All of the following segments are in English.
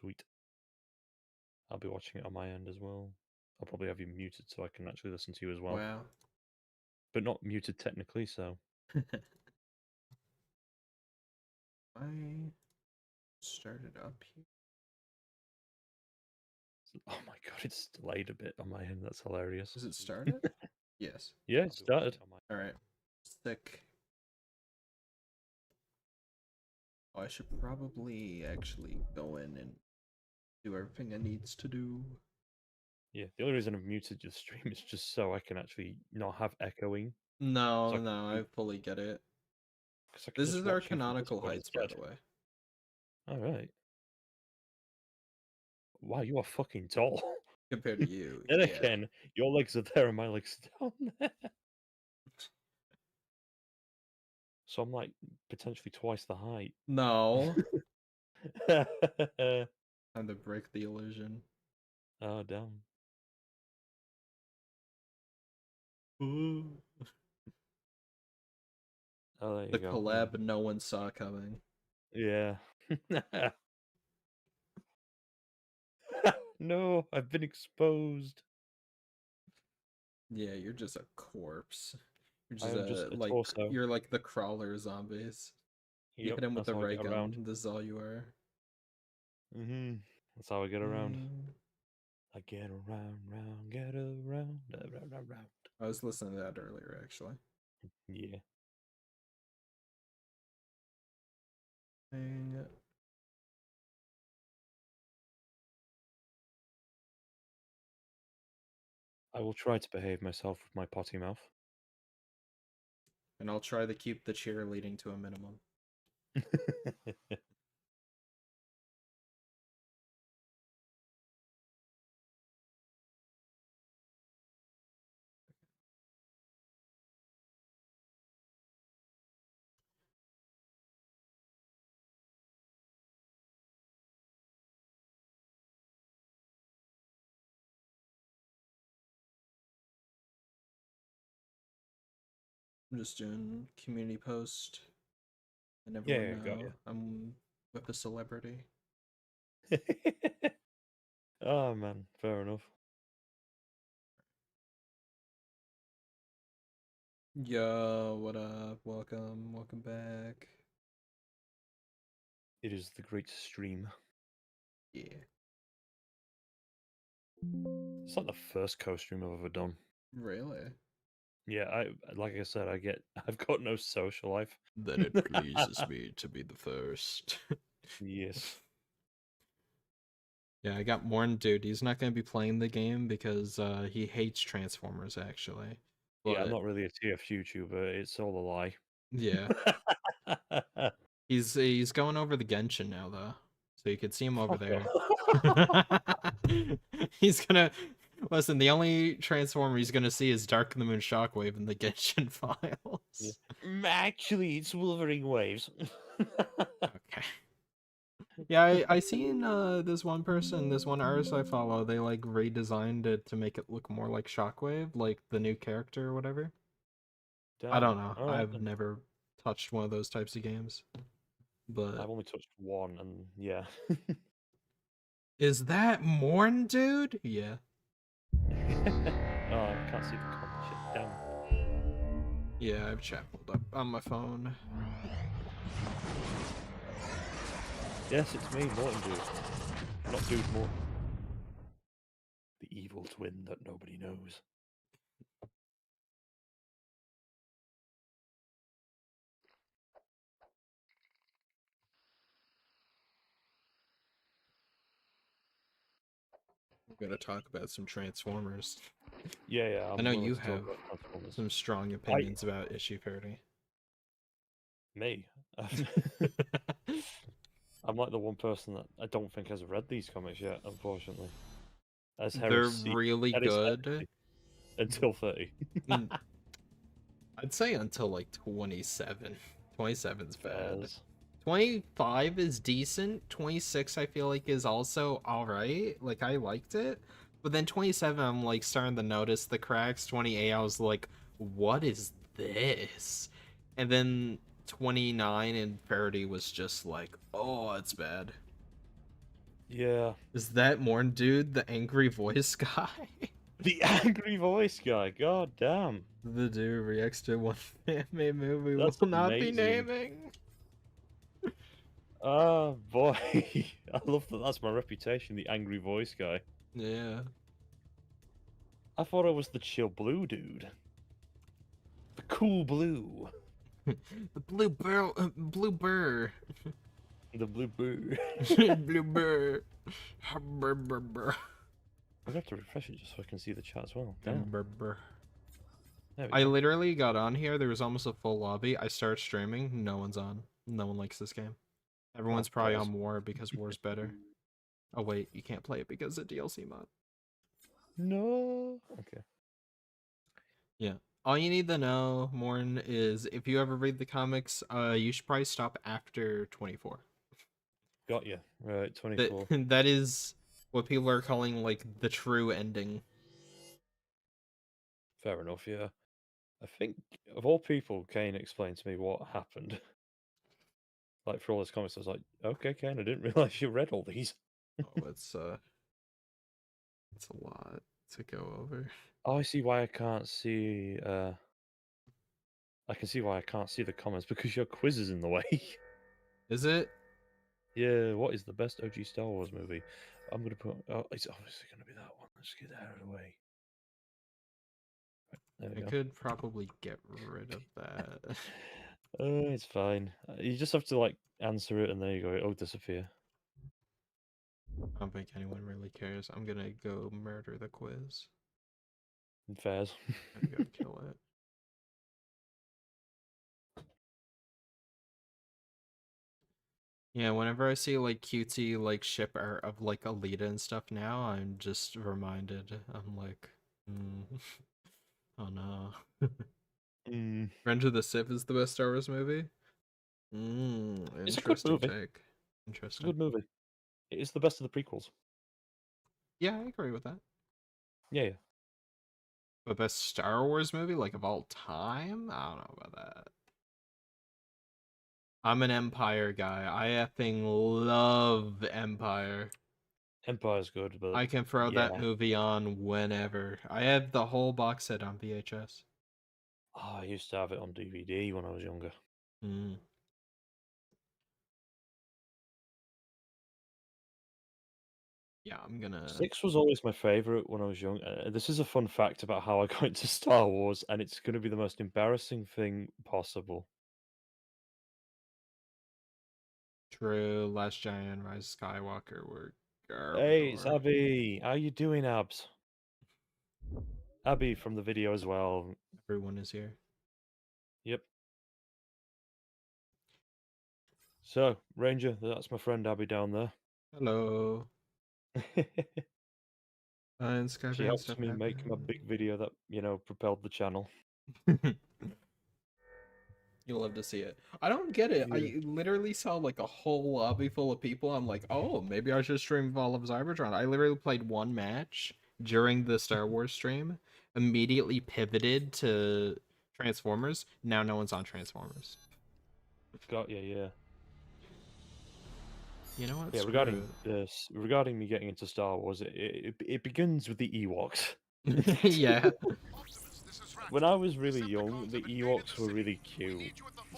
Sweet. I'll be watching it on my end as well. I'll probably have you muted so I can actually listen to you as well. Wow. But not muted technically, so. I started up here. Oh my god, it's delayed a bit on my end. That's hilarious. Is it started? Yes. Yeah, it started. All right. Stick. Oh, I should probably actually go in and do everything it needs to do. Yeah, the only reason I've muted your stream is just so I can actually not have echoing. No, So no, I fully get it. This is our canonical heights, by the way. Alright. Wow, you are fucking tall. Compared to you, Then yeah. again, your legs are there and my legs are down there. So I'm like potentially twice the height. No. Time to break the illusion. Oh, damn. Ooh. Oh, there you The go. collab no one saw coming. Yeah. No, I've been exposed. Yeah, you're just a corpse. You're I am just a like torso. you're like the crawler zombies. You Yep, hit him with that's the how I ray get around. gun. This is all you are. That's how I get around. I get around, get around, around. I was listening to that earlier, actually. Yeah. I will try to behave myself with my potty mouth. And I'll try to keep the cheerleading to a minimum. I'm just doing community post, and everyone Yeah, got know you. I'm with a celebrity. Oh man, fair enough. Yo, what up? Welcome back. It is the great stream. Yeah. It's like the first co-stream I've ever done. Really? Yeah, like I said, I've got no social life. That it pleases me to be the first. Yes. Yeah, I got Morn, dude. He's not gonna be playing the game because he hates Transformers, actually. But, Yeah, I'm not really a TF YouTuber. It's all a lie. yeah. He's going over the Genshin now, though, so you can see him over there. He's gonna listen. The only Transformer he's gonna see is Dark of the Moon Shockwave in the Genshin files. Yeah. Actually, it's Wolverine Waves. Okay. Yeah, I seen this one person, this one artist I follow, they like redesigned it to make it look more like Shockwave, like the new character or whatever. I Damn. don't know. All right, I've then. never touched one of those types of games. But I've only touched one, and yeah. is that Morn, dude? Yeah. Oh, I can't see the comment shit. Damn. Yeah, I have chat pulled up on my phone. Yes, it's me, Morton Dude. Not Dude Morton. The evil twin that nobody knows. We're gonna talk about some Transformers. Yeah, I know willing you to talk have about Transformers. some strong opinions about issue 30. Me? I'm like the one person that I don't think has read these comics yet, unfortunately. As They're really good. Until 30. I'd say until like 27. 27's bad. Yes. 25 is decent. 26 I feel like is also alright. Like I liked it. But then 27 I'm like starting to notice the cracks. 28 I was like, what is this? And then 29 and 30 was just like, oh, it's bad. Yeah. Is that Morn dude, the angry voice guy? The angry voice guy. God damn. The dude reacts to one anime movie will That's not be amazing. naming. Oh boy. I love that that's my reputation, the angry voice guy. Yeah. I thought I was the chill blue dude. The cool blue. The blue burr, blue burr. The blue blue. Blue burr. Brr, brr, brr. I'm gonna have to refresh it just so I can see the chat as well. Damn. Brr, brr. There we I go. literally got on here, there was almost a full lobby. I started streaming, no one's on. No one likes this game. Everyone's probably balls. on War because War's better. Oh wait, you can't play it because of DLC mod. No. Okay. Yeah. All you need to know, Morn, is if you ever read the comics, you should probably stop after 24. Got you. Right, 24. That is what people are calling like the true ending. Fair enough, yeah. I think, of all people, Kane explained to me what happened. Like, for all his comments, I was like, okay, Kane, I didn't realize you read all these. Oh, it's a lot to go over. Oh, I see why I can't see, I can see why I can't see the comments, because your quiz is in the way. Is it? Yeah, what is the best OG Star Wars movie? I'm gonna put, oh, it's obviously gonna be that one. Let's get that out of the way. There we I go. could probably get rid of that. It's fine. You just have to, like, answer it, and there you go. It'll disappear. I don't think anyone really cares. I'm gonna go murder the quiz. Fairs. I'm gonna kill it. Yeah, whenever I see like cutesy like ship art of like Alita and stuff now, I'm just reminded. I'm like, oh no. Revenge of the Sith is the best Star Wars movie. It's a good Interesting movie. take. It's a Interesting. good movie. It is the best of the prequels. Yeah, I agree with that. Yeah, yeah. But best Star Wars movie like of all time? I don't know about that. I'm an Empire guy. I effing love Empire. Empire's good, but I can throw yeah. that movie on whenever. I have the whole box set on VHS. Oh, I used to have it on DVD when I was younger. Yeah, I'm gonna... 6 was always my favorite when I was young. This is a fun fact about how I got into Star Wars, and it's going to be the most embarrassing thing possible. True, Last Giant and Rise of Skywalker were Hey, it's garbage. Abby. How you doing, Abs? Abby from the video as well. Everyone is here. Yep. So, Ranger, that's my friend Abby down there. Hello. And She helped me make my big video that, propelled the channel. You'll love to see it. I don't get it. Yeah. I literally saw like a whole lobby full of people. I'm like, oh, maybe I should stream Fall of Cybertron. I literally played one match during the Star Wars stream, immediately pivoted to Transformers. Now no one's on Transformers. Got you, yeah. You know what? Yeah, regarding me getting into Star Wars, it begins with the Ewoks. Yeah. When I was really young, the Ewoks were really cute,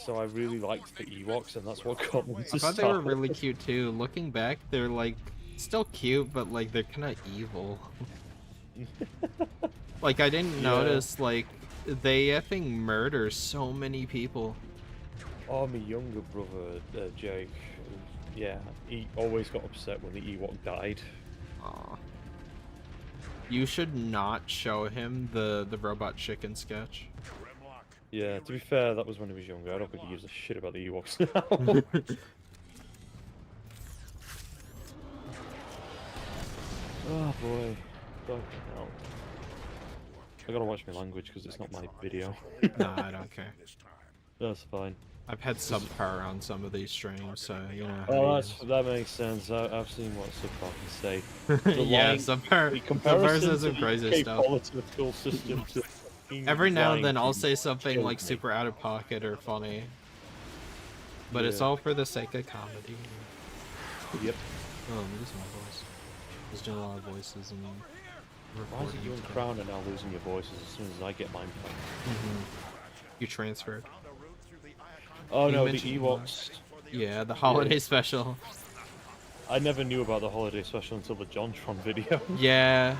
so I really liked the Ewoks, and that's what got me into I thought Star they were really Wars. cute too. Looking back, they're like still cute, but like they're kind of evil. Like I didn't notice like they effing murder so many people. Oh, my younger brother, Jake, yeah, he always got upset when the Ewok died. Aw. You should not show him the robot chicken sketch. Yeah, to be fair, that was when he was younger. I don't think he gives a shit about the Ewoks now. Oh boy. Fucking hell. I gotta watch my language because it's not my video. Nah, I don't care. That's fine. I've had subpar on some of these streams, so you know. Oh, that makes sense. I've seen what subpar can say. Yeah, subpar says some crazy stuff. Political system to Every now and then I'll say something like super out of pocket or funny. But it's all for the sake of comedy. Yep. Oh, I'm losing my voice. I was doing a lot of voices and Why is it recording you and today. Crown are now losing your voices as soon as I get mine back? You transferred. Oh You no, the mentioned Ewoks. yeah, the holiday Yeah. special. I never knew about the holiday special until the JonTron video. Yeah.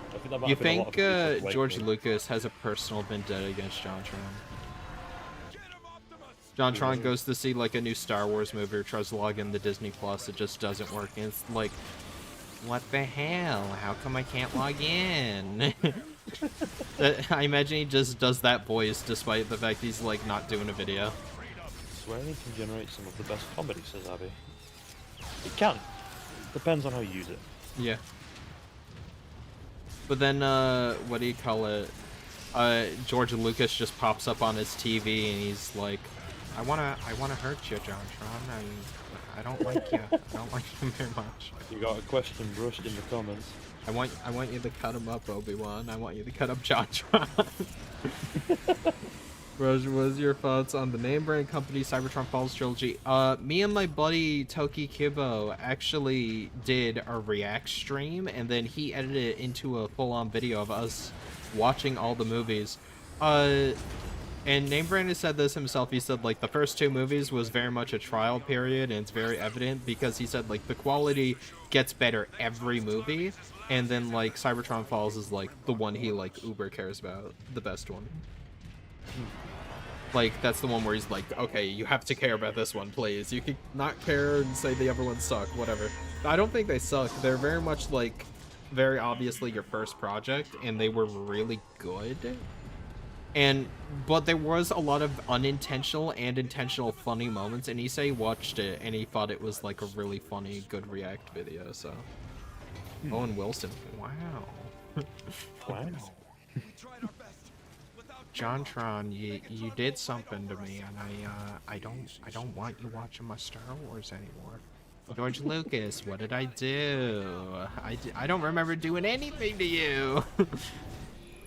I think that might You have been a lot think of people's George awakening. Lucas has a personal vendetta against JonTron? JonTron Ooh. goes to see like a new Star Wars movie or tries to log in the Disney Plus, it just doesn't work. And it's like, what the hell? How come I can't log in? I imagine he just does that voice despite the fact he's like not doing a video. Swearing can generate some of the best comedy, says Abby. It can. Depends on how you use it. Yeah. But then, what do you call it? George Lucas just pops up on his TV and he's like, I wanna hurt you, JonTron. I don't like you. I don't like you very much. You got a question brushed in the comments. I want you to cut him up, Obi-Wan. I want you to cut up JonTron. Roger, what is your thoughts on the name brand company Cybertron Falls trilogy? Me and my buddy Toki Kubo actually did a react stream, and then he edited it into a full-on video of us watching all the movies. And Name Brand has said this himself. He said, like, the first two movies was very much a trial period, and it's very evident because he said, like, the quality gets better every movie, and then, like, Cybertron Falls is, like, the one he, like, uber cares about, the best one. Like, that's the one where he's like, okay, you have to care about this one, please. You can not care and say the other ones suck, whatever. I don't think they suck. They're very much, like, very obviously your first project, and they were really good. But there was a lot of unintentional and intentional funny moments, and Issei watched it, and he thought it was, like, a really funny, good react video, so... Owen Wilson, wow. Wow. JonTron, you did something to me, and I don't want you watching my Star Wars anymore. George Lucas, what did I do? I don't remember doing anything to you.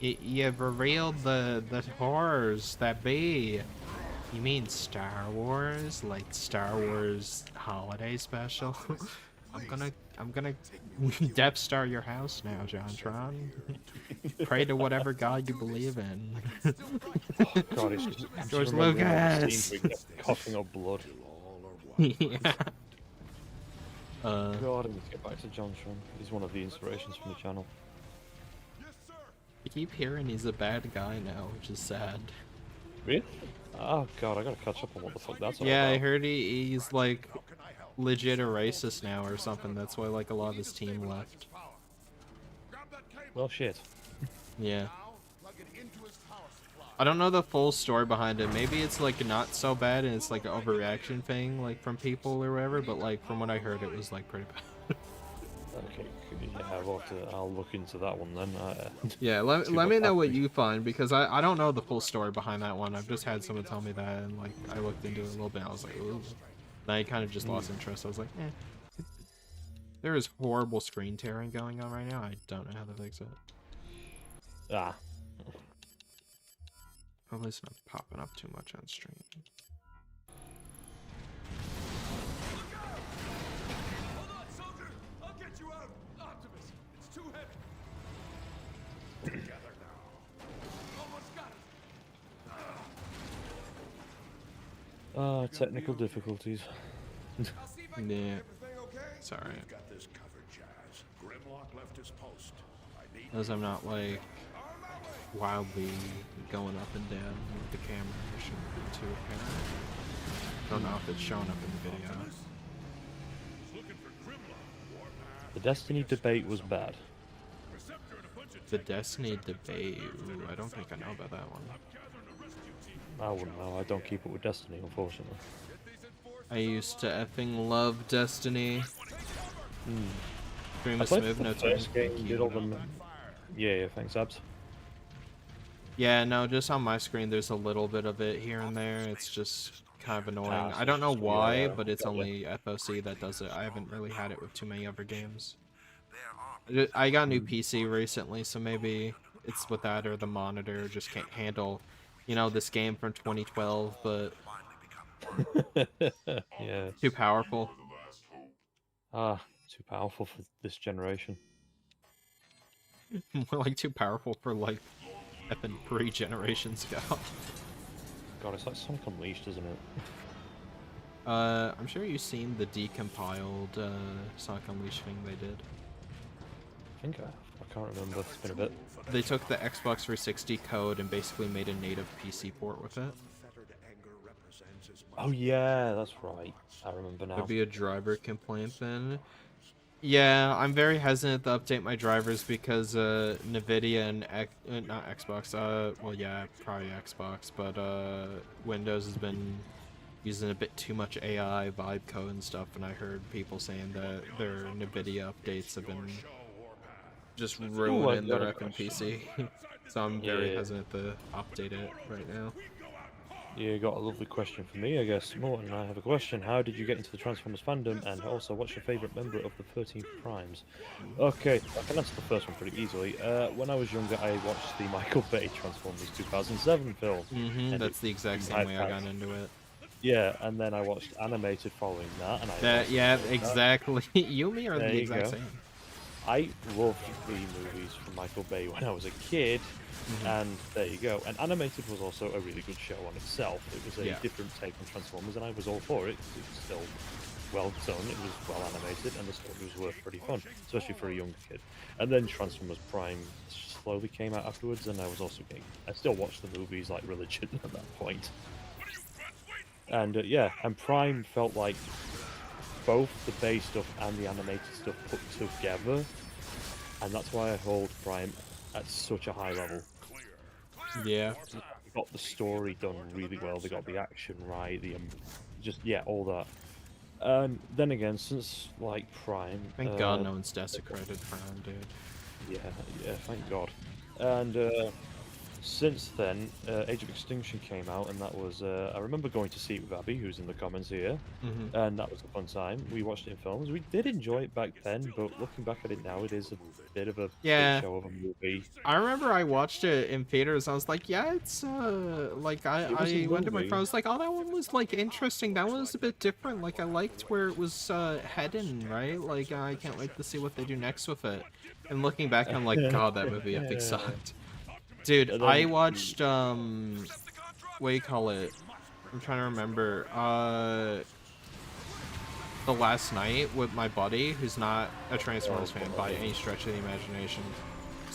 You revealed the horrors that be. You mean Star Wars? Like Star Wars holiday special? I'm gonna Death Star your house now, JonTron. Pray to whatever god you believe in. God, it's just, I'm George just remembering all the Lucas. scenes where he kept coughing up blood. Yeah. God, I need to get back to JonTron. He's one of the inspirations from the channel. I keep hearing he's a bad guy now, which is sad. Really? Oh god, I gotta catch up on what the fuck that's all Yeah, about. I heard he's like legit a racist now or something. That's why like a lot of his team left. Well, shit. Yeah. I don't know the full story behind it. Maybe it's like not so bad and it's like an overreaction thing like from people or whatever, but like from what I heard it was like pretty bad. Okay, yeah, I'll look into that one then. Yeah, let me know what you find, because I don't know the full story behind that one. I've just had someone tell me that, and like I looked into it a little bit, and I was like, ooh. Then I kind of just lost interest. I was like, eh. There is horrible screen tearing going on right now. I don't know how to fix it. Ah. At least not popping up too much on stream. Technical difficulties. Yeah. Sorry. As I'm not like wildly going up and down with the camera, it shouldn't be too apparent. I don't know if it's showing up in the video. The Destiny debate was bad. The Destiny debate. Ooh, I don't think I know about that one. I wouldn't know. I don't keep up with Destiny, unfortunately. I used to effing love Destiny. Stream I is played smooth, the no first turning. game, did all the... Yeah, thanks, Abs. Yeah, no, just on my screen there's a little bit of it here and there. It's just kind of annoying. I don't know why, but it's only FOC that does it. I haven't really had it with too many other games. I got a new PC recently, so maybe it's with that or the monitor just can't handle, you know, this game from 2012, but Yeah. too powerful. Ah, too powerful for this generation. More like too powerful for like effing 3 generations ago. God, it's like Sonic Unleashed, isn't it? I'm sure you've seen the decompiled Sonic Unleashed thing they did. I think I have. I can't remember. It's been a bit. They took the Xbox 360 code and basically made a native PC port with it. Oh yeah, that's right. I remember There'd now. be a driver complaint then. Yeah, I'm very hesitant to update my drivers because Nvidia and not Xbox, well yeah, probably Xbox, but Windows has been using a bit too much AI vibe code and stuff, and I heard people saying that their Nvidia updates have been just Ooh, I ruining got their a effing question. PC. So I'm very Yeah, hesitant to update it right now. you got a lovely question for me, I guess. Morton and I have a question. How did you get into the Transformers fandom, and also what's your favourite member of the 13 Primes? Okay, I can answer the first one pretty easily. When I was younger, I watched the Michael Bay Transformers 2007 film, and it That's the exact in same my way I got into it. yeah, and then I watched animated following that, and I That, also yeah, enjoyed that. exactly. You and me are There the you exact go. same. I loved the movies from Michael Bay when I was a kid, and there you go. And animated was also a really good show on itself. It was a Yeah. different take on Transformers, and I was all for it because it was still well done, it was well animated, and the stories were pretty fun, especially for a younger kid. And then Transformers Prime slowly came out afterwards, and I was also getting. I still watched the movies like religion at that point. And yeah, and Prime felt like both the Bay stuff and the animated stuff put together, and that's why I hold Prime at such a high level. Yeah. They got the story done really well. They got the action right. The just yeah, all that. And then again, since like Prime, Thank God no one's desecrated Crown, dude. yeah, yeah, thank God. And since then, Age of Extinction came out, and that was I remember going to see it with Abby, who's in the comments here, and that was a fun time. We watched it in films. We did enjoy it back then, but looking back at it now, it is a bit of a shit Yeah. show of a movie. I remember I watched it in theaters. I was like, yeah, it's like It was a I went to my friend. I movie. was like, oh, that one was like interesting. That one was a bit different. Like I liked where it was heading, right? Like I can't wait to see what they do next with it. And looking back, I'm like, God, that movie epic sucked. Dude, And I then watched what do you call it? I'm trying to remember. The last night with my buddy, who's not a Transformers fan by any stretch of the imagination.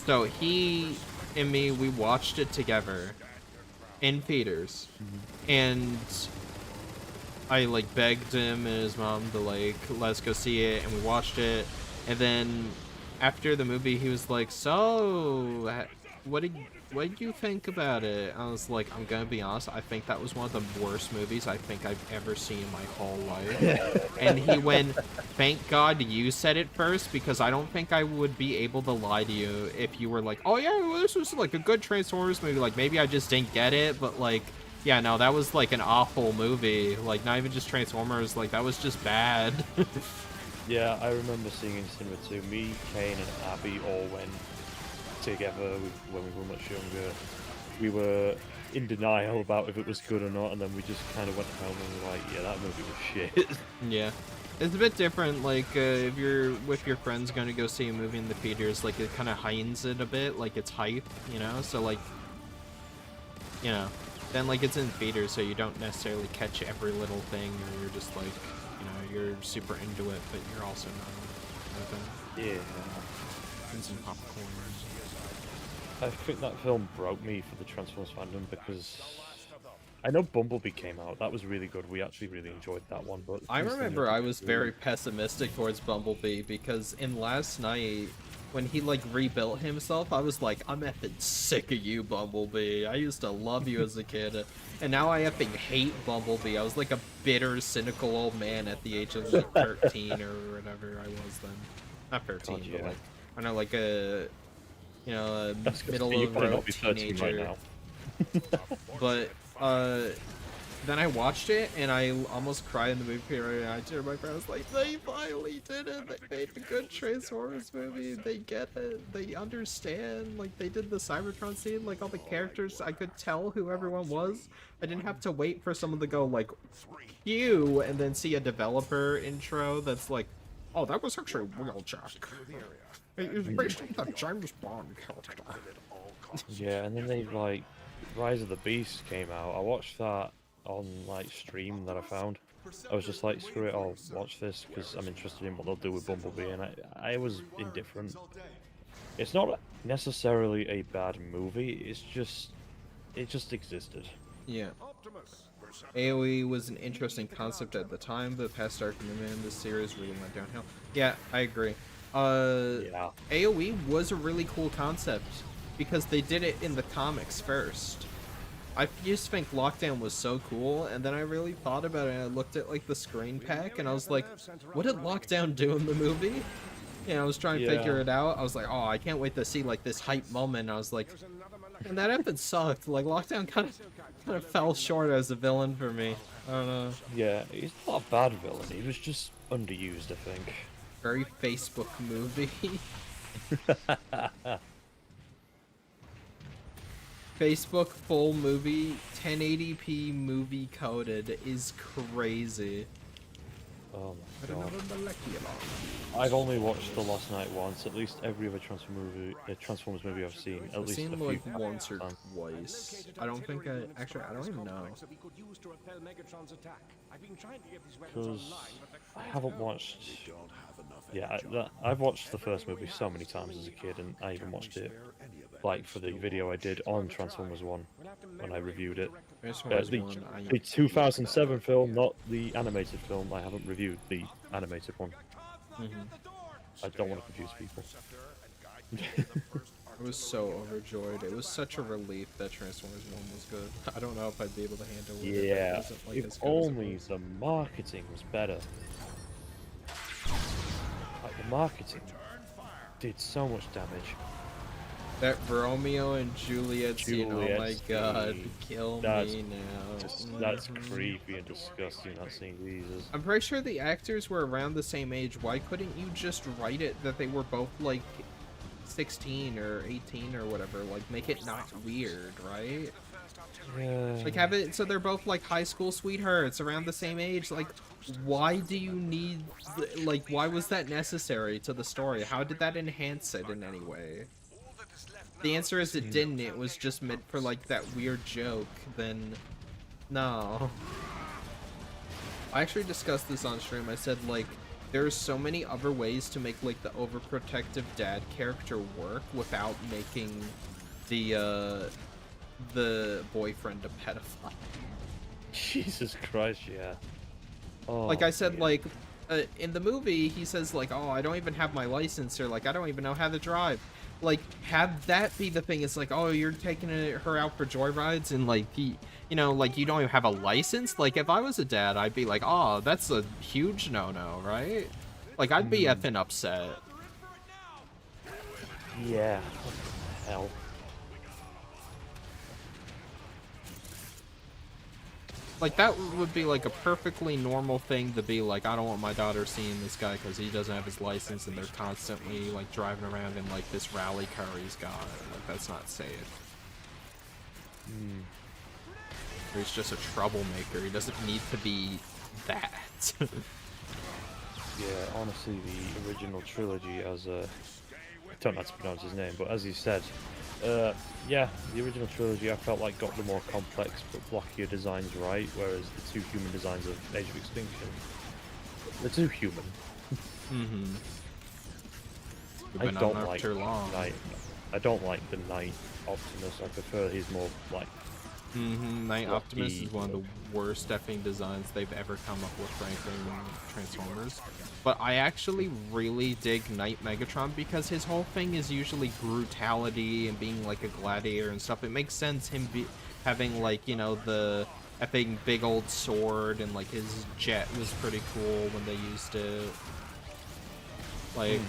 So he and me, we watched it together in theaters, and I like begged him and his mom to like let's go see it, and we watched it. And then after the movie, he was like, "So, what did you think about it?" I was like, "I'm gonna be honest. I think that was one of the worst movies I think I've ever seen in my whole life." And he went, "Thank God you said it first, because I don't think I would be able to lie to you if you were like, oh yeah, well, this was like a good Transformers movie. Like maybe I just didn't get it, but like." Yeah, no, that was like an awful movie. Like, not even just Transformers, like, that was just bad. yeah, I remember seeing it in cinema too. Me, Kane, and Abby all went together when we were much younger. We were in denial about if it was good or not, and then we just kind of went home and were like, yeah, that movie was shit. Yeah. It's a bit different, like, if you're with your friends going to go see a movie in the theaters, like, it kind of heightens it a bit, like, it's hype, you know? So, like, you know, then, like, it's in theaters, so you don't necessarily catch every little thing, or you're just, like, you know, you're super into it, but you're also not. Yeah. And some popcorn. I think that film broke me for the Transformers fandom because I know Bumblebee came out. That was really good. We actually really enjoyed that one. But I these things remember are I was really- very pessimistic towards Bumblebee because in Last Night, when he like rebuilt himself, I was like, I'm effing sick of you, Bumblebee. I used to love you as a kid, and now I effing hate Bumblebee. I was like a bitter, cynical old man at the age of like 13 or whatever I was then. Not 13, God, but yeah. like I know, like a That's 'cause middle you of might road not be 13 teenager. right now. But then I watched it and I almost cried in the movie theater. I turned to my friend, I was like, they finally did it. They made a good Transformers movie. They get it. They understand. Like, they did the Cybertron scene. Like, all the characters, I could tell who everyone was. I didn't have to wait for someone to go, like, you, and then see a developer intro that's like, oh, that was actually Wheeljack. It was based on the James Bond character. Yeah, and then they like Rise of the Beast came out. I watched that on like stream that I found. I was just like, screw it, I'll watch this because I'm interested in what they'll do with Bumblebee, and I was indifferent. It's not necessarily a bad movie. It just existed. Yeah. AoE was an interesting concept at the time, but past Arkham Man, this series really went downhill. Yeah, I agree. Yeah. AoE was a really cool concept because they did it in the comics first. I used to think Lockdown was so cool, and then I really thought about it, and I looked at like the screen pack, and I was like, what did Lockdown do in the movie? You know, I was trying to figure it out. I was like, oh, I can't wait to see like this hype moment. I was like, and that episode sucked. Like Lockdown kind of fell short as a villain for me. I don't know. Yeah, he's not a bad villain. He was just underused, I think. Very Facebook movie. Facebook full movie, 1080p movie coded is crazy. Oh my god. I've only watched The Last Night once. At least every other Transformers movie I've seen. At I've least seen a few like once or times. twice. I don't think I actually. I don't even know. Because I haven't watched. Yeah, I've watched the first movie so many times as a kid, and I even watched it like for the video I did on Transformers 1 when I reviewed it. The 2007 film, not the animated film. I haven't reviewed the animated one. I don't want to confuse people. I was so overjoyed. It was such a relief that Transformers 1 was good. I don't know if I'd be able to handle it. Yeah, Like if only the marketing was better. Like, the marketing did so much damage. That Romeo and Juliet scene, oh my god, kill me now. That's creepy and disgusting, that scene, Jesus. I'm pretty sure the actors were around the same age. Why couldn't you just write it that they were both like 16 or 18 or whatever? Like, make it not weird, right? Yeah. Like, have it so they're both like high school sweethearts around the same age. Like, why do you need, like, why was that necessary to the story? How did that enhance it in any way? The answer is it didn't. It was just meant for like that weird joke. Then, no. I actually discussed this on stream. I said like, there's so many other ways to make like the overprotective dad character work without making the boyfriend a pedophile. Jesus Christ, yeah. Oh, like I said, yeah. like in the movie, he says like, "Oh, I don't even have my license," or like, "I don't even know how to drive." Like, have that be the thing. It's like, oh, you're taking her out for joyrides, and like, you know, like, you don't even have a license. Like, if I was a dad, I'd be like, oh, that's a huge no-no, right? Like, I'd be effing upset. Yeah. What the hell? Like, that would be like a perfectly normal thing to be like, I don't want my daughter seeing this guy because he doesn't have his license, and they're constantly like driving around in like this rally car he's got. Like, that's not safe. Or he's just a troublemaker. He doesn't need to be that. Yeah, honestly, the original trilogy, as I don't know how to pronounce his name, but as he said, yeah, the original trilogy I felt like got the more complex but blockier designs right, whereas the two human designs of Age of Extinction, they're too human. I don't like Knight. I don't like the Knight Optimus. I prefer his more like. Knight Optimus is one of the worst effing designs they've ever come up with, frankly, in Transformers. But I actually really dig Knight Megatron because his whole thing is usually brutality and being like a gladiator and stuff. It makes sense him having like, you know, the effing big old sword, and like his jet was pretty cool when they used it. Like,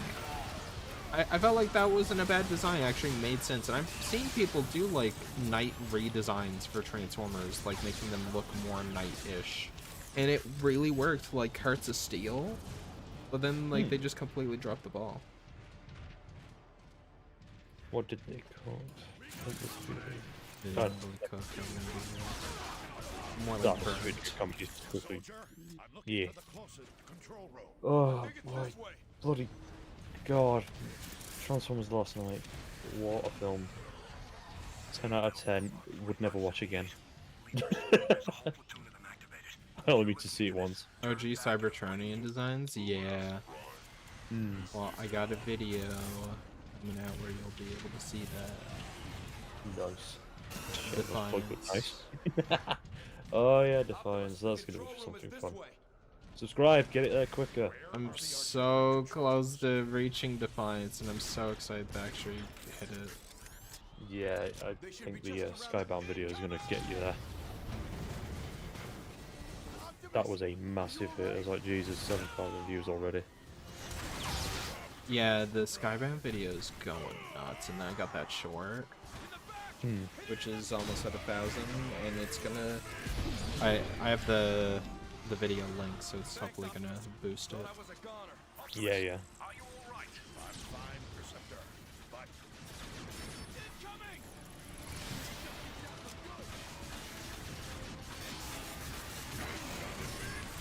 I felt like that wasn't a bad design. It actually made sense. And I've seen people do like Knight redesigns for Transformers, like making them look more Knight-ish. And it really worked, like Hearts of Steel. But then like they just completely dropped the ball. What did they call it? God. More That like was burnt. really comedy. Yeah. Oh, Oh my bloody god. Transformers last night. What a film. 10 out of 10. Would never watch again. I only need to see it once. OG Cybertronian designs? Yeah. Hmm. Well, I got a video coming out where you'll be able to see that. Nice. Defiance. Nice. Oh yeah, Defiance. That's gonna be something fun. Subscribe, get it there quicker. I'm so close to reaching Defiance, and I'm so excited to actually hit it. Yeah, I think the Skybound video is gonna get you there. That was a massive hit. I was like, Jesus, 7,000 views already. Yeah, the Skybound video is going nuts, and then I got that short, which is almost at 1,000, and it's gonna. I have the video link, so it's hopefully gonna boost it. Yeah, yeah. Are you all right? I'm fine, Preceptor. But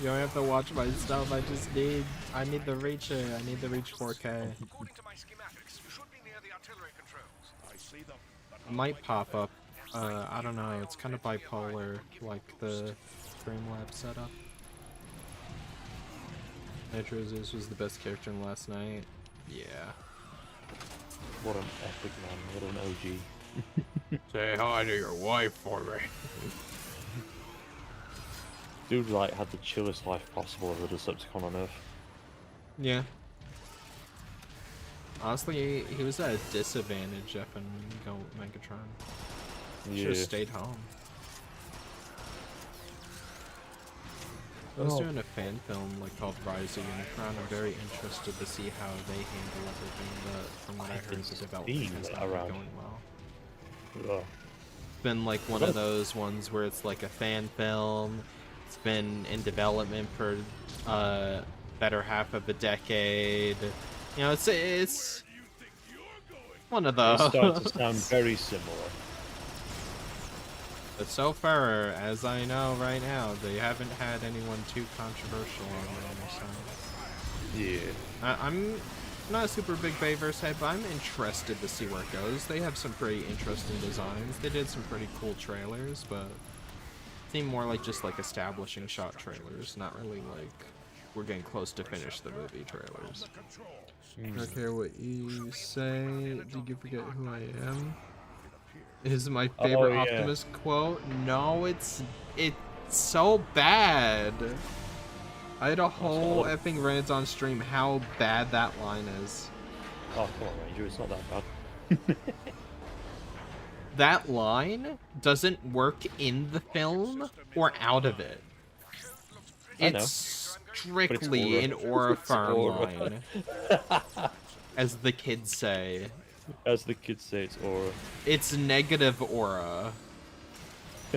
You don't have to watch my stuff. I need the reach it. I need the reach 4K. according to my schematics, you should be near the artillery controls. I see them. But It might pop up. I don't know. It's kind of bipolar, like the Streamlabs setup. Nitro Zeus was the best character in last night. Yeah. What an epic man. What an OG. Say hi to your wife for me. Dude, like, had the chillest life possible as a Decepticon on Earth. Yeah. Honestly, he was at a disadvantage up in Go Megatron. Should Yeah. have stayed home. I was doing a fan film like called Rise of Unicron. I'm very interested to see how they handle everything, but from what I heard, the development seen has that not been around. going well. Ugh. It's been like one of those ones where it's like a fan film. It's been in development for better half of a decade. You know, it's one of It's those. starting to sound very similar. But so far, as I know right now, they haven't had anyone too controversial on the other side. Yeah. I'm not a super big Bayverse head, but I'm interested to see where it goes. They have some pretty interesting designs. They did some pretty cool trailers, but seem more like just like establishing shot trailers, not really like we're getting close to finish the movie trailers. I don't care what you say. Did you forget who I am? Is my favorite yeah. Optimus quote? No, it's so bad. I had a whole effing rant on stream how bad that line is. Oh, come on, Ranger. It's not that bad. That line doesn't work in the film or out of it. I know. It's strictly an aura farm line, as the kids say. As the kids say, it's aura. It's negative aura.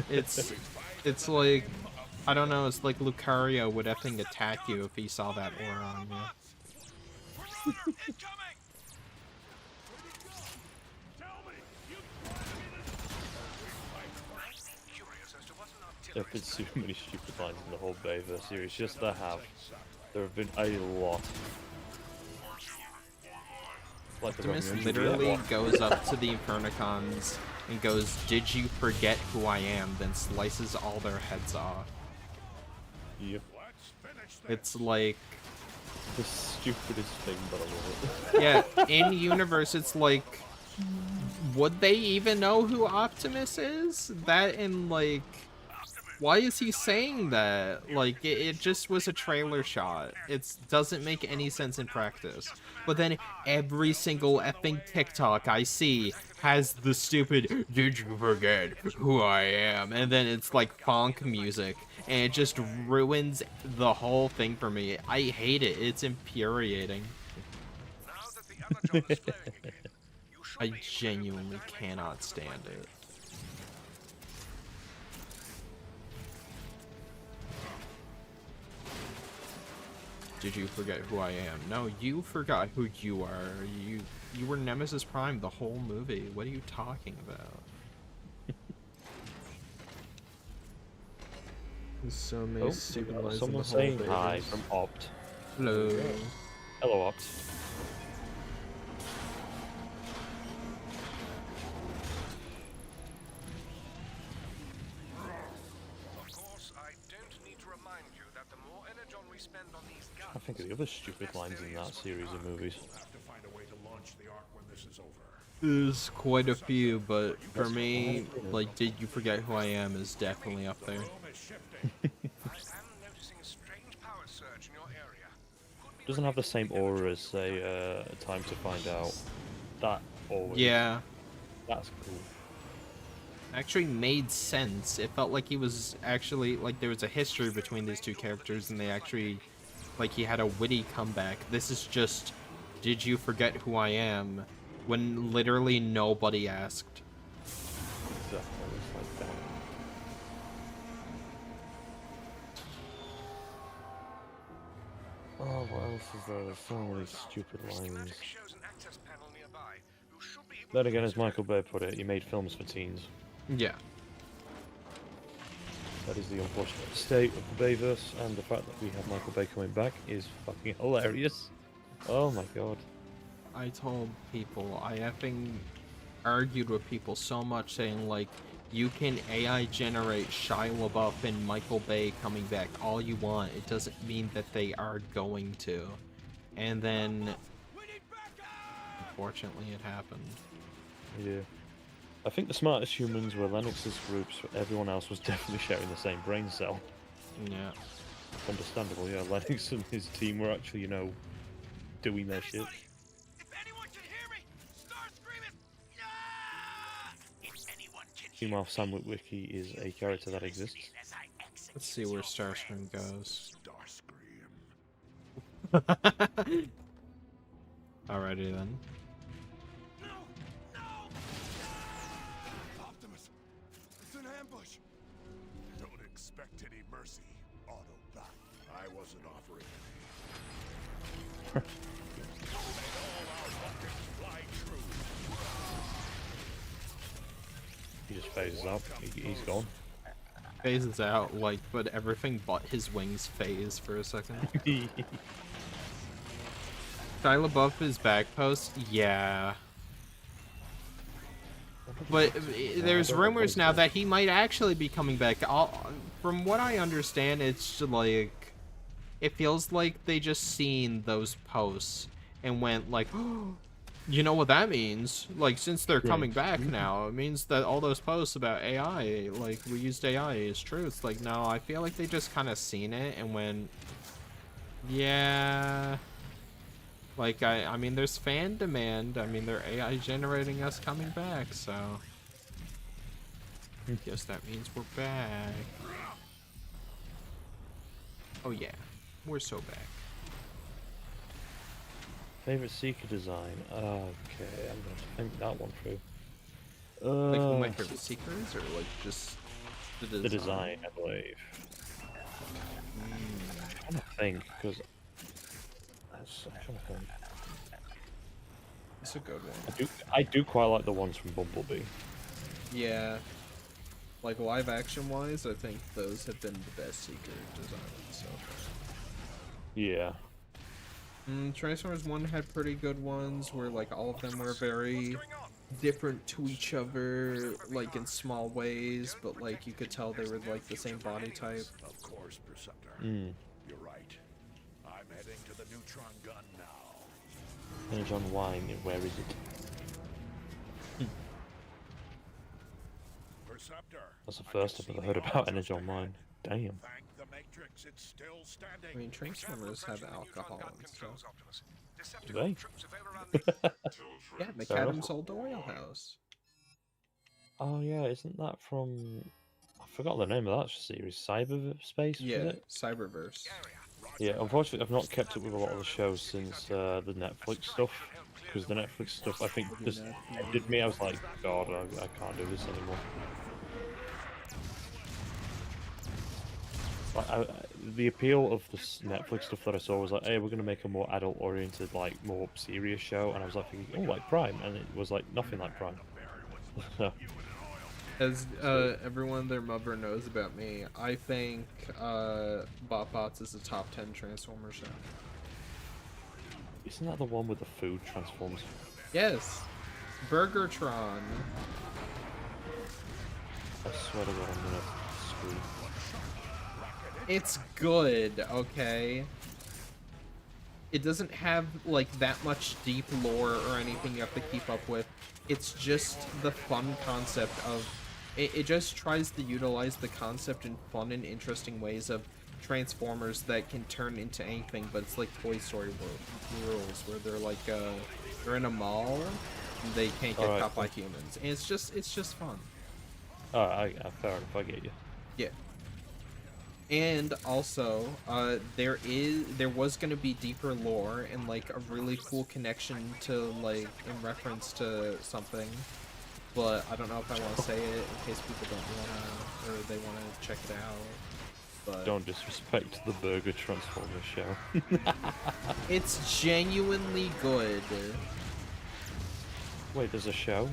It's like, I don't know, it's like Lucario would effing attack you if he saw that aura on you. There have been so many stupid lines in the whole Bayverse series. Just there have been a lot. Like the Optimus Romeo and literally Juliet one. goes up to the Infernicons and goes, "Did you forget who I am?" Then slices all their heads off. Yep. It's like, The stupidest thing, but I love it. yeah, in universe, it's like, would they even know who Optimus is? That and like, why is he saying that? Like, it just was a trailer shot. It doesn't make any sense in practice. But then every single effing TikTok I see has the stupid, "Did you forget who I am?" And then it's like funk music. And it just ruins the whole thing for me. I hate it. It's infuriating. I genuinely cannot stand it. Did you forget who I am? No, you forgot who you are. You were Nemesis Prime the whole movie. What are you talking about? There's so many Oh, stupid lines in the someone whole saying video. hi from Opt. Hello. Hello, Opt. Of course, I don't need to remind you that the more energon we spend on these guns, I think of the other stupid lines in that series of movies. we'll have to find a way to launch the arc when this is over. There's quite a few, but for me, like, Did You Forget Who I Am is definitely up there. Room is shifting. I am noticing a strange power surge in your area. Could be Doesn't have the same aura as, say, Time to Find Out. That always. Yeah, That's cool. actually made sense. It felt like he was actually, like, there was a history between these two characters, and they actually, like, he had a witty comeback. This is just, Did you forget who I am? When literally nobody asked. Exactly. It's like that. Oh, what else is there? There's so many stupid lines. schematic shows an access panel nearby. You should be able Then to again, as use it. Michael Bay put it, he made films for teens. Yeah. That is the unfortunate state of the Bayverse, and the fact that we have Michael Bay coming back is fucking hilarious. Oh my god. I told people, I effing argued with people so much saying, like, you can AI generate Shia LaBeouf and Michael Bay coming back all you want. It doesn't mean that they are going to. And then, unfortunately, it happened. Yeah. I think the smartest humans were Lennox's groups, everyone else was definitely sharing the same brain cell. Yeah. Understandable, yeah. Lennox and his team were actually, you know, doing their shit. If anyone can hear me, start screaming. Yeah! If anyone can hear Meanwhile, Sam Witwicky is a character that exists. me as I exit Let's see where Starscream goes. Starscream. Alrighty then. No! No! Optimus! It's an ambush! Don't expect any mercy, Autobot. I wasn't offering any. May all our rockets fly true. He just phases out. He's gone. Phases out, like, but everything but his wings phase for a second. Shia LaBeouf is back post? Yeah. But there's rumors now that he might actually be coming back. From what I understand, it's like, it feels like they just seen those posts and went like, oh, you know what that means? Like, since they're coming back now, it means that all those posts about AI, like, we used AI is true. It's like, no, I feel like they just kind of seen it and went, yeah. Like, I mean, there's fan demand. I mean, they're AI generating us coming back, so. Guess that means we're back. Oh, yeah. We're so back. Favorite Seeker design? Okay, I'm going to think that one through. Like, who my favorite Seeker is, or, like, just the design? The design, I believe. I'm trying to think, because... I'm trying to think. It's a good one. I do quite like the ones from Bumblebee. Yeah. Like, live action wise, I think those have been the best Seeker designs so far. Yeah. Transformers 1 had pretty good ones where, like, all of them were very different to each other, like, in small ways, but, like, you could tell they were, like, the same body type. Of course, Perceptor. You're right. I'm heading to the neutron gun now. Energon Wine, where is it? Perceptor. That's the first I've ever heard about Energon Wine. Damn. Thank the Matrix, it's still standing. I mean, Transformers have alcohol and stuff. Do they? Yeah, Fair enough. McAdams Old Oil House. Oh yeah, isn't that from... I forgot the name of that series. Cyberspace, Yeah, was it? Cyberverse. Yeah, unfortunately I've not kept up with a lot of the shows since the Netflix stuff. Because the Netflix stuff, I think, just ended me. I was like, God, I can't do this anymore. Like, the appeal of the Netflix stuff that I saw was like, hey, we're going to make a more adult-oriented, like, more serious show. And I was like thinking, oh, like Prime. And it was like, nothing like Prime. So, As everyone and their mother knows about me, I think BotBots is a top 10 Transformer show. Isn't that the one with the food transforms? Yes, Burgertron. I swear to God, I'm gonna scream. It's good, okay? It doesn't have, like, that much deep lore or anything you have to keep up with. It's just the fun concept of... It just tries to utilize the concept in fun and interesting ways of Transformers that can turn into anything, but it's like Toy Story rules, where they're like, they're in a mall, and they can't get caught by humans. And it's just fun. Alright, fair enough, I get you. Yeah. And also, there was gonna be deeper lore and like a really cool connection to like in reference to something, but I don't know if I want to say it in case people don't wanna or they wanna check it out. But Don't disrespect the Burger Transformer show. it's genuinely good. Wait, there's a show?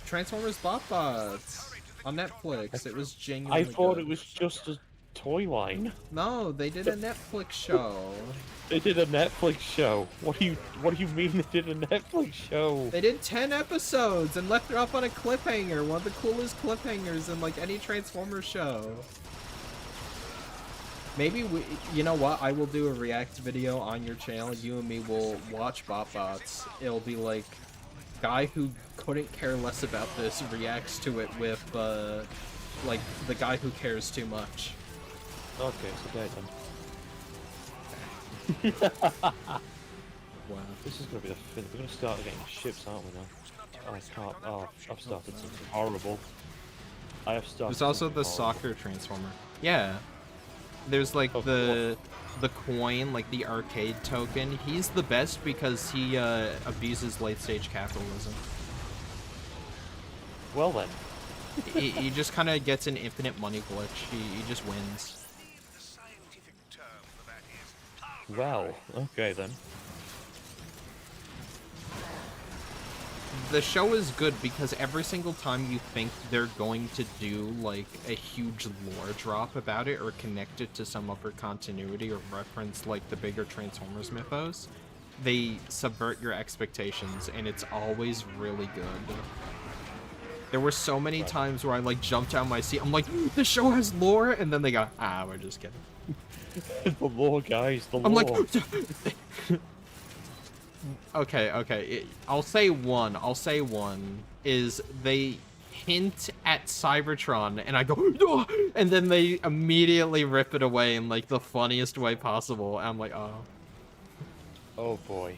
Transformers BotBots on Netflix. It was genuinely I thought good. it was just a toy line. No, they did a Netflix show. They did a Netflix show. What do you mean they did a Netflix show? They did 10 episodes and left it off on a cliffhanger, one of the coolest cliffhangers in like any Transformers show. Maybe you know what? I will do a react video on your channel. You and me will watch BotBots. It'll be like guy who couldn't care less about this reacts to it with like the guy who cares too much. Okay, so then. Wow. This is gonna be the fin. We're gonna start getting ships, aren't we now? Oh, I can't. Oh, I've started something horrible. I have started. There's also the something horrible. soccer transformer. Yeah. There's like Oh, the coin, like the arcade token. He's the best because he abuses late stage capitalism. Well then. he just kind of gets an infinite money glitch. He just wins. Well, okay then. The show is good because every single time you think they're going to do like a huge lore drop about it or connect it to some other continuity or reference like the bigger Transformers mythos, they subvert your expectations and it's always really good. There were so many times where I like jumped out of my seat. I'm like, the show has lore, and then they go, we're just kidding. The lore, guys, the lore. I'm like, okay. I'll say one is they hint at Cybertron, and I go, no! And then they immediately rip it away in like the funniest way possible. And I'm like, oh. Oh boy.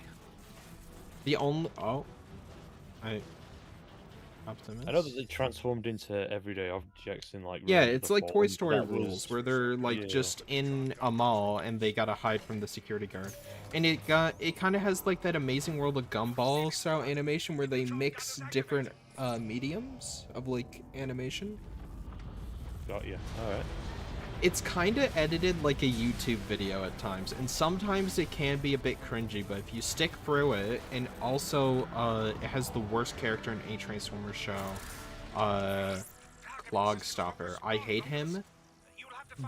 Optimus? I know that they transformed into everyday objects in like. Yeah, Revenge of it's the like Fall, Toy and Story that rules, was- where they're like yeah. just in a mall and they gotta hide from the security guard. And it kind of has like that Amazing World of Gumball style animation where they mix different mediums of like animation. Got you. All right. It's kind of edited like a YouTube video at times, and sometimes it can be a bit cringy, but if you stick through it, and also it has the worst character in a Transformers show, Clogstopper. I hate him.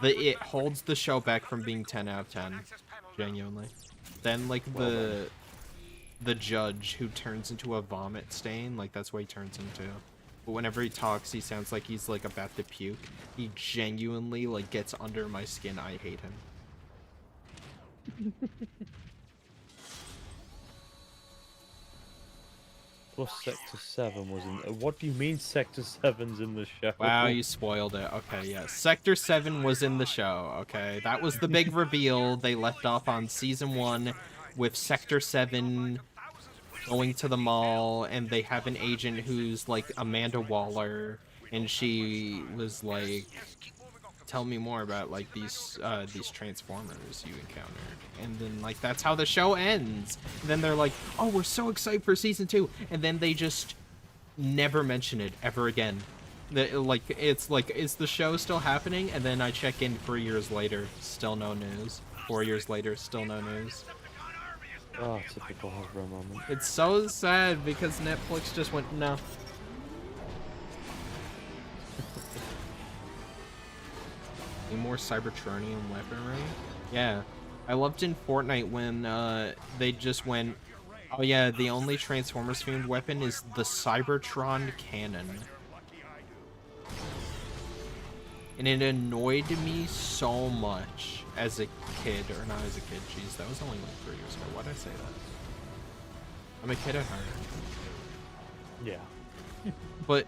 It holds the show back from being 10 out of 10, genuinely. Then like the judge who turns into a vomit stain, like that's what he turns into. But whenever he talks, he sounds like he's like about to puke. He genuinely like gets under my skin. I hate him. Plus Sector 7 was in. What do you mean Sector 7's in the show? Wow, you spoiled it. Okay, yeah. Sector 7 was in the show, okay? That was the big reveal they left off on Season 1 with Sector 7 going to the mall, and they have an agent who's like Amanda Waller, and she was like, tell me more about like these Transformers you encountered. And then like that's how the show ends. And then they're like, oh, we're so excited for Season 2, and then they just never mention it ever again. It's like, is the show still happening? And then I check in 3 years later, still no news. 4 years later, still no news. Oh, typical horror moment. It's so sad because Netflix just went, no. more Cybertronian weaponry. Yeah, I loved in Fortnite when they just went, oh yeah, the only Transformers themed weapon is the Cybertron cannon. And it annoyed me so much as a kid, or not as a kid, jeez, that was only like 3 years ago. Why'd I say that? I'm a kid at heart. Yeah. But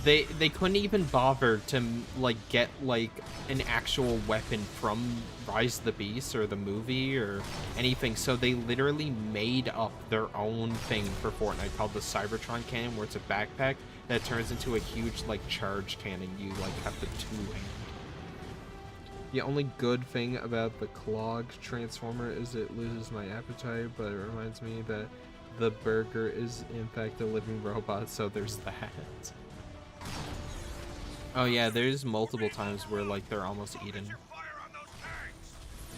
they couldn't even bother to like get like an actual weapon from Rise of the Beast or the movie or anything, so they literally made up their own thing for Fortnite called the Cybertron cannon, where it's a backpack that turns into a huge like charge cannon. You like have the two-hand. The only good thing about the clogged transformer is it loses my appetite, but it reminds me that the burger is in fact a living robot, so there's that. Oh yeah, there's multiple times where like they're almost eaten.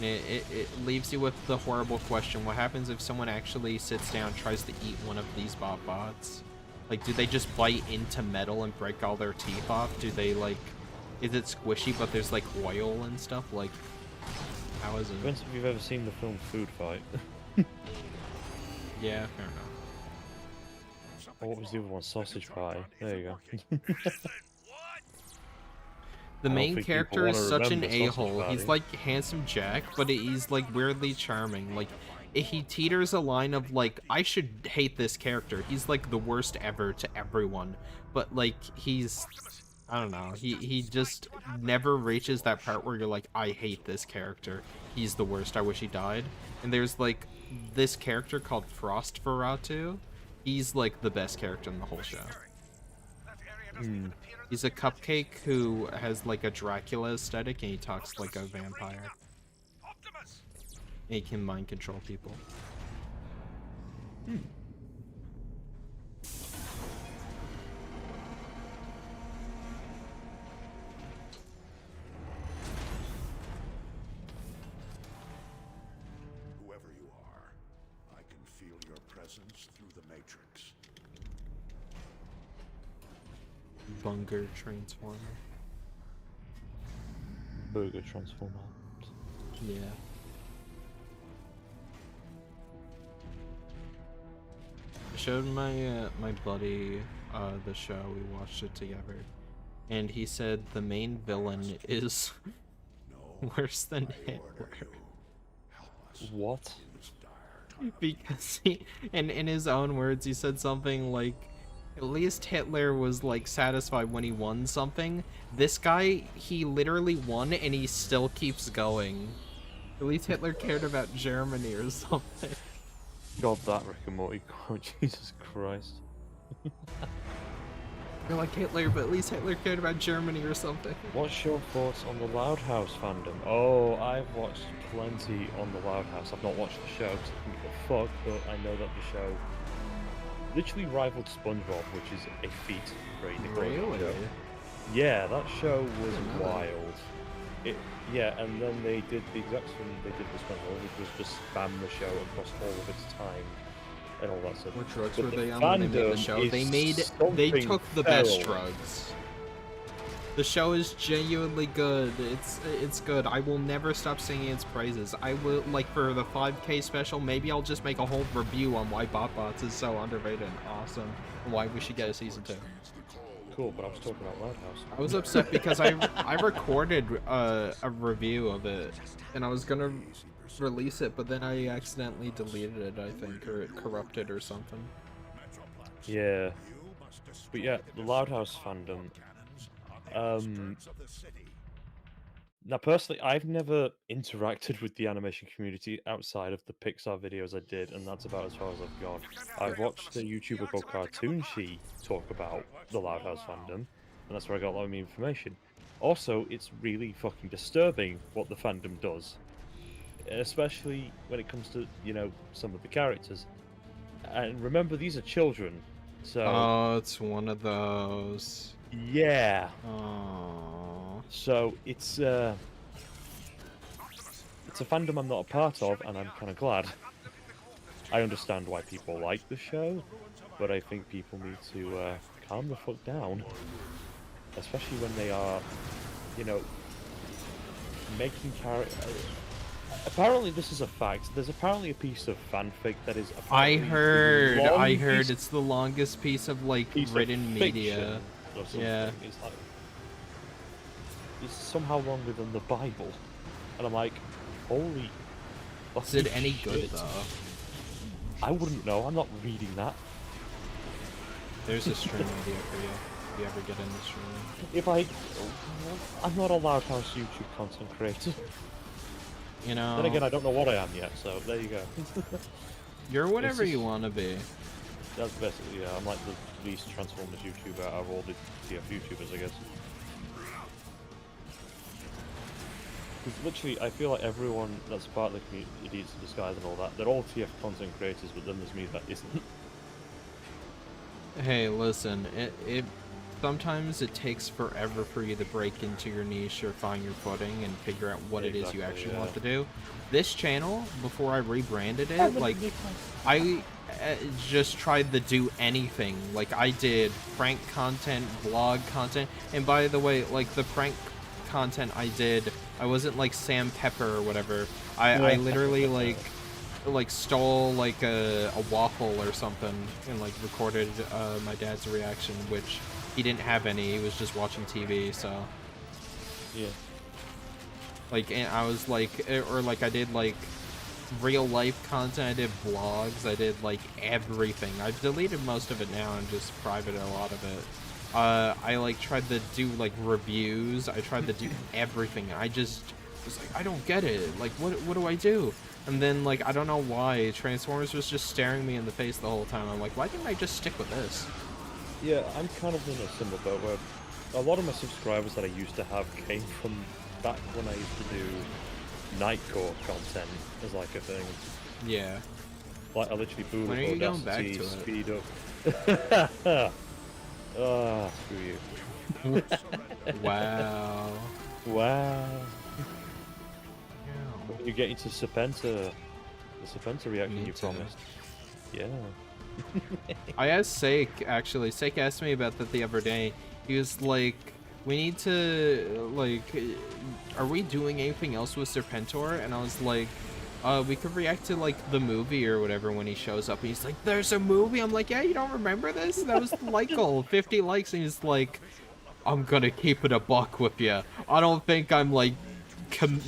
It leaves you with the horrible question: what happens if someone actually sits down and tries to eat one of these bots? Like, do they just bite into metal and break all their teeth off? Do they like, is it squishy but there's like oil and stuff? Like, how is it? Depends if you've ever seen the film Food Fight. Yeah, fair enough. Or what was the other one? Sausage Pie. There you go. The main think character people is wanna such an remember Sausage a-hole. He's Party. like handsome Jack, but he's like weirdly charming. Like, he teeters a line of like, I should hate this character. He's like the worst ever to everyone. But like, he's, I don't know, he just never reaches that part where you're like, I hate this character. He's the worst. I wish he died. And there's like this character called Frost Veratu. He's like the best character in the whole show. He's a cupcake who has like a Dracula aesthetic, and he talks like a vampire. And he can mind control people. Whoever you are, I can feel your presence through the Matrix. Bunger Transformer. Burger Transformer. Yeah. I showed my my buddy the show. We watched it together, and he said the main villain is No, worse than I order Hitler. you. Help us What? in this dire time. Because he, in his own words, he said something like, at least Hitler was like satisfied when he won something. This guy, he literally won and he still keeps going. At least Hitler cared about Germany or something. God, that Rick and Morty quote. Jesus Christ. You're like Hitler, but at least Hitler cared about Germany or something. What's your thoughts on the Loud House fandom? Oh, I've watched plenty on the Loud House. I've not watched the show because I couldn't give a fuck, but I know that the show literally rivaled SpongeBob, which is a feat for a Nickelodeon show. Yeah, that show was didn't know that. wild. Yeah, and then they did the exact thing they did with SpongeBob, which was just spam the show across all of its time and all that stuff. What drugs But were the they on when they made the fandom show? is They something took the best feral. drugs. The show is genuinely good. It's good. I will never stop singing its praises. I will, like, for the 5K special, maybe I'll just make a whole review on why BotBots is so underrated and awesome, and why we should get a season 2. Cool, but I was talking about Loud House. I was upset because I recorded a review of it, and I was gonna release it, but then I accidentally deleted it, I think, or it corrupted or something. Yeah. But yeah, the Loud House fandom. Now, personally, I've never interacted with the animation community outside of the Pixar videos I did, and that's about as far as I've gone. I've watched a YouTuber called Cartoon She talk about the Loud House fandom, and that's where I got a lot of my information. Also, it's really fucking disturbing what the fandom does, especially when it comes to, you know, some of the characters. And remember, these are children, so... Oh, it's one of those. Yeah. Oh. So it's a fandom I'm not a part of, and I'm kind of glad. I understand why people like the show, but I think people need to calm the fuck down, especially when they are, you know, making character. Apparently, this is a fact. There's apparently a piece of fanfic that is. I apparently the heard longest it's the longest piece of like piece of written media. fiction or something. Yeah. It's like it's somehow longer than the Bible, and I'm like, holy. Is it any shit. good though? I wouldn't know. I'm not reading that. There's a stream idea for you. If you ever get into streaming. If I'm not allowed house YouTube content creator. You know. Then again, I don't know what I am yet, so there you go. You're whatever just- you want to be. That's basically, yeah, I'm like the least Transformers YouTuber out of all the TF YouTubers, I guess. Because literally, I feel like everyone that's part of the community, Idiots in Disguise and all that, they're all TF content creators, but then there's me that isn't. Hey, listen, it sometimes it takes forever for you to break into your niche or find your footing and figure out what it is you Exactly, actually yeah. want to do. This channel, before I rebranded it, like, I just tried to do anything. Like, I did prank content, vlog content, and by the way, like, the prank content I did, I wasn't like Sam Pepper or whatever. I literally, like stole like a waffle or something and like recorded my dad's reaction, which he didn't have any. He was just watching TV, so Yeah. like, and I was like, or like I did like real life content. I did vlogs. I did like everything. I've deleted most of it now and just privated a lot of it. I like tried to do like reviews. I tried to do everything. I just was like, I don't get it. Like, what do I do? And then, like, I don't know why, Transformers was just staring me in the face the whole time. I'm like, why didn't I just stick with this? Yeah, I'm kind of in a similar boat where a lot of my subscribers that I used to have came from back when I used to do Nightcore content as like a thing. Yeah. Like, I literally booed When up are you going Audacity, back to it? speed up. Ah, screw you. Wow. Wow. When you get into Serpenta, the Serpenta reaction Me you too. promised. Yeah. I asked Sake, actually. Sake asked me about that the other day. He was like, we need to, like, are we doing anything else with Serpentor? And I was like, we could react to, like, the movie or whatever when he shows up. And he's like, there's a movie? I'm like, yeah, you don't remember this? That was like 50 likes. And he's like, I'm gonna keep it a buck with you. I don't think I'm, like,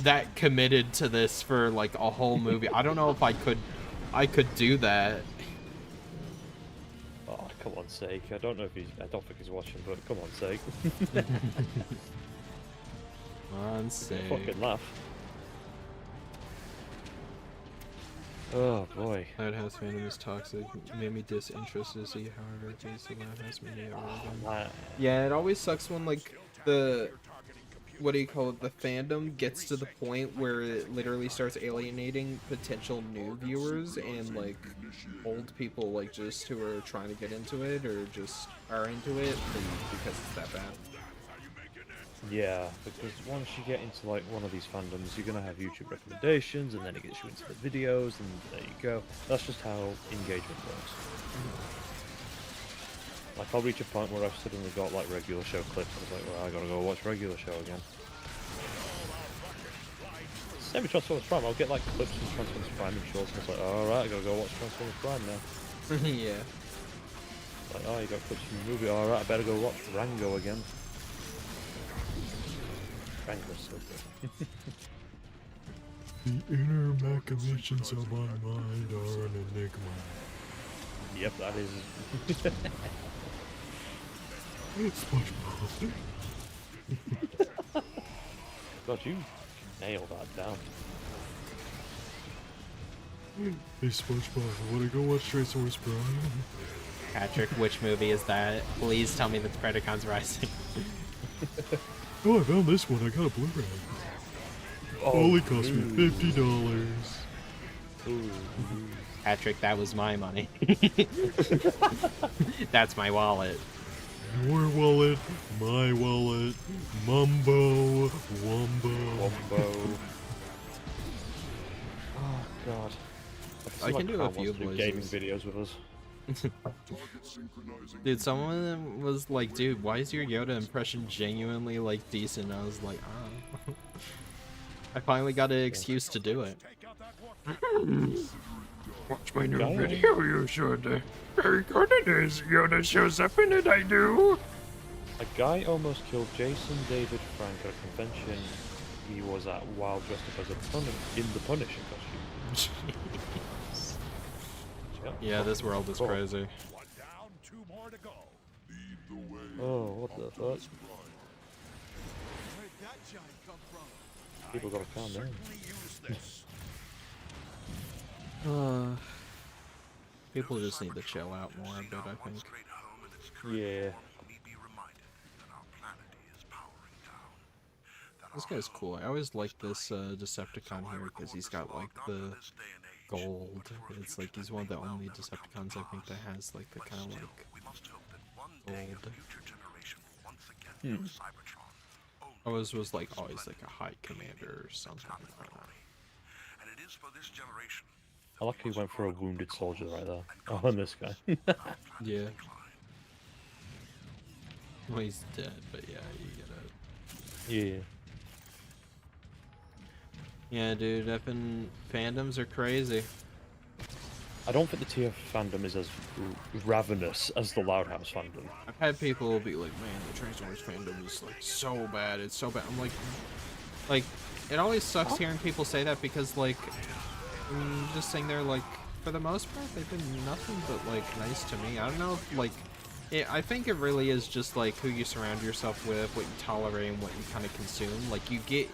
that committed to this for, like, a whole movie. I don't know if I could do that. Oh, come on, Sake. I don't think he's watching, but come on, Sake. On Sake. Fucking laugh. Oh boy. Lighthouse fandom is toxic. Made me disinterested to see however it tastes the Lighthouse media organ. Yeah, it always sucks when like the what do you call it? The fandom gets to the point where it literally starts alienating potential new viewers and like old people like just who are trying to get into it or just are into it because it's that bad. Yeah, because once you get into like one of these fandoms, you're gonna have YouTube recommendations, and then it gets you into the videos, and there you go. That's just how engagement works. Like, I'll reach a point where I've suddenly got like regular show clips, and it's like, well, I gotta go watch regular show again. Same with Transformers Prime. I'll get like clips from Transformers Prime and shorts, and it's like, alright, I gotta go watch Transformers Prime now. Yeah. Like, oh, you got clips from the movie, alright, I better go watch Rango again. Rango's so good. The inner machinations of my mind are an enigma. Yep, that is. SpongeBob. God, you nailed that down. Hey SpongeBob, wanna go watch Transformers Prime? Patrick, which movie is that? Please tell me that the Predacon's Rising. Oh, I found this one. I got a Blu-ray. Only cost me $50. Ooh. Patrick, that was my money. That's my wallet. Your wallet, my wallet, Mumbo, Wumbo. Wombo. Oh god. I can do a Kyle few wants to do gaming voices. videos with us. Dude, someone was like, dude, why is your Yoda impression genuinely like decent? I was like, oh. I finally got an excuse to do it. Take out that walker. Watch my new Guy? video, you should. Very good it is. Yoda shows up in it, I do. A guy almost killed Jason David Frank at a convention he was at while dressed up as in the Punisher costume. Yep. Yeah, this world is Cool. crazy. One down, 2 more to go. Lead the way. Oh, what the fuck? Where'd that giant come from? People gotta calm down. Certainly use this. People just need to chill out more a bit, I think. Yeah. This guy's cool. I always like this Decepticon here because he's got like the gold. It's like he's one of the only Decepticons I think that has like the kind of like gold. Always was like always like a high commander or something. I don't know. I like he went for a wounded soldier right there. Oh, and this guy. Yeah. Well, he's dead, but yeah, you get it. Yeah. Yeah, dude, effing fandoms are crazy. I don't think the TF fandom is as ravenous as the Loudhouse fandom. I've had people be like, man, the Transformers fandom is like so bad, it's so bad. I'm like, it always sucks hearing people say that because like, I'm just saying they're like, for the most part, they've been nothing but like nice to me. I don't know if like, I think it really is just like who you surround yourself with, what you tolerate, and what you kind of consume. Like you get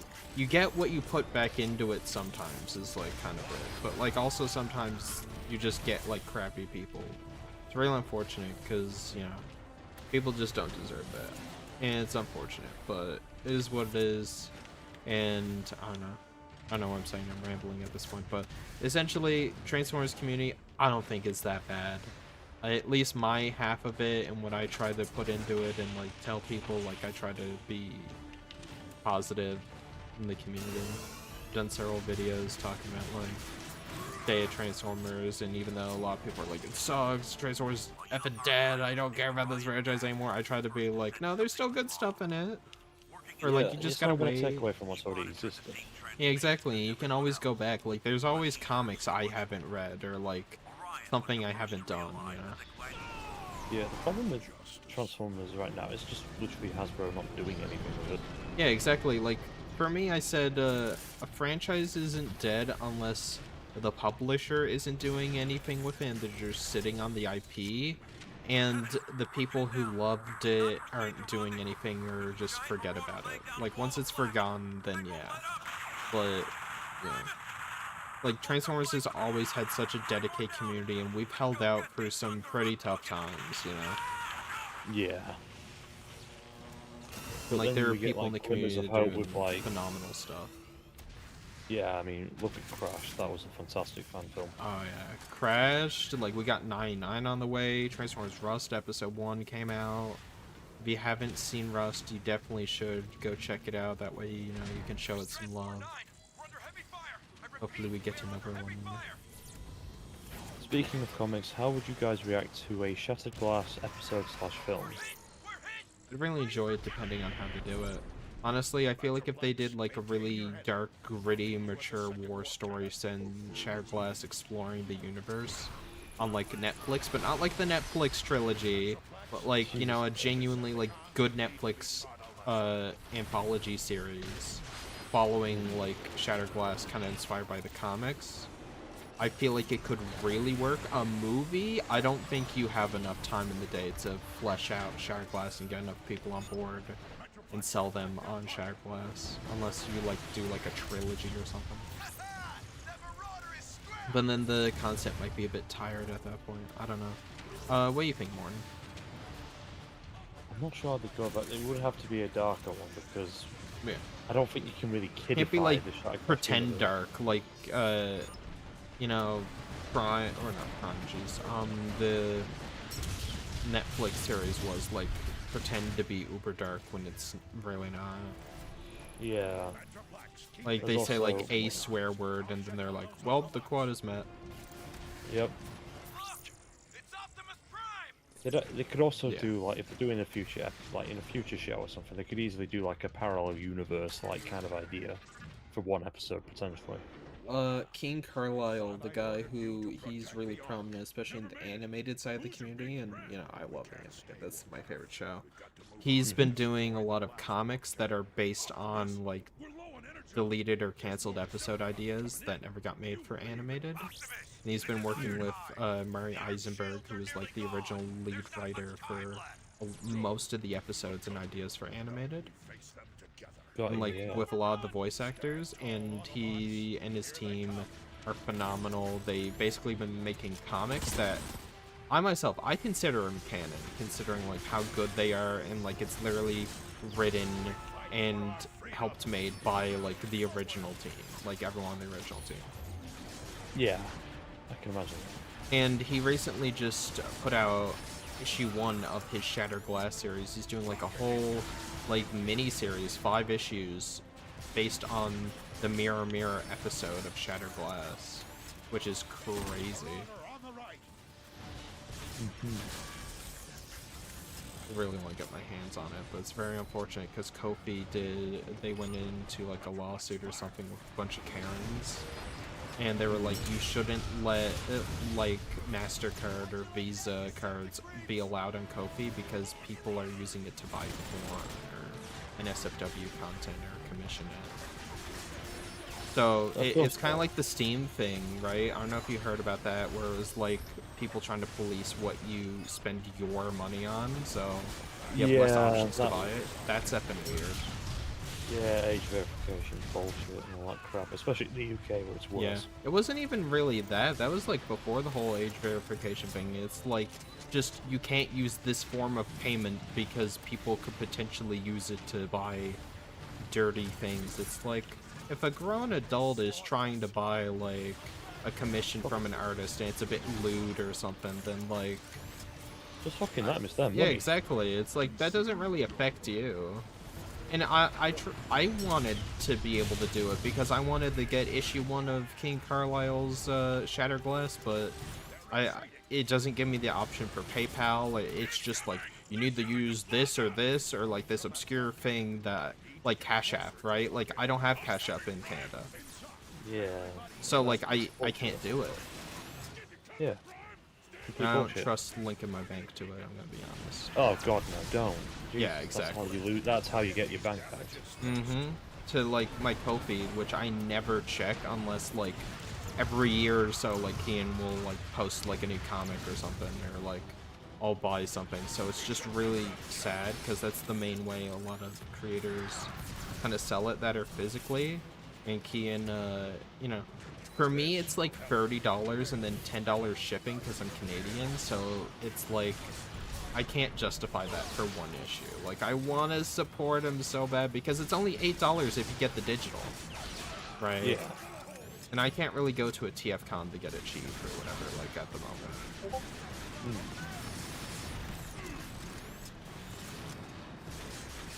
what you put back into it sometimes is like kind of it. But like also sometimes you just get like crappy people. It's really unfortunate because, you know, people just don't deserve that. And it's unfortunate, but it is what it is. And I don't know what I'm saying, I'm rambling at this point, but essentially Transformers community I don't think is that bad. At least my half of it and what I try to put into it and like tell people, like I try to be positive in the community. Done several videos talking about like Day of Transformers, and even though a lot of people are like, it sucks, Transformers effing dead, I don't care about this franchise anymore, I try to be like, no, there's still good stuff in it. Or like you just gotta wait. Take away from what's already existed. Yeah, exactly. You can always go back. Like there's always comics I haven't read or like something I haven't done, you know. Yeah, the problem with Transformers right now is just literally Hasbro not doing anything with it. Yeah, exactly. Like for me, I said a franchise isn't dead unless the publisher isn't doing anything with it and they're just sitting on the IP, and the people who loved it aren't doing anything or just forget about it. Like once it's forgotten, then yeah. But yeah, like Transformers has always had such a dedicated community, and we've held out for some pretty tough times, you know. Yeah. But Like then there are we get, people in the like, glimmers community of that are hope doing with, like, phenomenal stuff. Yeah, I mean, look at Crash. That was a fantastic fan film. Oh yeah, Crashed. Like we got 99 on the way. Transformers Rust episode 1 came out. If you haven't seen Rust, you definitely should go check it out. That way, you know, you can show it some love. Hopefully we get another one. Speaking of comics, how would you guys react to a Shattered Glass episode/film? I'd really enjoy it depending on how they do it. Honestly, I feel like if they did like a really dark, gritty, mature war story, send Shattered Glass exploring the universe on like Netflix, but not like the Netflix trilogy, but like, you know, a genuinely like good Netflix anthology series following like Shattered Glass, kind of inspired by the comics. I feel like it could really work. A movie, I don't think you have enough time in the day to flesh out Shattered Glass and get enough people on board and sell them on Shattered Glass, unless you like do like a trilogy or something. But then the concept might be a bit tired at that point. I don't know. What do you think, Morton? I'm not sure how to go about it. It would have to be a darker one because Yeah. I don't think you can really kidify Can't be like the Shattered Glass pretend universe. dark, like you know, Prime or not Prime, jeez. The Netflix series was like pretend to be uber dark when it's really not. Yeah. Like There's they say like also- a swear word and then they're like, well, the quad is met. Yep. They could also Yeah. do, like, if they're doing a future, like in a future show or something, they could easily do like a parallel universe, like kind of idea for one episode potentially. King Carlisle, the guy who he's really prominent, especially in the animated side of the community, and you know, I love animated. That's my favorite show. He's been doing a lot of comics that are based on like deleted or canceled episode ideas that never got made for animated. And he's been working with Murray Eisenberg, who is like the original lead writer for most of the episodes and ideas for animated. And, like with a lot of the voice actors, and he and his team are phenomenal. They basically been making comics that I consider them canon, considering like how good they are, and like it's literally written and helped made by like the original team, like everyone on the original team. Yeah, I can imagine. And he recently just put out issue 1 of his Shattered Glass series. He's doing like a whole like mini series, 5 issues, based on the Mirror Mirror episode of Shattered Glass, which is crazy. I really want to get my hands on it, but it's very unfortunate because Kofi they went into like a lawsuit or something with a bunch of Karens, and they were like, you shouldn't let like MasterCard or Visa cards be allowed on Kofi because people are using it to buy porn or an SFW content or commission it. So it's kind of like the Steam thing, right? I don't know if you heard about that, where it was like people trying to police what you spend your money on, so you have less options to buy it. That's effing weird. Yeah, age verification bullshit and all that crap, especially in the UK where it's worse. Yeah, it wasn't even really that. That was like before the whole age verification thing. It's like just you can't use this form of payment because people could potentially use it to buy dirty things. It's like if a grown adult is trying to buy like a commission from an artist and it's a bit lewd or something, then like just fucking that, miss them. Yeah, exactly. It's like that doesn't really affect you. And I wanted to be able to do it because I wanted to get issue 1 of King Carlisle's Shattered Glass, but it doesn't give me the option for PayPal. It's just like you need to use this or like this obscure thing that like Cash App, right? Like I don't have Cash App in Canada. Yeah. So like I can't do it. Yeah. I don't trust linking my bank to it, I'm gonna be honest. Oh god, no, don't. Jeez, yeah, exactly. That's how you get your bank back. To like my Kofi, which I never check unless like every year or so, like Ian will like post like a new comic or something, or like I'll buy something. So it's just really sad because that's the main way a lot of creators kind of sell it that are physically. And Kian, you know, for me it's like $30 and then $10 shipping because I'm Canadian. So it's like I can't justify that for one issue. Like I want to support him so bad because it's only $8 if you get the digital, right? Yeah. And I can't really go to a TFCon to get it cheap or whatever, like at the moment.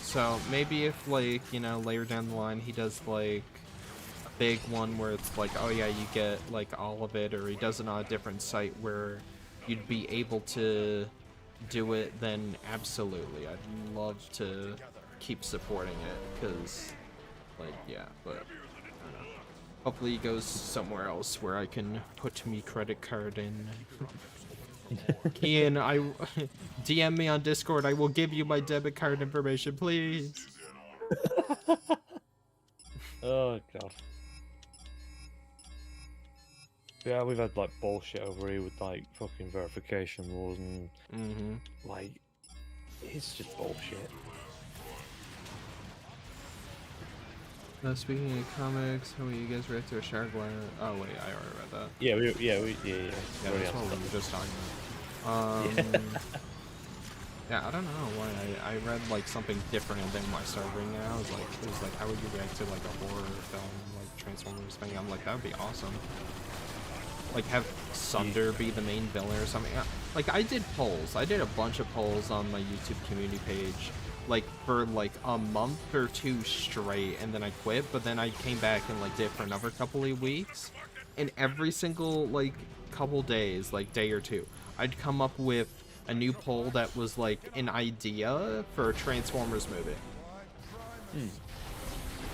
So maybe if like, you know, later down the line he does like a big one where it's like, oh yeah, you get like all of it, or he does it on a different site where you'd be able to do it, then absolutely. I'd love to keep supporting it because like, yeah, but I don't know. Hopefully he goes somewhere else where I can put me credit card in. Ian, DM me on Discord. I will give you my debit card information, please. Oh god. Yeah, we've had like bullshit over here with like fucking verification laws and like it's just bullshit. Speaking of comics, how will you guys react to a Shattered Glass? Oh wait, I already read that. Yeah, Yeah, that's what we were just talking about. Yeah, I don't know why I read like something different, and then when I started reading it, it was like, how would you react to like a horror film, like Transformers thing? I'm like, that would be awesome. Like have Sunder be the main villain or something. Like I did polls. I did a bunch of polls on my YouTube community page, like for like a month or 2 straight, and then I quit. But then I came back and like did it for another couple of weeks, and every single like couple days, like day or 2, I'd come up with a new poll that was like an idea for a Transformers movie.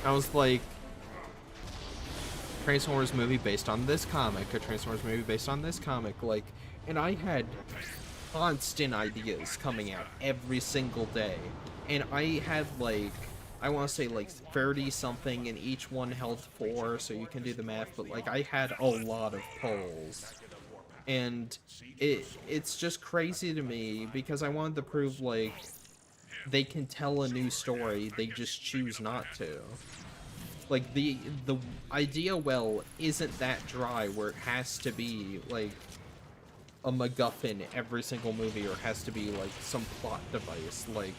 I was like, Transformers movie based on this comic, a Transformers movie based on this comic, like, and I had constant ideas coming out every single day, and I had like, I want to say like 30 something, and each one held 4, so you can do the math, but like I had a lot of polls, and it's just crazy to me because I wanted to prove like they can tell a new story, they just choose not to. Like, the idea well isn't that dry where it has to be, like, a MacGuffin every single movie, or has to be, like, some plot device, like,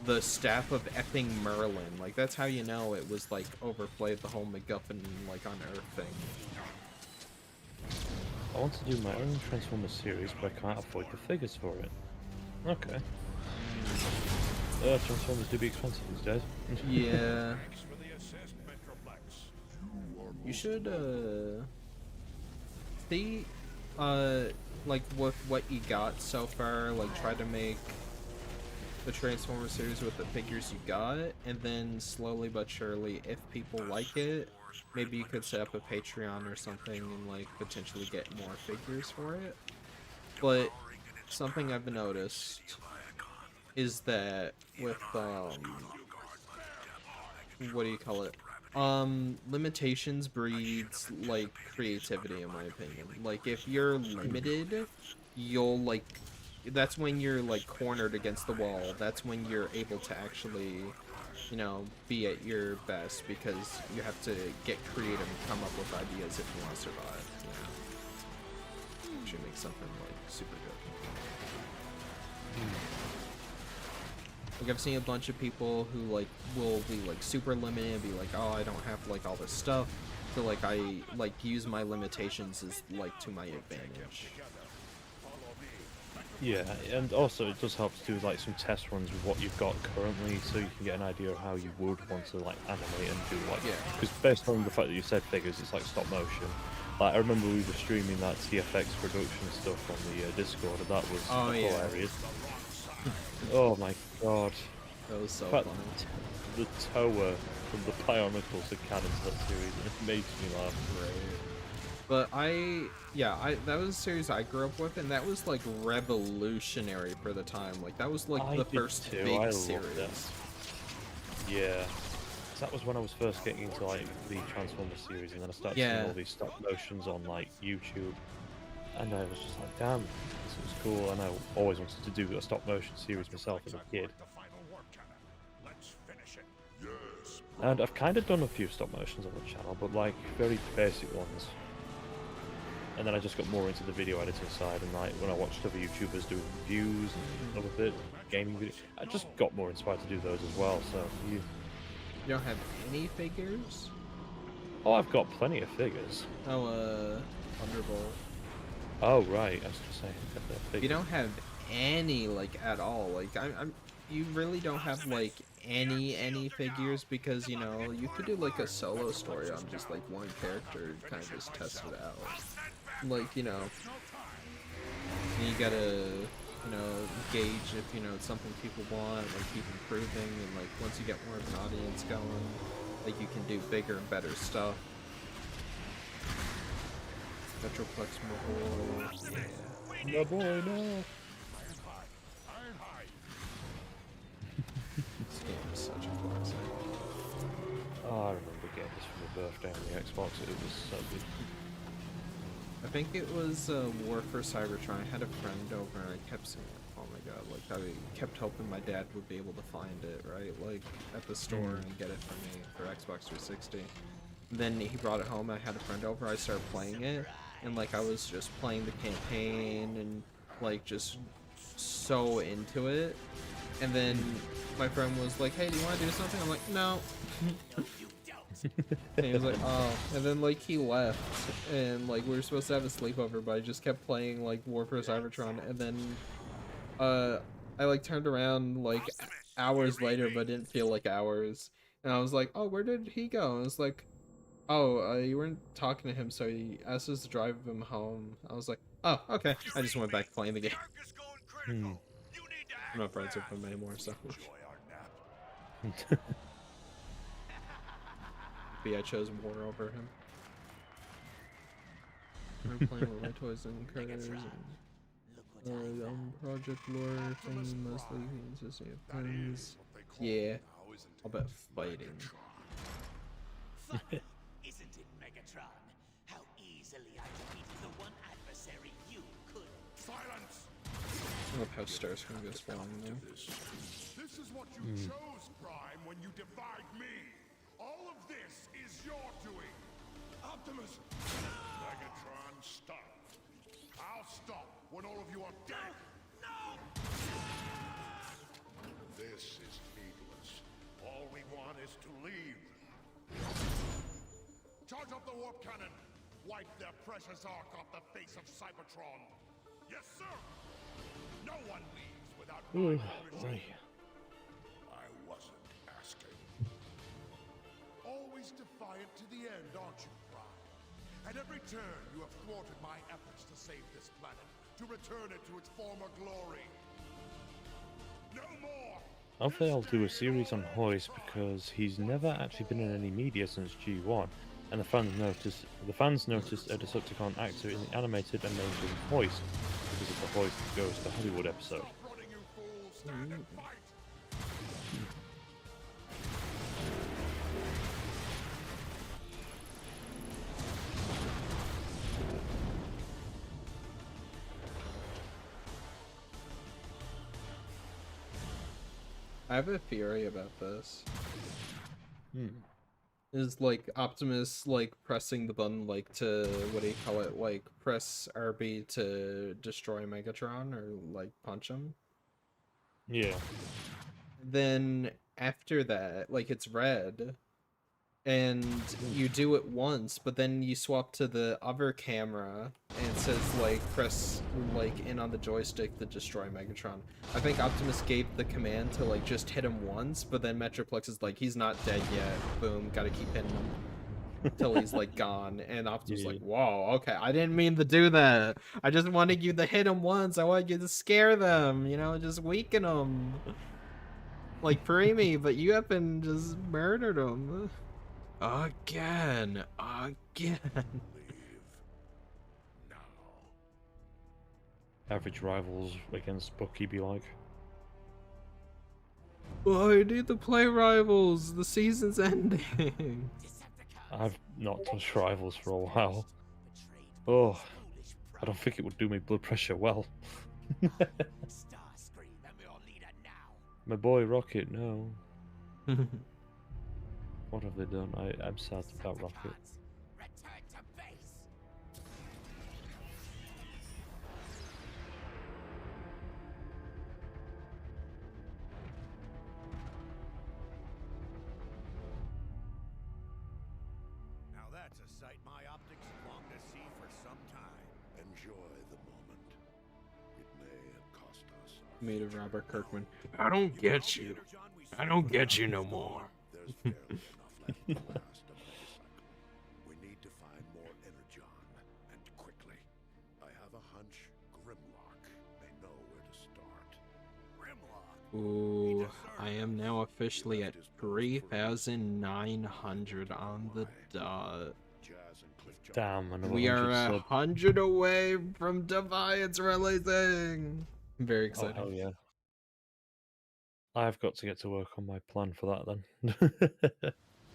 the staff of effing Merlin. Like, that's how you know it was, like, overplayed, the whole MacGuffin, like, on Earth thing. I want to do my own Transformers series, but I can't afford the figures for it. Okay. Transformers do be expensive these days. Yeah. Thanks for the assist, Metroplex. You should, see, like, with what you got so far, like, try to make the Transformers series with the figures you got, and then slowly but surely, if people like it, maybe you could set up a Patreon or something and, like, potentially get more figures for it. But something I've noticed is that with, what do you call it? Limitations breeds, like, creativity, in my opinion. Like, if you're limited, you'll, like, that's when you're, like, cornered against the wall. That's when you're able to actually, you know, be at your best, because you have to get creative and come up with ideas if you want to survive, you know? Actually make something, like, super good. Like, I've seen a bunch of people who, like, will be, like, super limited and be like, oh, I don't have, like, all this stuff. So, like, I, like, use my limitations as, like, to my advantage. Yeah, and also it does help to do like some test runs with what you've got currently, so you can get an idea of how you would want to like animate and do like. Yeah. Because based on the fact that you said figures, it's like stop motion. Like I remember we were streaming that TFX production stuff on the Discord, and that was hilarious. Oh my god. That was so But funny. the tower from the Bionicles that canon to that series, and it makes me laugh. But that was a series I grew up with, and that was, like, revolutionary for the time. Like, that was, like, the first big series. Yeah. So that was when I was first getting into, like, the Transformers series, and then I started seeing all these stop motions on, like, YouTube. And I was just like, damn, this was cool, and I always wanted to do a stop motion series myself as a kid. And I've kind of done a few stop motions on the channel, but like very basic ones. And then I just got more into the video editing side, and like when I watched other YouTubers do reviews and other bit gaming videos, I just got more inspired to do those as well. So You don't have any figures? oh, I've got plenty of figures. Oh, Thunderbolt. Oh right, I was just saying. You don't have any, like, at all. Like, you really don't have, like, any figures, because, you know, you could do, like, a solo story on just, like, one character and kind of just test it out. Like, you know, you gotta, you know, gauge if, you know, it's something people want, like, keep improving, and, like, once you get more of an audience going, like, you can do bigger and better stuff. Metroplex Mobile, yeah. No boy, no. This game is such a classic. Oh, I remember getting this for my birthday on the Xbox. It was so good. I think it was War for Cybertron. I had a friend over, and I kept saying, oh my god, like, I kept hoping my dad would be able to find it, right? Like, at the store and get it for me for Xbox 360. Then he brought it home, I had a friend over, I started playing it, and, like, I was just playing the campaign, and, like, just so into it. And then my friend was like, hey, do you want to do something? I'm like, no. And he was like, oh. And then, like, he left, and, like, we were supposed to have a sleepover, but I just kept playing, like, War for Cybertron, and then, I, like, turned around, like, hours later, but it didn't feel like hours, and I was like, oh, where did he go? And I was like, oh, you weren't talking to him, so he asked us to drive him home. I was like, oh, okay. I just went back to playing the game. I'm not friends with him anymore, so. But yeah, I chose war over him. We're playing with my toys and cars and Project Lore thing mostly consisting of puns. Yeah, I'll bet fighting. Isn't it, Megatron? How easily I defeated the one adversary you could. Silence! I love how Starscream goes flying though. This is what you chose, Prime, when you defied me. All of this is your doing. Optimus! Megatron, stop. I'll stop when all of you are dead. No! This is needless. All we want is to leave. Charge up the warp cannon. Wipe their precious ark off the face of Cybertron. Yes, sir. No one leaves without my permission. I wasn't asking. Always defiant to the end, aren't you, Prime? At every turn, you have thwarted my efforts to save this planet, to return it to its former glory. No more! I hope they'll do a series on Hoist because he's never actually been in any media since G1, and the fans noticed a Decepticon actor in the animated and named him Hoist because of the Hoist Goes to Hollywood episode. Stop running, you fools! Stand and fight! I have a theory about this. Hmm. Is like Optimus like pressing the button like to what do you call it, like press RB to destroy Megatron or like punch him. Yeah. Then after that, like it's red and you do it once, but then you swap to the other camera and it says like press like in on the joystick to destroy Megatron. I think Optimus gave the command to like just hit him once, but then Metroplex is like, he's not dead yet. Boom, gotta keep hitting him until he's like gone. And Optimus is like, whoa, okay, I didn't mean to do that. I just wanted you to hit him once. I wanted you to scare them, you know, just weaken them. Like free me, but you up and just murdered him. Again. Leave. Now. Average rivals against Bucky be like. Oh, I need to play Rivals. The season's ending. I've not touched Rivals for a while. Oh, I don't think it would do my blood pressure well. My boy Rocket, no. What have they done? I'm sad about Rocket. Return to base. Now that's a sight my optics have longed to see for some time. Enjoy the moment. It may have cost us our Made of Robert Kirkman. I don't get you. I don't get you no more. There's barely enough left to last another cycle. We need to find more energon, and quickly. I have a hunch Grimlock may know where to start. Grimlock? Ooh, I am now officially at 3,900 on the dot. Jazz and Cliff John. Damn, another We are 100 sub. 100 away from Defiance releasing. I'm very Oh, excited. hell yeah. I've got to get to work on my plan for that then.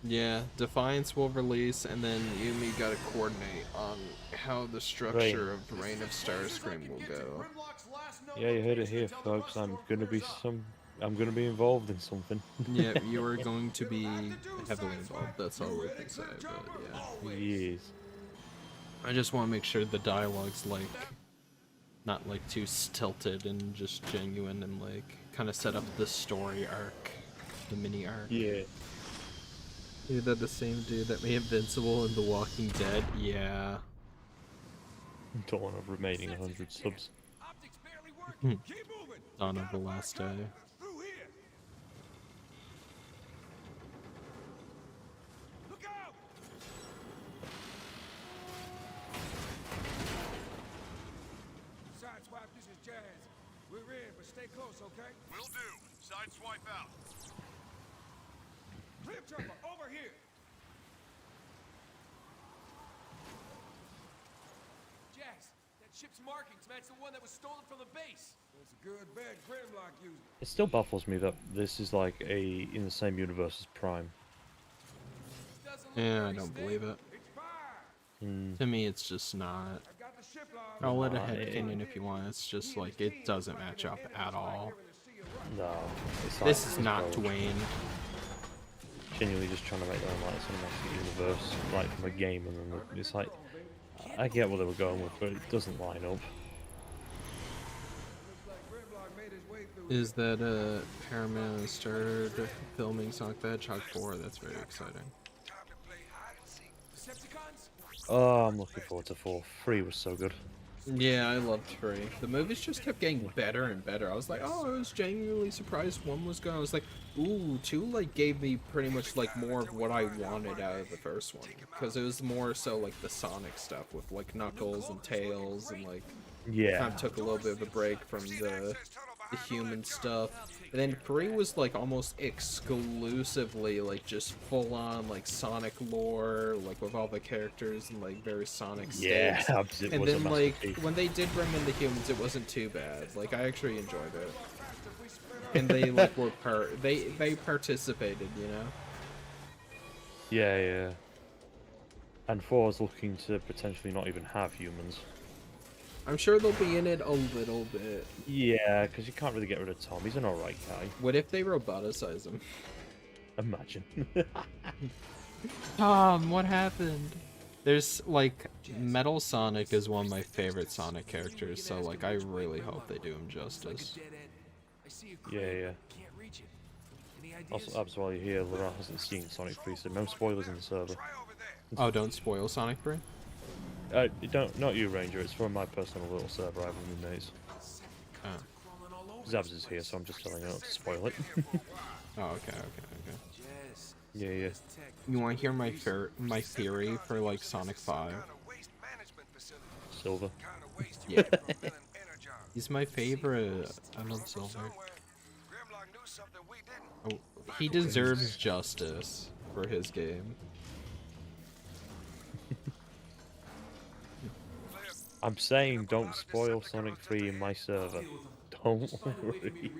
Yeah, Defiance will release, and then you and me gotta coordinate on how the structure of Reign of Starscream will go. Yeah, you heard it here, folks. I'm gonna be involved in something. Yeah, you are going to be heavily involved. That's all we can say. But yeah, Yes. I just want to make sure the dialogue's like not like too stilted and just genuine, and like kind of set up the story arc, the mini arc. Yeah. Is that the same dude that made Invincible in The Walking Dead? Yeah. Don't want to remaining 100 subs. Optics barely working. Keep moving. Dawn of the Last Day. Through here. Look out! Sideswipe, this is Jazz. We're in, but stay close, okay? Will do. Sideswipe out. Clear chopper, over here. Ship's markings match the one that was stolen from the base. It's a good bet Grimlock used it. It still baffles me that this is like in the same universe as Prime. Doesn't look Yeah, I very don't stable. believe it. It's fire. To me, it's just not. I've got the ship log. I'll let a head Right. opinion if you want. It's just like it doesn't match up at all. No, it's This like, is not well, Dwayne. genuinely just trying to make their own like cinematic universe, like from a game, and then it's like I get what they were going with, but it doesn't line up. Is that Paramount started filming Sonic the Hedgehog 4? That's very exciting. Decepticons? Oh, I'm looking forward to 4. 3 was so good. Yeah, I loved 3. The movies just kept getting better and better. I was like, oh, I was genuinely surprised 1 was good. I was like, ooh, 2 like gave me pretty much like more of what I wanted out of the first one, because it was more so like the Sonic stuff with like Knuckles and Tails, and like Yeah. kind of took a little bit of a break from the human stuff. And then 3 was like almost exclusively like just full on like Sonic lore, like with all the characters and like very Sonic Yeah, stakes. it And was a then massive like beef. when they did bring in the humans, it wasn't too bad. Like I actually enjoyed it. And they like were they participated, you know? Yeah, yeah. And 4 is looking to potentially not even have humans. I'm sure they'll be in it a little bit. Yeah, because you can't really get rid of Tom. He's an alright guy. What if they roboticize him? Imagine. Tom, what happened? There's like Metal Sonic is one of my favorite Sonic characters, so like I really hope they do him justice. Dead end. I see a Yeah, crate. yeah. Can't reach it. Any ideas? Also, that's why you're here. Laurent hasn't seen Sonic 3, so no spoilers in the server. Oh, don't spoil Sonic 3? Not you, Ranger. It's from my personal little server I have with my mates. Oh. Crawling all over Zabs the is here, place. so I'm just telling you not to spoil it. Oh, okay. Jess, Yeah, yeah. this tech. You want to hear my theory for like Sonic 5? Silver. Yeah. He's my favorite. I love Silver. Oh, he deserves justice for his game. I'm saying don't spoil Sonic 3 in my server. Don't worry.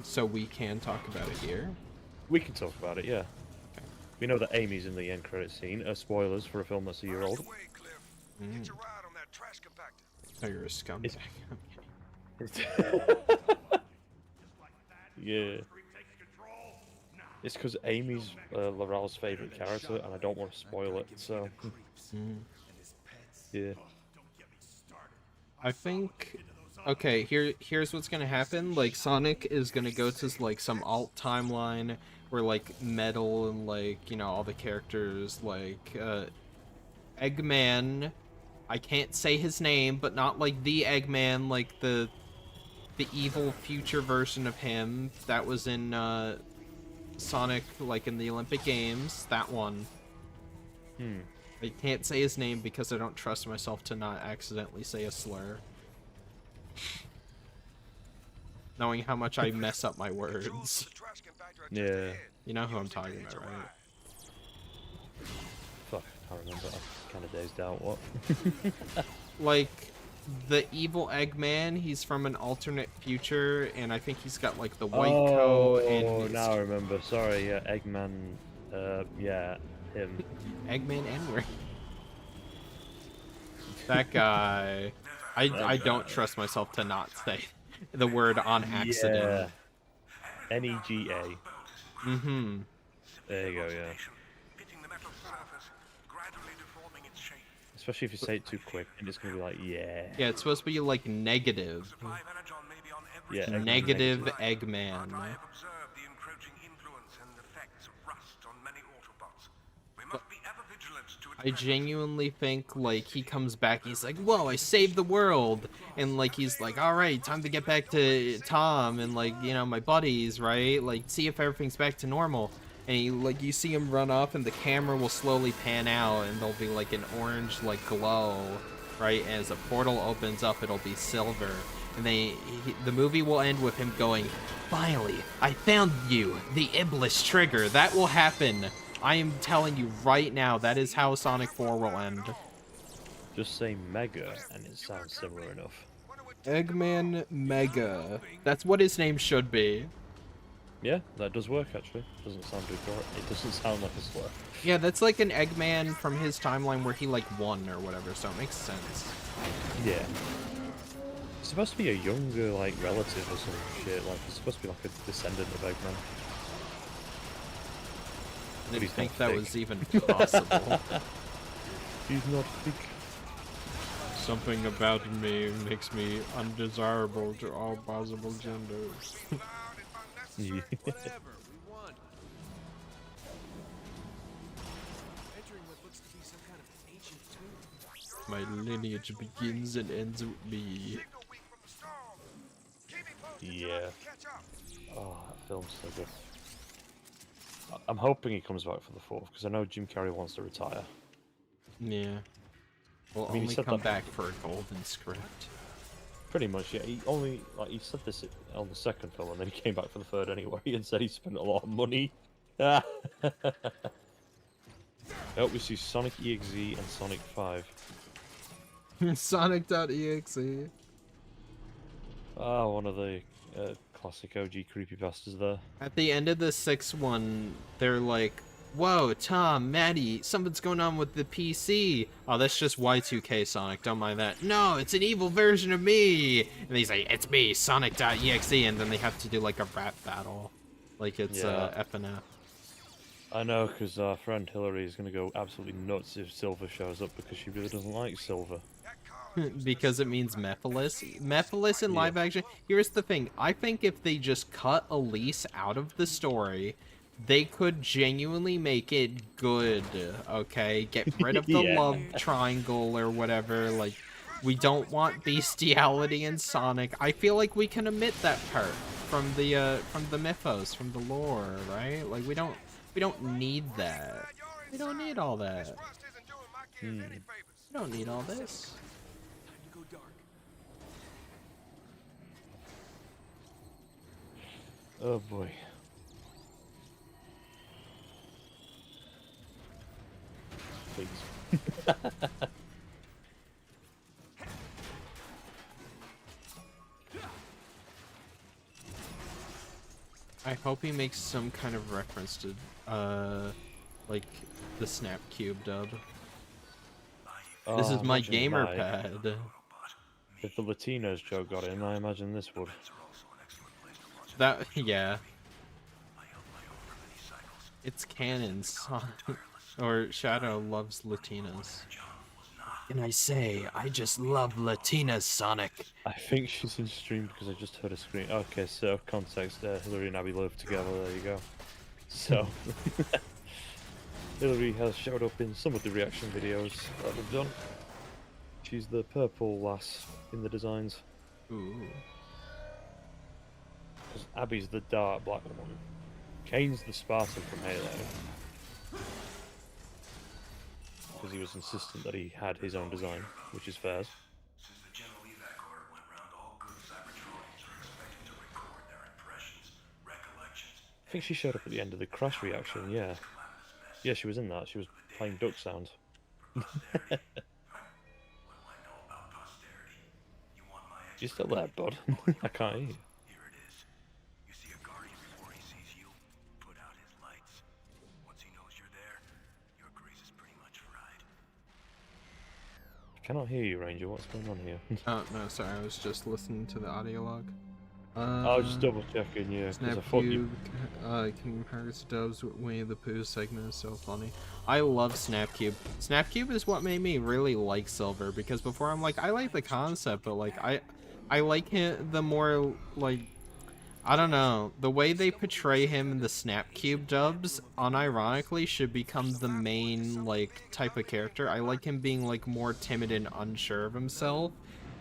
So we can talk about it here. We can talk about it, yeah. We know that Amy's in the end credit scene. Spoilers for a film that's a year old. Oh, you're a scumbag. Yeah. It's because Amy's Laurel's favorite character, and I don't want to spoil it, so. Yeah. I think. Okay, here's what's gonna happen. Like Sonic is gonna go to like some alt timeline where like Metal and like all the characters like Eggman. I can't say his name, but not like the Eggman, like the evil future version of him that was in Sonic, like in the Olympic Games. That one. I can't say his name because I don't trust myself to not accidentally say a slur. Knowing how much I mess up my words. Yeah. You know who I'm talking about, right? Fuck, I can't remember. I'm kind of dazed out. What? Like, the evil Eggman, he's from an alternate future, and I think he's got, like, the white coat, and Oh, he's- now I remember. Sorry, yeah, Eggman. Yeah, him. Eggman N-word. That guy. I don't trust myself to not say the word on accident. Yeah. N-E-G-A. Mm-hmm. There you go, yeah. Especially if you say it too quick, and it's gonna be like, yeah. Yeah, it's supposed to be, like, negative. Yeah, Eggman Negative negative. Eggman. I genuinely think, like, he comes back, he's like, whoa, I saved the world! And, like, he's like, alright, time to get back to Tom and, like, my buddies, right? Like, see if everything's back to normal. And, he, like, you see him run off, and the camera will slowly pan out, and there'll be, like, an orange, like, glow, right? And as a portal opens up, it'll be silver. And the movie will end with him going, finally, I found you, the Iblis trigger. That will happen. I am telling you right now, that is how Sonic 4 will end. Just say Mega, and it sounds similar enough. Eggman Mega. That's what his name should be. Yeah, that does work actually. Doesn't sound too correct. It doesn't sound like a slur. Yeah, that's like an Eggman from his timeline where he like won or whatever, so it makes sense. Yeah. It's supposed to be a younger, like, relative or some shit. Like, it's supposed to be like a descendant of Eggman. I didn't he's think not that thick. was even possible. He's not thick. Something about me makes me undesirable to all possible genders. Yeah. Whatever, we won. Entering what looks to be some kind of ancient tomb. My lineage begins and ends with me. Yeah. Oh, that film's so good. I'm hoping he comes back for the 4th, because I know Jim Carrey wants to retire. Yeah. We'll I mean, he only said come that- back for a golden script. Pretty much, yeah. He only, like, he said this on the 2nd film, and then he came back for the 3rd anyway, and said he spent a lot of money. I hope we see Sonic EXE and Sonic 5. Sonic.exe. Ah, one of the classic OG creepypastas there. At the end of the 6th one, they're like, whoa, Tom, Maddie, something's going on with the PC. Oh, that's just Y2K Sonic, don't mind that. No, it's an evil version of me. And they say, it's me, Sonic.exe, and then they have to do like a rap battle. Like it's F and F. I know, because our friend Hillary is going to go absolutely nuts if Silver shows up, because she really doesn't like Silver. Because it means Mephiles. Mephiles in live action. Here's the thing. I think if they just cut Elise out of the story, they could genuinely make it good, okay? Get rid of the Yeah. love triangle or whatever. Like, we don't want bestiality in Sonic. I feel like we can omit that part from the mythos, from the lore, right? Like, we don't need that. We don't need all that. We don't need all this. Go dark. Oh boy. Please. I hope he makes some kind of reference to, like, the Snap Cube dub. This is my imagine gamer Mike. pad. If the Latinos joke got in, I imagine this would. That, yeah. It's canon, son. Or Shadow loves Latinas. And I say, I just love Latinas, Sonic. I think she's in stream because I just heard a scream. Okay, so context, Hillary and Abby live together, there you go. So, Hillary has showed up in some of the reaction videos that we've done. She's the purple lass in the designs. Ooh. Because Abby's the dark black one. Kane's the Spartan from Halo. Because he was insistent that he had his own design, which is fair. Since the general evac order went round, all good Cybertronians are expected to record their impressions, recollections. I think she showed up at the end of the Crash reaction, yeah. Yeah, she was in that. She was playing Duck Sound. What do I know about posterity? You want my You still there, bud? I can't hear you. Here it is. You see a guardian before he sees you, put out his lights. Once he knows you're there, your grease is pretty much fried. I cannot hear you, Ranger. What's going on here? Oh, no, sorry, I was just listening to the audio log. I was just double checking, yeah, because I Snap thought you. Cube, compares dubs with Winnie the Pooh segment is so funny. I love Snap Cube. Snap Cube is what made me really like Silver, because before I'm like, I like the concept, but like, I like him, the more, like, I don't know, the way they portray him in the Snap Cube dubs, unironically, should become the main, like, type of character. I like him being, like, more timid and unsure of himself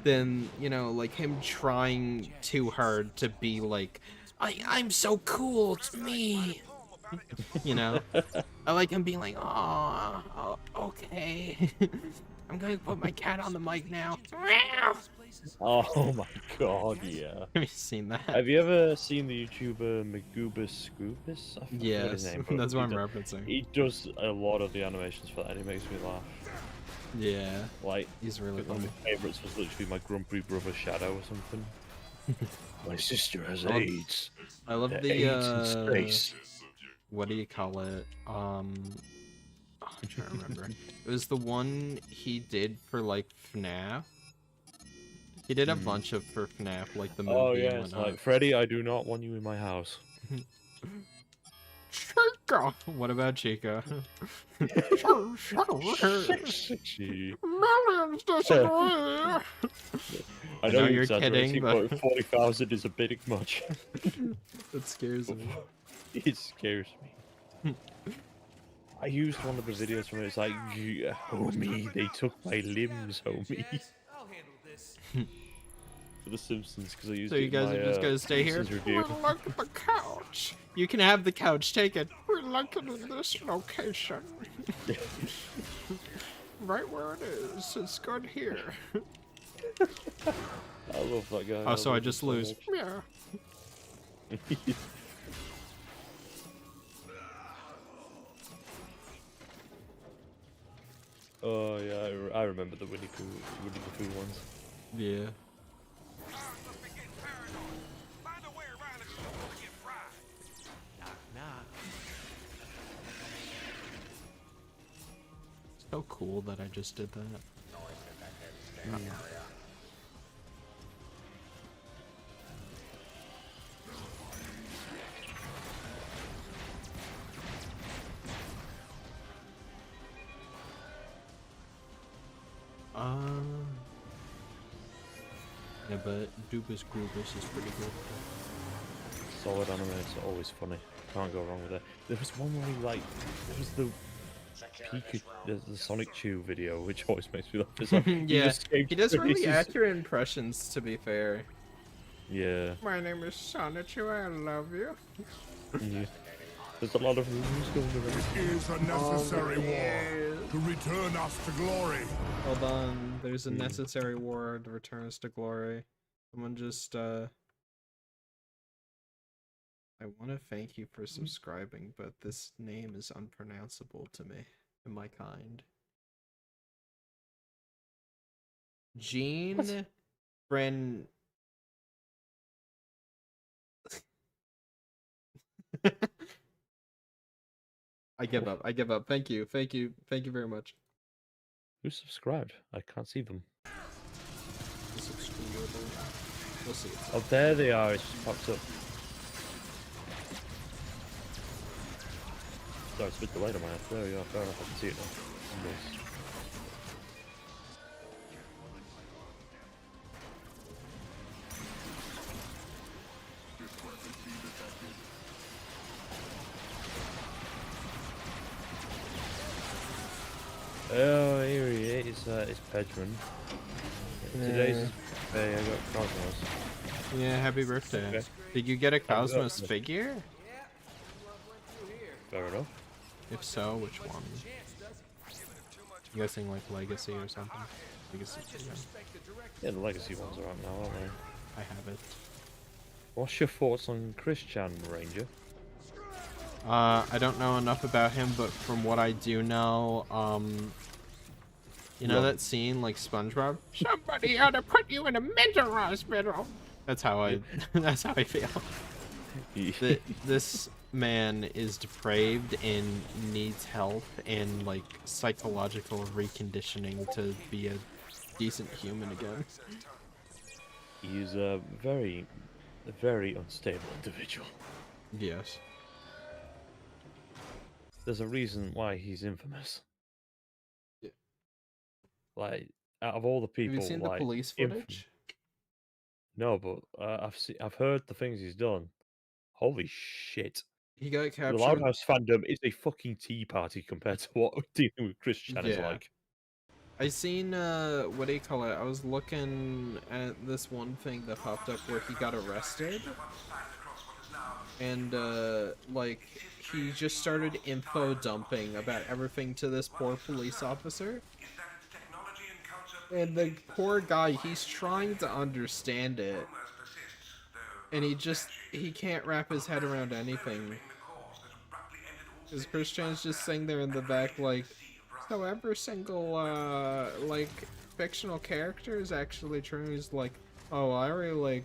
than, you know, like, him trying too hard to be, like, I'm so cool, it's me! You know? I like him being like, oh, okay. I'm going to put my cat on the mic now. Oh my god, yeah. Have you seen that? Have you ever seen the YouTuber Magubus Scoopus? I forget his Yes, name, but that's what I'm he referencing. He does a lot of the animations for that, and it makes me laugh. Yeah, Like, he's really one of funny. my favourites was literally my grumpy brother Shadow or something. My sister has Oh, AIDS. I love The the AIDS in space. what do you call it? Oh, I'm trying to remember. It was the one he did for like FNAF. He did a bunch of for FNAF, like the Oh movie yeah, and it's whatnot. like, Freddy, I do not want you in my house. Chica! What about Chica? Gee. Millions disagree. I I know know you're you're exaggerating, kidding, but 40,000 is a bit much. That scares me. It scares me. I used one of the videos from it. It's like, yeah, homie, they took my limbs, homie. I'll handle this. For The Simpsons, because I used So it you in guys my are just gonna stay here? Simpsons review. We're like the couch. You can have the couch. Take it. We're like it in this location. Right where it is. It's good here. I love that guy. Oh, so I love him just so lose. much. Yeah. Oh yeah, I remember the Winnie the Pooh ones. Yeah. So cool that I just did that. Yeah, but Dubus Grubus is pretty good. Solid anime, it's always funny. Can't go wrong with it. There was one where he, like, there was the the Sonic Chew video, which always makes me laugh. It's like, Yeah, he does really faces. accurate impressions, to be fair. Yeah. My name is Sonic Chew, I love you. Yeah. There's a lot of rumors going around. It is a necessary war to return us to glory. Hold on, there's a necessary war to return us to glory. Someone just, I want to thank you for subscribing, but this name is unpronounceable to me and my kind. Jean Bren. I give up. I give up. Thank you. Thank you. Thank you very much. Who subscribed? I can't see them. We'll see. Oh, there they are. It just pops up. Sorry, it's a bit delayed on my end. There we are. Fair enough. I can see it now. Nice. Oh, here he is. It's Pedron. Today's his birthday. I got Cosmos. Yeah, happy birthday. Okay. Did you get a Cosmos birthday. figure? Fair enough. If so, which one? I'm guessing like Legacy or something. Legacy. Yeah, the Legacy ones are out now, aren't they? I have it. What's your thoughts on Christian Ranger? I don't know enough about him, but from what I do know, you know that scene like SpongeBob? Somebody ought to put you in a mental hospital. That's how I, that's how I feel. This man is depraved and needs help and like psychological reconditioning to be a decent human again. He's a very unstable individual. Yes. There's a reason why he's infamous. Yeah. Like, out of all the people, Have you seen like, the police footage? No, but I've heard the things he's done. Holy shit! He got The captured. Loud House fandom is a fucking tea party compared to what dealing with Christian is Yeah. like. I seen what do you call it? I was looking at this one thing that popped up where he got arrested, and like he just started info dumping about everything to this poor police officer. And the poor guy, he's trying to understand it, and he can't wrap his head around anything. Because Christian's just sitting there in the back like, So every single like fictional character is actually true. He's like, oh, I really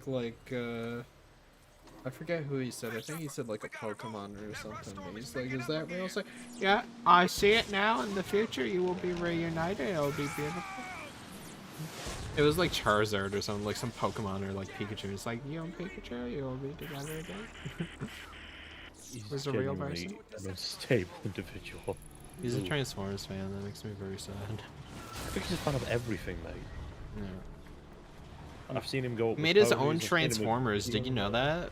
I forget who he said. I think he said like a Pokemon or something. He's like, is that real? It's like, yeah, I see it now. In the future, you will be reunited. It'll be beautiful. It was like Charizard or something, like some Pokemon or like Pikachu. It's like, you and Pikachu, you will be together again. He's Was a real genuinely person? an unstable individual. He's a Ooh. Transformers fan. That makes me very sad. I think he's a fan of everything, mate. Yeah. I've seen him go. He made his own Transformers. Did you know that?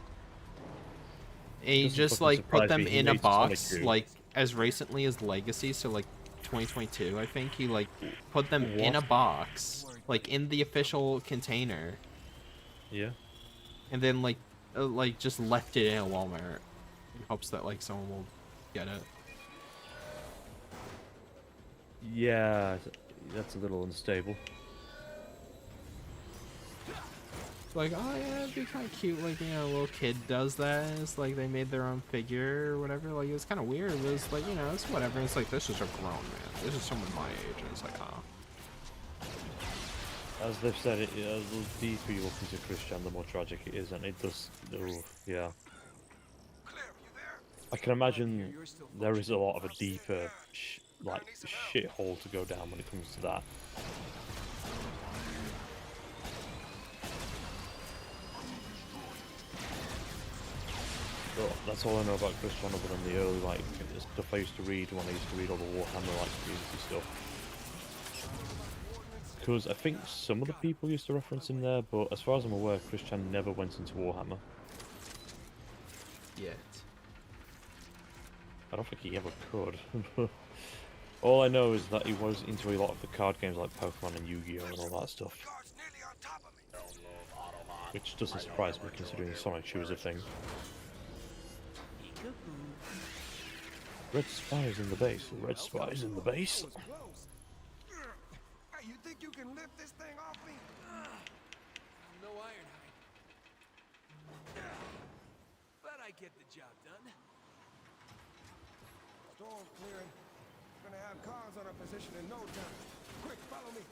He Doesn't just fucking like put surprise them me. He in a made Sonic box, too. like as recently as Legacy, so like 2022, I think. He like put them in a What? box, like in the official container, Yeah. and then like just left it in a Walmart in hopes that like someone will get it. Yeah, that's a little unstable. Like, oh yeah, it'd be kind of cute, like, you know, a little kid does that. It's like they made their own figure or whatever. Like, it was kind of weird. It was like, you know, it's whatever. It's like, this is a grown man. This is someone my age. And it's like, oh. As they've said, the deeper you look into Christian, the more tragic it is, and it does. Oh, yeah. I can imagine there is a lot of a deeper, shithole to go down when it comes to that. But that's all I know about Christian, other than the early stuff I used to read when I used to read all the Warhammer community stuff. Because I think some of the people used to reference him there, but as far as I'm aware, Christian never went into Warhammer. Yet. I don't think he ever could. All I know is that he was into a lot of the card games like Pokemon and Yu-Gi-Oh! And all that stuff. Which doesn't surprise me considering Sonic Shoe is a thing. Red Spies in the base. Red Spies in the base. Hey, you think you can lift this thing off me? No Ironhide. But I get the job done. Storm clearing. We're gonna have cars on our position in no time. Quick, follow me.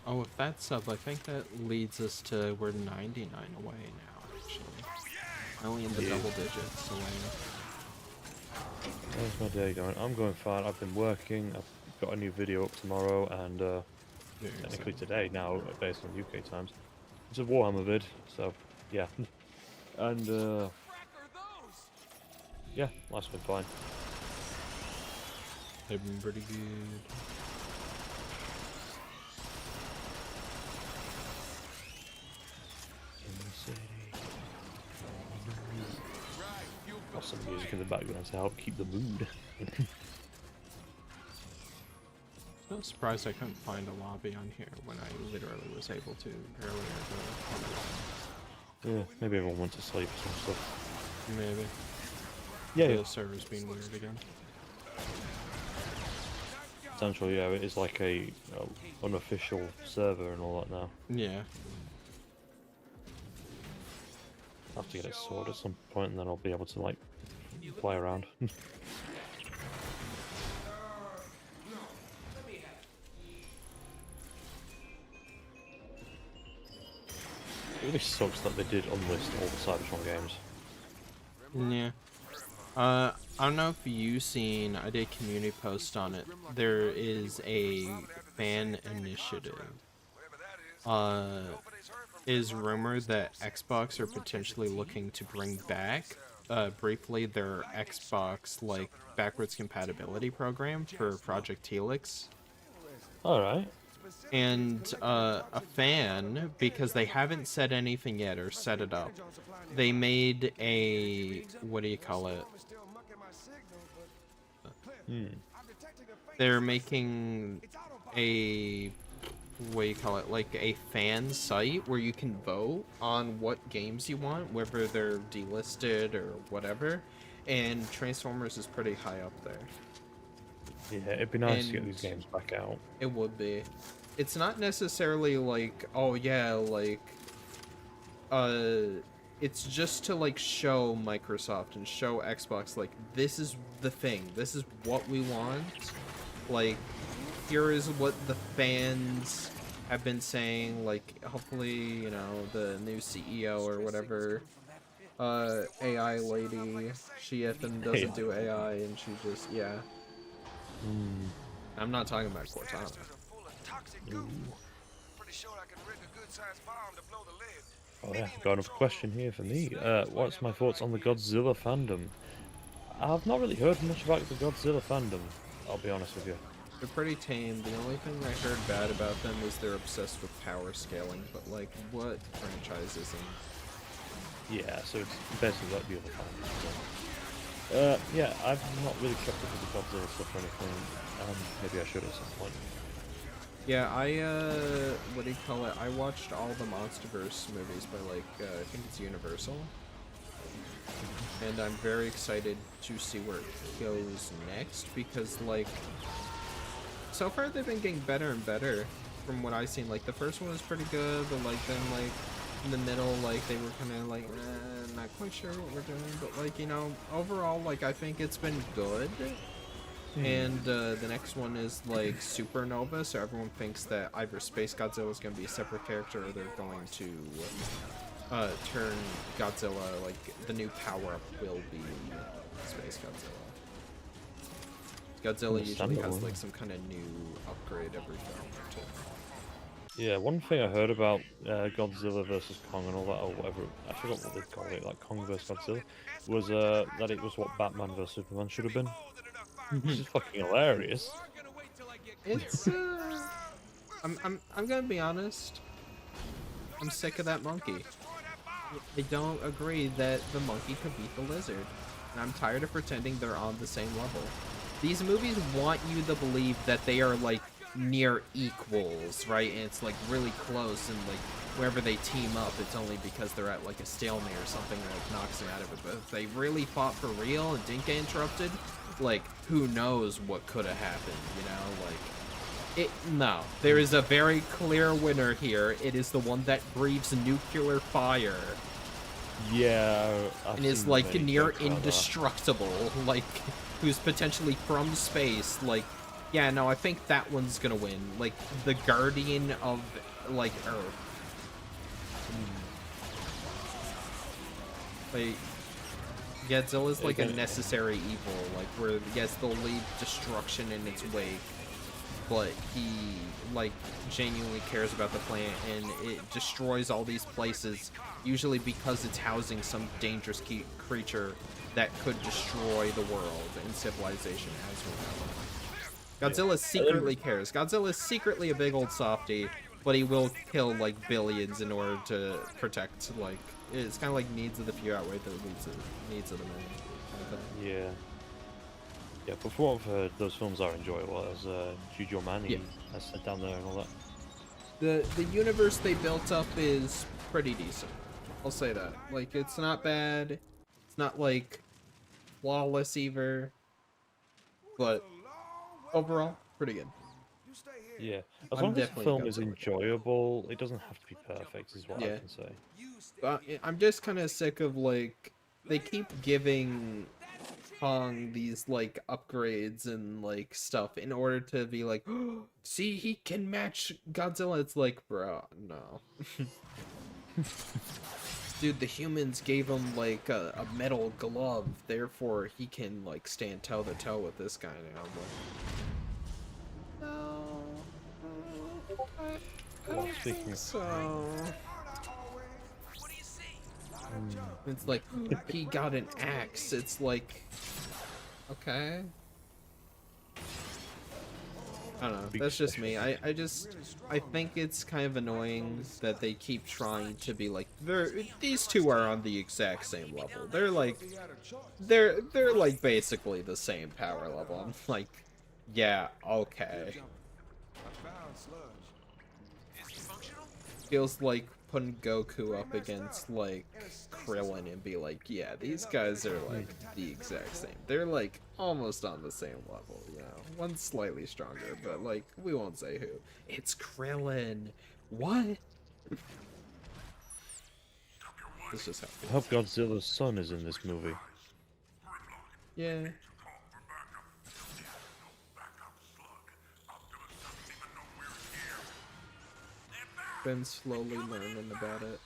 Oh, if that's up, I think that leads us to we're 99 away now, actually. Only in the double digits away. How's my day going? I'm going fine. I've been working. I've got a new video up tomorrow, and technically today now, based on UK times. It's a Warhammer vid, so yeah. And yeah, life's been fine. They've been pretty good. In the city. Got some music in the background to help keep the mood. No surprise I couldn't find a lobby on here when I literally was able to earlier. Yeah, maybe everyone went to sleep or some stuff. Maybe. Yeah, The server's being weird again. essentially, yeah, it is like a unofficial server and all that now. Yeah. I'll have to get it sorted at some point, and then I'll be able to like play around. It really sucks that they did unlist all the Cybertron games. Yeah. I don't know if you've seen, I did a community post on it. There is a fan initiative. Is rumored that Xbox are potentially looking to bring back, briefly, their Xbox, like, backwards compatibility program for Project Helix. Alright. And a fan, because they haven't said anything yet or set it up, they made a, what do you call it? They're making a, what do you call it, like a fan site where you can vote on what games you want, whether they're delisted or whatever, and Transformers is pretty high up there. Yeah, it'd be nice to get these games back out. It would be. It's not necessarily like, oh yeah, like, it's just to like show Microsoft and show Xbox like this is the thing. This is what we want. Like here is what the fans have been saying. Like hopefully, you know, the new CEO or whatever AI lady, she effing doesn't do AI and she just I'm not talking about Cortana. Oh yeah, got another question here for me. What's my thoughts on the Godzilla fandom? I've not really heard much about the Godzilla fandom, I'll be honest with you. They're pretty tame. The only thing I heard bad about them is they're obsessed with power scaling, but like, what franchise isn't? Yeah, so it's basically like the other fandom. Yeah, I've not really kept up with the Godzilla stuff or anything. Maybe I should at some point. Yeah, what do you call it? I watched all the MonsterVerse movies by like, I think it's Universal. And I'm very excited to see where it goes next because like, so far they've been getting better and better from what I've seen. Like the first one was pretty good, but like then like in the middle, like they were kind of like, not quite sure what we're doing. But like, you know, overall, like I think it's been good. And the next one is like Supernova, so everyone thinks that either Space Godzilla is going to be a separate character or they're going to turn Godzilla, like the new power-up will be Space Godzilla. Godzilla usually has like some kind of new upgrade every film or two. Yeah, one thing I heard about Godzilla versus Kong and all that, or whatever, I forgot what they called it, like Kong versus Godzilla, was that it was what Batman versus Superman should have been. Which is fucking hilarious. It's I'm gonna be honest. I'm sick of that monkey. I don't agree that the monkey could beat the lizard. And I'm tired of pretending they're on the same level. These movies want you to believe that they are like near equals, right? And it's like really close and like wherever they team up, it's only because they're at like a stalemate or something that like knocks them out of it. But if they really fought for real and didn't get interrupted, like who knows what could have happened, you know? Like no, there is a very clear winner here. It is the one that breathes nuclear fire. Yeah, and is like near indestructible, like who's potentially from space. Like, yeah, no, I think that one's gonna win. Like the guardian of like Earth. Like Godzilla's like a necessary evil, like where yes, they'll leave destruction in its wake, but he like genuinely cares about the planet and it destroys all these places, usually because it's housing some dangerous creature that could destroy the world and civilization as we know. Godzilla secretly cares. Godzilla is secretly a big old softie, but he will kill like billions in order to protect, like, it's kind of like needs of the few outweigh the needs of the many. Kind of thing. Yeah. Yeah, but from what I've heard, those films are enjoyable, as Giorgio Mani has said down there and all that. The universe they built up is pretty decent. I'll say that. Like, it's not bad. It's not, like, flawless either. But overall, pretty good. Yeah, as long as the film is enjoyable, it doesn't have to be perfect, is what I can say. But I'm just kind of sick of, like, they keep giving Kong these like upgrades and like stuff in order to be like, oh, see, he can match Godzilla. It's like, bro, no. Dude, the humans gave him like a metal glove, therefore he can like stand toe to toe with this guy now. But no, I don't think so. It's like, he got an axe. It's like, okay. I don't know. That's just me. I think it's kind of annoying that they keep trying to be like, these two are on the exact same level. They're like, they're like basically the same power level. I'm like, yeah, okay. Feels like putting Goku up against like Krillin and be like, yeah, these guys are like the exact same. They're like almost on the same level, you know. One's slightly stronger, but like we won't say who. It's Krillin. What? This just I happened. hope Godzilla's son is in this movie. Yeah. Been slowly learning about it.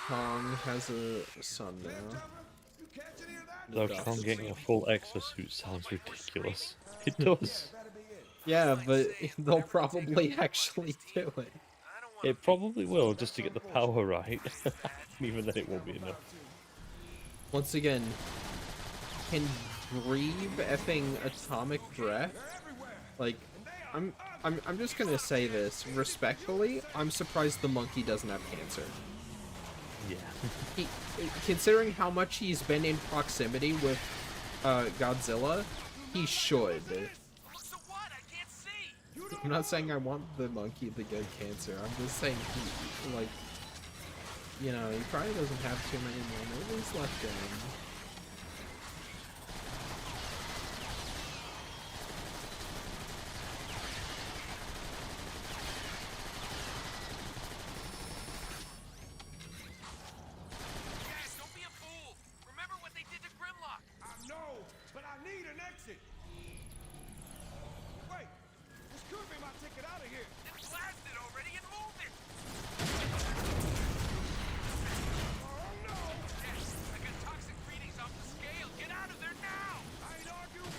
Kong has a son now. Though Kong getting a full exosuit sounds ridiculous. It does. Yeah, but they'll probably actually do it. It probably will, just to get the power right. Even then it won't be enough. Once again, can breathe effing atomic breath? Like, I'm just gonna say this respectfully. I'm surprised the monkey doesn't have cancer. Yeah. He, considering how much he's been in proximity with Godzilla, he should. So what? I can't see. I'm not saying I want the monkey to get cancer. I'm just saying he, like, you know, he probably doesn't have too many more movies left in him. Guys, don't be a fool. Remember what they did to Grimlock. I know, but I need an exit. Wait, this could be my ticket out of here. Then blast it already and move it. Oh no! Yes, I got toxic readings off the scale. Get out of there now. I ain't arguing.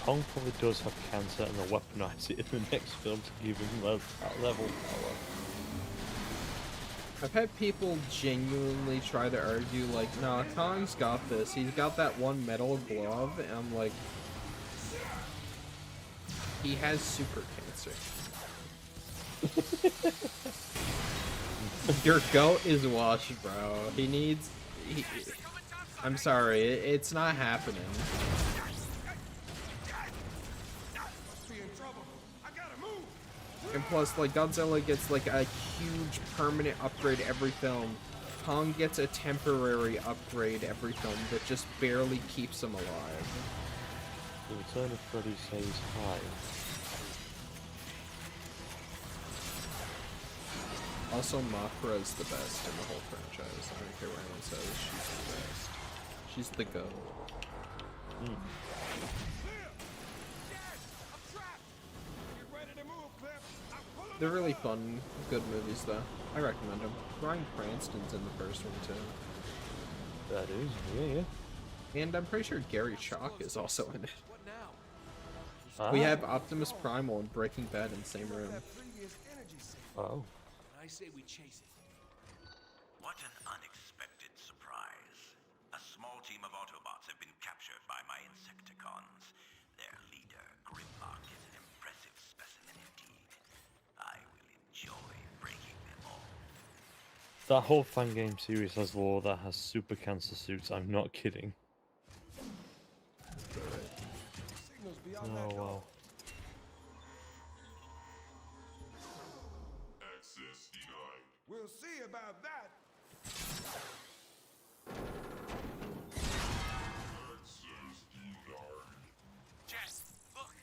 Kong probably does have cancer and they'll weaponize it in the next film to give him that level power. I've had people genuinely try to argue, like, nah, Kong's got this. He's got that one metal glove, and I'm like, he has super cancer. Your goat is washed, bro. He needs... I'm sorry, it's not happening. Be in trouble. I gotta move. And plus, like, Godzilla gets, like, a huge permanent upgrade every film. Kong gets a temporary upgrade every film that just barely keeps him alive. The Return of Freddy says hi. Also, Mothra is the best in the whole franchise. I don't care what anyone says, she's the best. She's the GOAT. Clear. Dad, I'm trapped. Get ready to move, Cliff. I'm pulling They're the really plug. fun, good movies, though. I recommend them. Bryan Cranston's in the first one, too. That is, yeah. And I'm pretty sure Gary Chalk is also in it. What now? We Ah. have Optimus Primal and Breaking Bad in the same room. That previous energy sink. Oh. And I say we chase it. What an unexpected surprise. A small team of Autobots have been captured by my Insecticons. Their leader, Grimlock, is an impressive specimen indeed. I will enjoy breaking them all. That whole fan game series has lore that has super cancer suits, I'm not kidding. Signals beyond Oh that door. wow. Access denied. We'll see about that. Access denied. Jess, look.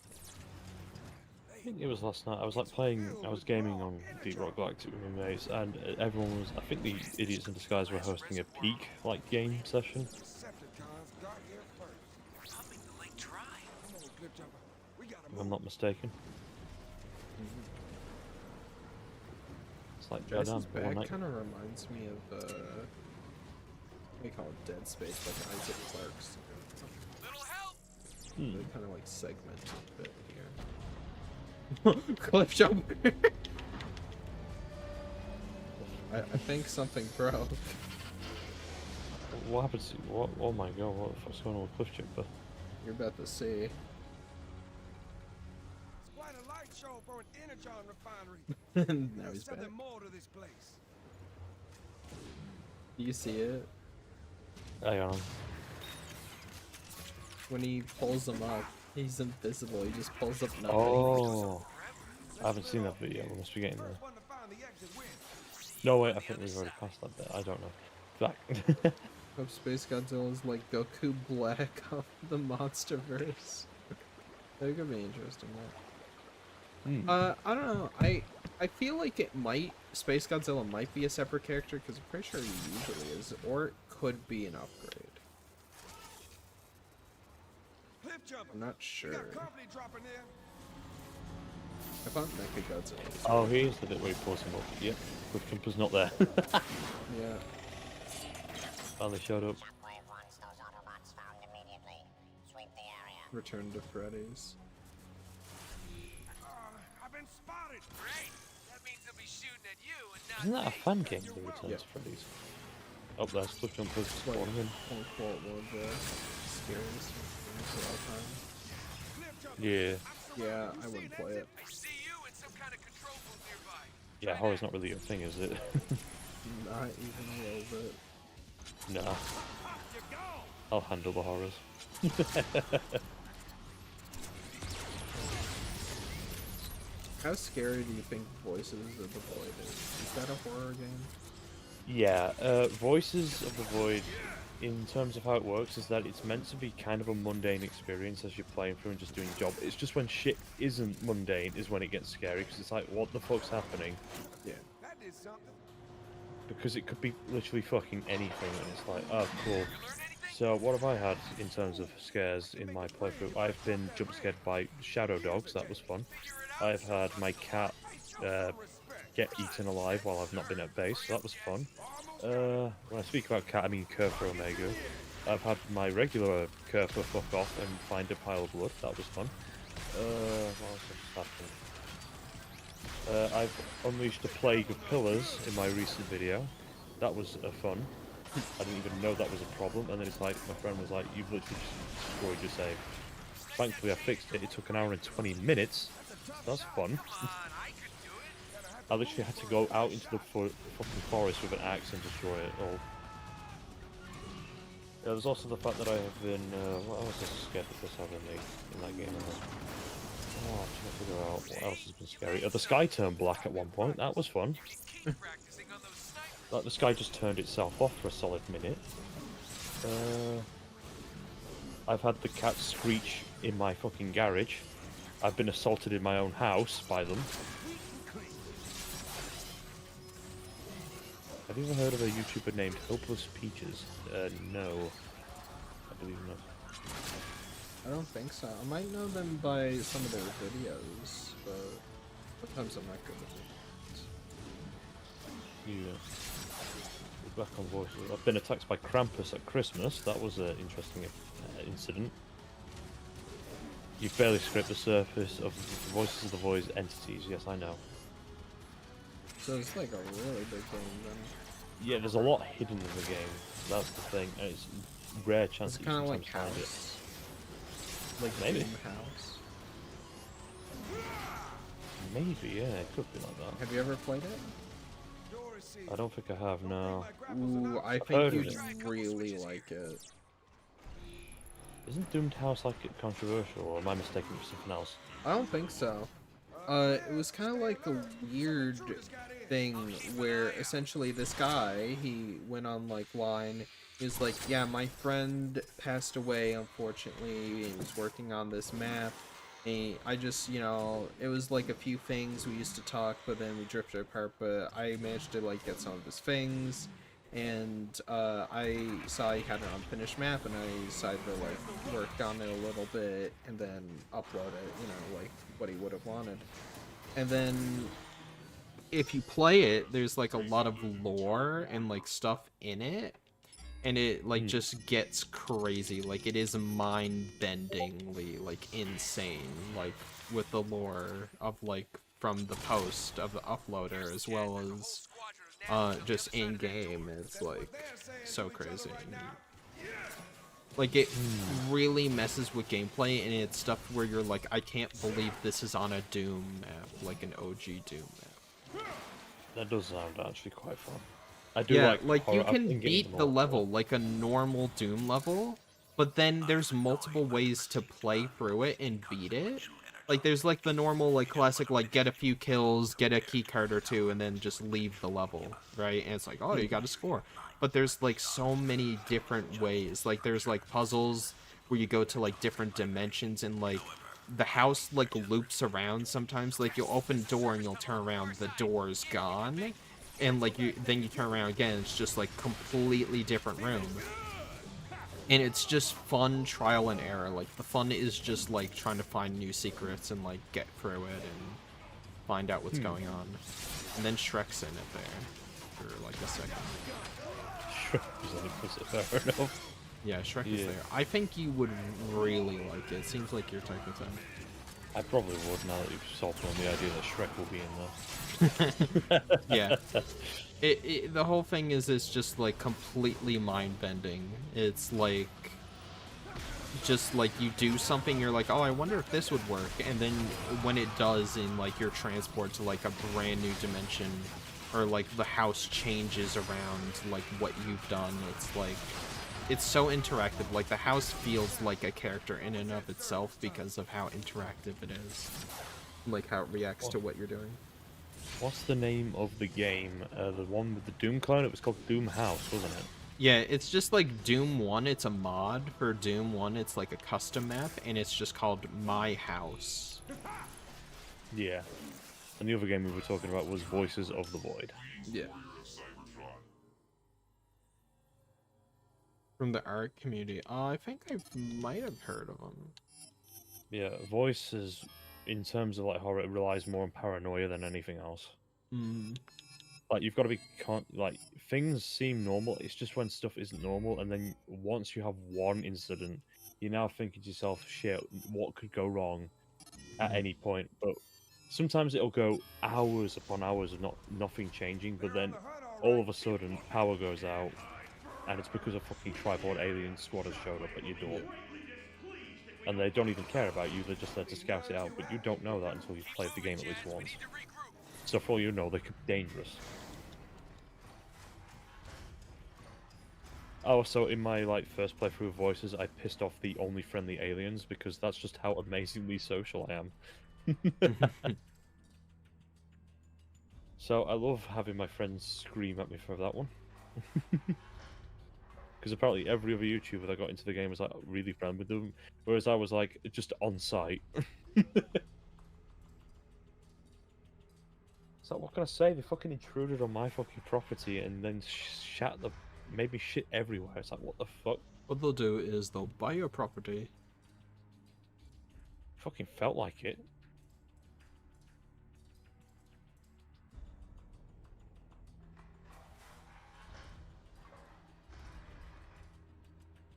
I think it was last night. I was like playing, I was gaming on Deep Rock Galactic with my mates, and everyone was, I think the idiots in disguise were hosting a peak like game session. Decepticons got here first. Pumping the lake dry. Come on, Cliff Jumper. We gotta If move. I'm not mistaken. It's like Jess's Jordan, one bag night. kind of reminds me of, what do you call it, Dead Space, like Isaac Clarke's. Little help. They kind of like segmented a bit here. Cliff jumper! I think something broke. What happened to what? Oh my god, what the fuck's going on with Cliff Jumper? You're about to see. It's quite a light show for an energon refinery. Now There's he's back. something more to this place. Do you see it? Hang on. When he pulls him up, he's invisible. He just pulls up nothing. Oh, I haven't seen that video. We must be getting there. First one to find the exit wins. No wait, I think we've already passed that bit. I don't know. Back. Hope Space Godzilla is like Goku Black of the MonsterVerse. That could be interesting. I don't know. I feel like it might Space Godzilla might be a separate character because I'm pretty sure he usually is, or it could be an upgrade. I'm not sure. I thought Mechagodzilla was Oh, he is the bit where he pulls him up. Yep, Cliff Jumper's not there. yeah. Finally showed up. Return to Freddy's. I've been spotted. Great. That means they'll be shooting at you and not Isn't that a me. fan game, The Return Yeah. to Freddy's? Oh, there's Cliff Jumper's Like, spawning in. quote, one of the scariest games of all time. Yeah. Yeah, I wouldn't play it. I see you in some kind of control booth nearby. Yeah, horror's not really your thing, is it? Not even a little bit. Nah. I'll handle the horrors. How scary do you think Voices of the Void is? Is that a horror game? Yeah, Voices of the Void, in terms of how it works, is that it's meant to be kind of a mundane experience as you're playing through and just doing your job. It's just when shit isn't mundane is when it gets scary, because it's like, what the fuck's happening? Yeah. That did something. Because it could be literally fucking anything, and it's like, oh, cool. So what have I had in terms of scares in my playthrough? I've been jump scared by shadow dogs, that was fun. I've had my cat get eaten alive while I've not been at base, so that was fun. When I speak about cat, I mean Kerfer Omega. I've had my regular Kerfer fuck off and find a pile of blood, that was fun. What else has happened? I've unleashed a plague of pillars in my recent video. That was fun. I didn't even know that was a problem, and then it's like, my friend was like, you've literally just destroyed your save. Thankfully I fixed it, it took an hour and 20 minutes. That's fun. I literally had to go out into the fucking forest with an axe and destroy it all. Yeah, there's also the fact that I have been, what else is scared that this have in that game? Oh, I'm trying to figure out what else has been scary. The sky turned black at one point, that was fun. Like, the sky just turned itself off for a solid minute. I've had the cat screech in my fucking garage. I've been assaulted in my own house by them. Have you ever heard of a YouTuber named Hopeless Peaches? No. I believe not. I don't think so. I might know them by some of their videos, but sometimes I'm not good with it. Yeah. We're back on voices. I've been attacked by Krampus at Christmas. That was an interesting incident. You've barely scraped the surface of the Voices of the Void entities. Yes, I know. So it's like a really big game then. Yeah, there's a lot hidden in the game. That's the thing. And it's rare chance It's that you kind of like sometimes find it. House. Like Maybe. Doom House. Maybe, yeah, it could be like that. Have you ever played it? I don't think I have, no. Ooh, I heard think of you'd it. really like it. Isn't Doomed House like controversial, or am I mistaken for something else? I don't think so. It was kind of like a weird thing where essentially this guy, he went on like line, he was like, yeah, my friend passed away unfortunately, he was working on this map, and I just, you know, it was like a few things, we used to talk, but then we drifted apart, but I managed to like get some of his things, and I saw he had an unfinished map, and I decided to like work on it a little bit, and then upload it, you know, like what he would have wanted. And then if you play it, there's like a lot of lore and like stuff in it, and it like just gets crazy. Like it is mind-bendingly like insane, like with the lore of like from the post of the uploader as well as just in game. It's like so crazy. Like it really messes with gameplay, and it's stuff where you're like, I can't believe this is on a Doom map, like an OG Doom map. That does sound actually quite fun. I do Yeah, like you horror. I've can been getting beat them the all. level like a normal Doom level, but then there's multiple ways to play through it and beat it. Like, there's, like, the normal, like, classic, like, get a few kills, get a key card or two, and then just leave the level, right? And it's like, oh, you got a score. But there's, like, so many different ways. Like, there's, like, puzzles where you go to, like, different dimensions, and, like, the house, like, loops around sometimes. Like, you'll open a door and you'll turn around, the door's gone. And, like, then you turn around again, it's just, like, completely different room. And it's just fun trial and error. Like, the fun is just, like, trying to find new secrets and, like, get through it and find out what's going on. And then Shrek's in it there for, like, a second. Fair enough. Yeah, Shrek is there. I think you would really like it. Seems like your type of thing. I probably would now that you've sold me on the idea that Shrek will be in there. Yeah. The whole thing is it's just, like, completely mind-bending. It's, like, just, like, you do something, you're like, oh, I wonder if this would work. And then when it does, in, like, your transport to, like, a brand new dimension, or, like, the house changes around, like, what you've done, it's, like, it's so interactive. Like, the house feels like a character in and of itself because of how interactive it is. Like, how it reacts to what you're doing. What's the name of the game? The one with the Doom clone? It was called Doom House, wasn't it? Yeah, it's just like Doom 1, it's a mod for Doom 1, it's like a custom map, and it's just called My House. Yeah. And the other game we were talking about was Voices of the Void. Yeah. From the art community. I think I might have heard of them. Yeah, Voices, in terms of like horror, it relies more on paranoia than anything else. Like, you've got to be like, things seem normal, it's just when stuff isn't normal, and then once you have one incident, you're now thinking to yourself, shit, what could go wrong at any point? But sometimes it'll go hours upon hours of nothing changing, but then all of a sudden power goes out, and it's because a fucking tripod alien squad has showed up at your door. And they don't even care about you, they're just there to scout it out, but you don't know that until you've played the game at least once. So for all you know, they could be dangerous. Oh, so in my like first playthrough of Voices, I pissed off the only friendly aliens because that's just how amazingly social I am. So I love having my friends scream at me for that one. Because apparently every other YouTuber that got into the game was like really friendly with them, whereas I was like just on site. So what can I say? They fucking intruded on my fucking property and then made me shit everywhere. It's like, what the fuck? What they'll do is they'll buy your property. Fucking felt like it.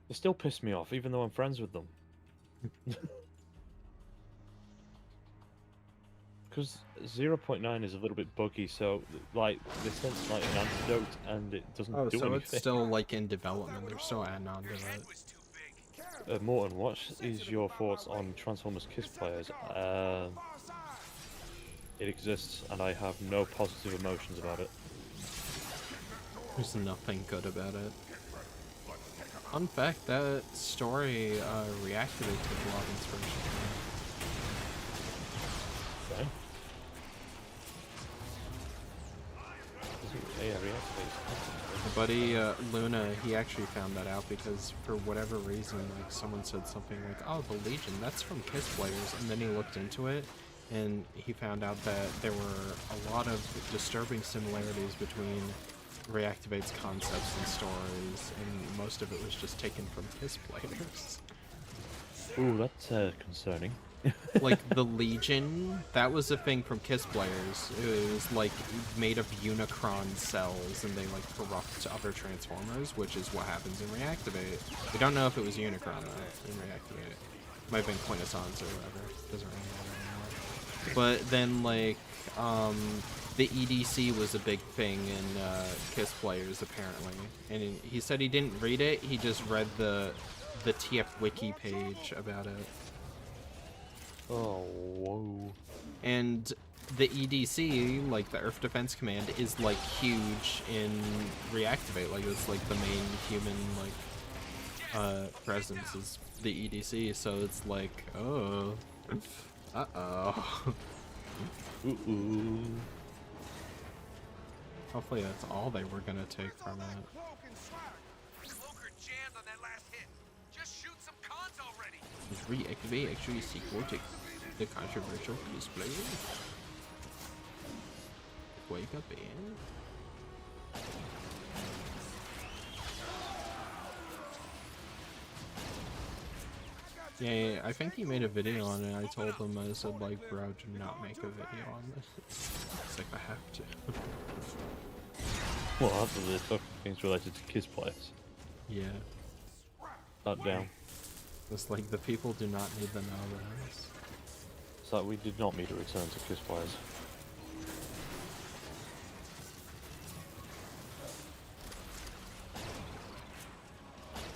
They still piss me off, even though I'm friends with them. Because 0.9 is a little bit buggy, so like they sent like an antidote and it doesn't do anything. So it's still like in development. They're still adding on to it. Morton, what is your thoughts on Transformers Kiss players? It exists, and I have no positive emotions about it. There's nothing good about it. Fun fact, that story reactivates with a lot of inspiration. Okay. Yeah, reactivates. My buddy Luna, he actually found that out because for whatever reason, like someone said something like, "Oh, the Legion, that's from Kiss players," and then he looked into it, and he found out that there were a lot of disturbing similarities between Reactivate's concepts and stories, and most of it was just taken from Kiss players. Ooh, that's concerning. Like the Legion, that was a thing from Kiss players. It was like made of Unicron cells, and they like corrupt other Transformers, which is what happens in Reactivate. We don't know if it was Unicron though in Reactivate. It might have been Quintessence or whatever. Doesn't really matter anymore. But then like the EDC was a big thing in Kiss players apparently, and he said he didn't read it. He just read the TF Wiki page about it. Oh, whoa. And the EDC, like the Earth Defense Command, is like huge in Reactivate. Like it's like the main human like presence is the EDC. So it's like, oh, Uh-oh. Ooh. Hopefully that's all they were gonna take from it. Cloak and swag. Cloaker jammed on that last hit. Just shoot some cons already. Reactivate actually sequotic the controversial display. Wake up in. Yeah, I think he made a video on it. I told him, I said, like, bro, do not make a video on this. It's like, I have to. Well, after the talking things related to kids players. Yeah. Not down. It's like, the people do not need to know this. It's like we did not meet a return to kids players.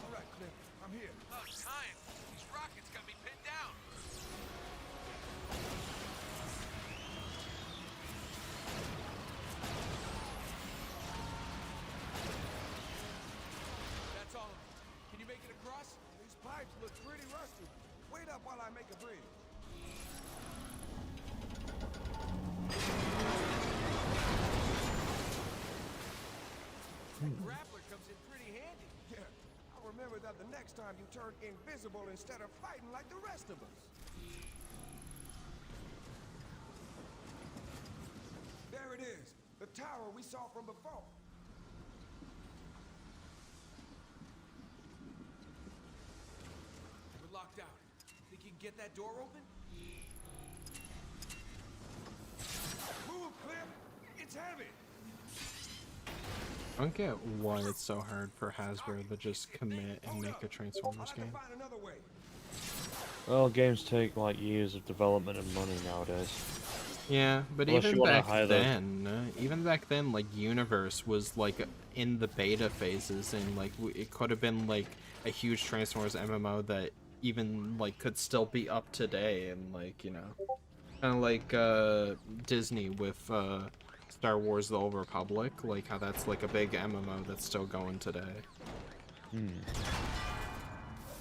Alright, Cliff, I'm here. Oh, time. These rockets got me pinned down. That's all of them. Can you make it across? These pipes look pretty rusty. Wait up while I make a bridge. Grappler comes in pretty handy. Yeah, I'll remember that the next time you turn invisible instead of fighting like the rest of us. There it is, the tower we saw from before. We're locked out. Think you can get that door open? Move, Cliff! It's heavy! I don't get why it's so hard for Hasbro to just commit and make a Transformers I'll have game. to find another way. Well, games take like years of development and money nowadays. Yeah, but Unless you even wanna back hire then, like Universe was like in the beta phases, and like it could have been like a huge Transformers MMO that even like could still be up today, and like, you know, kind of like Disney with Star Wars: The Old Republic, like how that's like a big MMO that's still going today.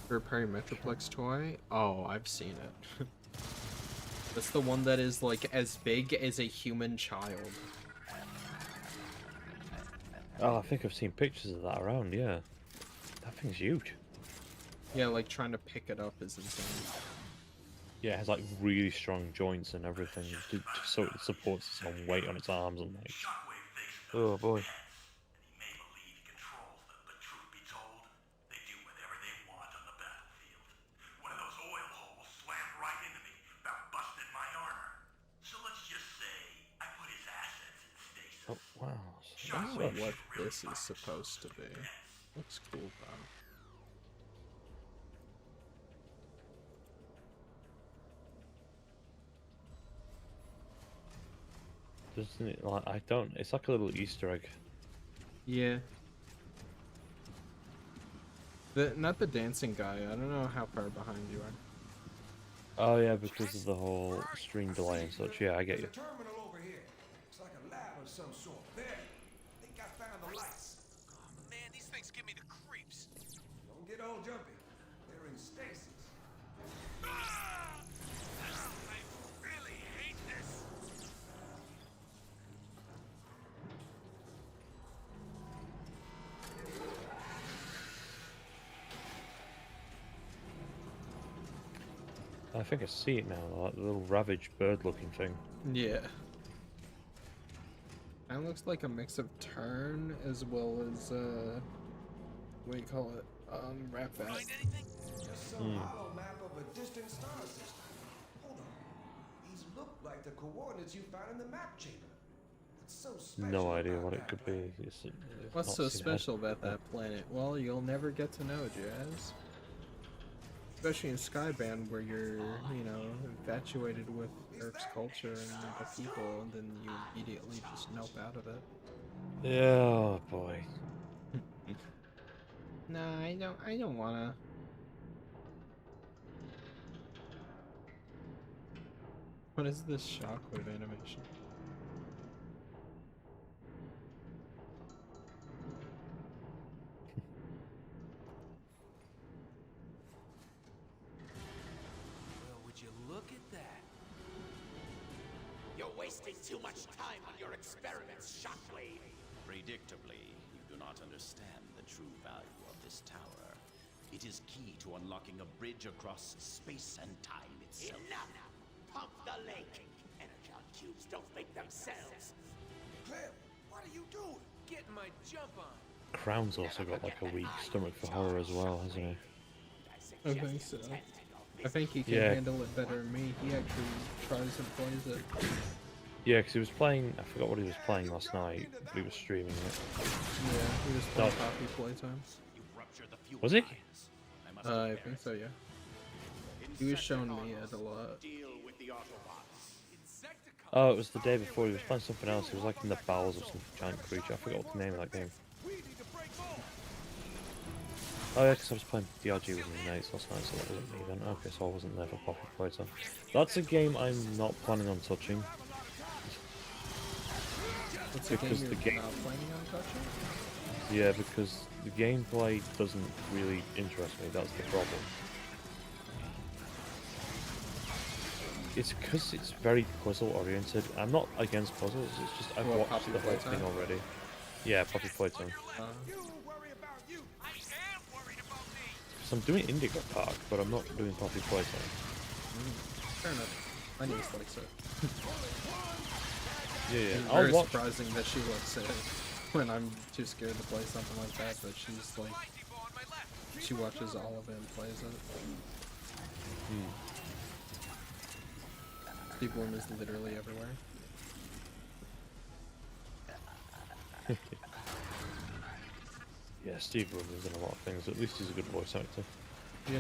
Third-party Metroplex toy? Oh, I've seen it. That's the one that is like as big as a human child. Oh, I think I've seen pictures of that around, yeah. That thing's huge. Yeah, like trying to pick it up is insane. Yeah, it has like really strong joints and everything, so it supports its own weight on its arms and legs. Oh boy. And he may believe he controls them, but truth be told, they do whatever they want on the battlefield. One of those oil holes slammed right into me, about busted my armor. So let's just say I put his assets in stasis. Oh wow. I don't know what this is supposed to be. Looks cool though. Doesn't it like I don't it's like a little Easter egg. Yeah. Not the dancing guy. I don't know how far behind you are. Oh yeah, because of the whole stream delay and such. Yeah, I get you. There's a terminal over here. It's like a lab of some sort. There. I think I found the lights. Oh, man, these things give me the creeps. Don't get all jumpy. They're in stasis. Ah! I really hate this. I think I see it now, like the little ravaged bird-looking thing. Yeah. That looks like a mix of Turn as well as what do you call it? Rat Bat. Find anything? Just some hollow map of a distant star system. Hold on. These look like the coordinates you found in the map chamber. What's so special No idea about what it that could planet? be. It's What's not so seen it. special about that planet? Well, you'll never get to know, Jazz. Especially in Skybound, where you're, you know, infatuated with Earth's culture and the people, and then you immediately just nope out of it. Yeah, oh boy. Nah, I don't wanna. What is this shockwave animation? Well, would you look at that? wasting too much time on your experiments, Shockwave. Predictably, you do not understand the true value of this tower. It is key to unlocking a bridge across space and time itself. Enough! Pump the lake! Energon cubes don't make themselves. Clem, what are you doing? Getting my jump on. Crown's also got like a weak stomach for horror as well, hasn't he? I think so. I think he can Yeah. handle it better than me. He actually tries and plays it. Yeah, because he was playing. I forgot what he was playing last night, but he was streaming it. Yeah, he was playing Poppy Playtime. Was he? I think so, yeah. He was showing me it a lot. Deal with the Autobots. Oh, it was the day before. He was playing something else. He was like in the bowels of some giant creature. I forgot what the name of that game. Oh yeah, because I was playing DRG with my mates last night, so that wasn't me then. Okay, so I wasn't there for Poppy Playtime. That's a game I'm not planning on touching. What's the Because game the you're game- not planning on touching? Yeah, because the gameplay doesn't really interest me. That's the problem. It's because it's very puzzle oriented. I'm not against puzzles. It's just I've Well, watched Poppy the whole thing Playtime? already. Yeah, Poppy Playtime. So I'm doing Indigo Park, but I'm not doing Poppy Playtime. Fair enough. My niece likes it. Yeah, yeah. It's I'll very watch. surprising that she likes it when I'm too scared to play something like that, but she's like, she watches all of it and plays it. Steve Bloom is literally everywhere. Yeah, Steve Bloom is in a lot of things. At least he's a good voice actor. Yeah.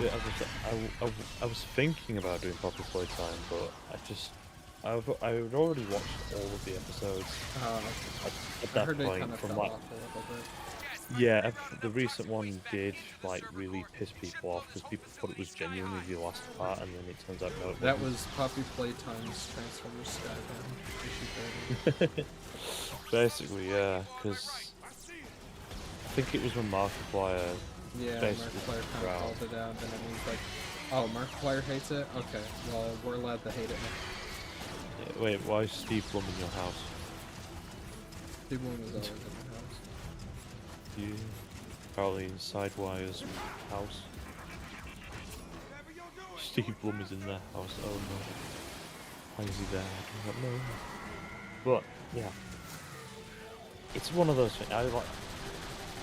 Yeah, as I said, I was thinking about doing Poppy Playtime, but I had already watched all of the episodes at I that heard it point. kind of From fell like, off a little bit. yeah, the recent one did like really piss people off because people thought it was genuinely the last part, and then it turns out no. It That wasn't. was Poppy Playtime's Transformers Skybound issue 30. Basically, yeah, because I think it was when Markiplier. Yeah, Basically, Markiplier kind of Brown. called it out, and then he's like, oh, Markiplier hates it? Okay, well, we're allowed to hate it now. Yeah, wait, why is Steve Blum in your house? Steve Bloom was always in my house. You probably in Sidewire's house. Steve Blum is in their house. Oh no. Why is he there? I don't know. But yeah, it's one of those things.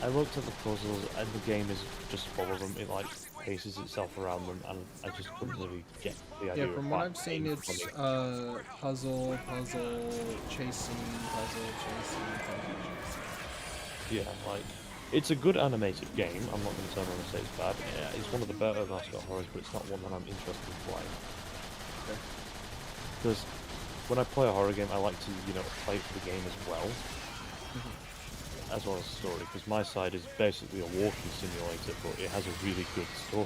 I looked at the puzzles, and the game is just full of them. It like paces itself around them, and I just couldn't really get the idea. Yeah, from of what that I've seen, being it's funny. puzzle, chasing, puzzle, chasing. Yeah, like it's a good animated game. I'm not going to turn around and say it's bad. Yeah, it's one of the better mascot horrors, but it's not one that I'm interested in playing. Okay. Because when I play a horror game, I like to, play for the game as well. As well as the story, because my side is basically a walking simulator, but it has a really good story.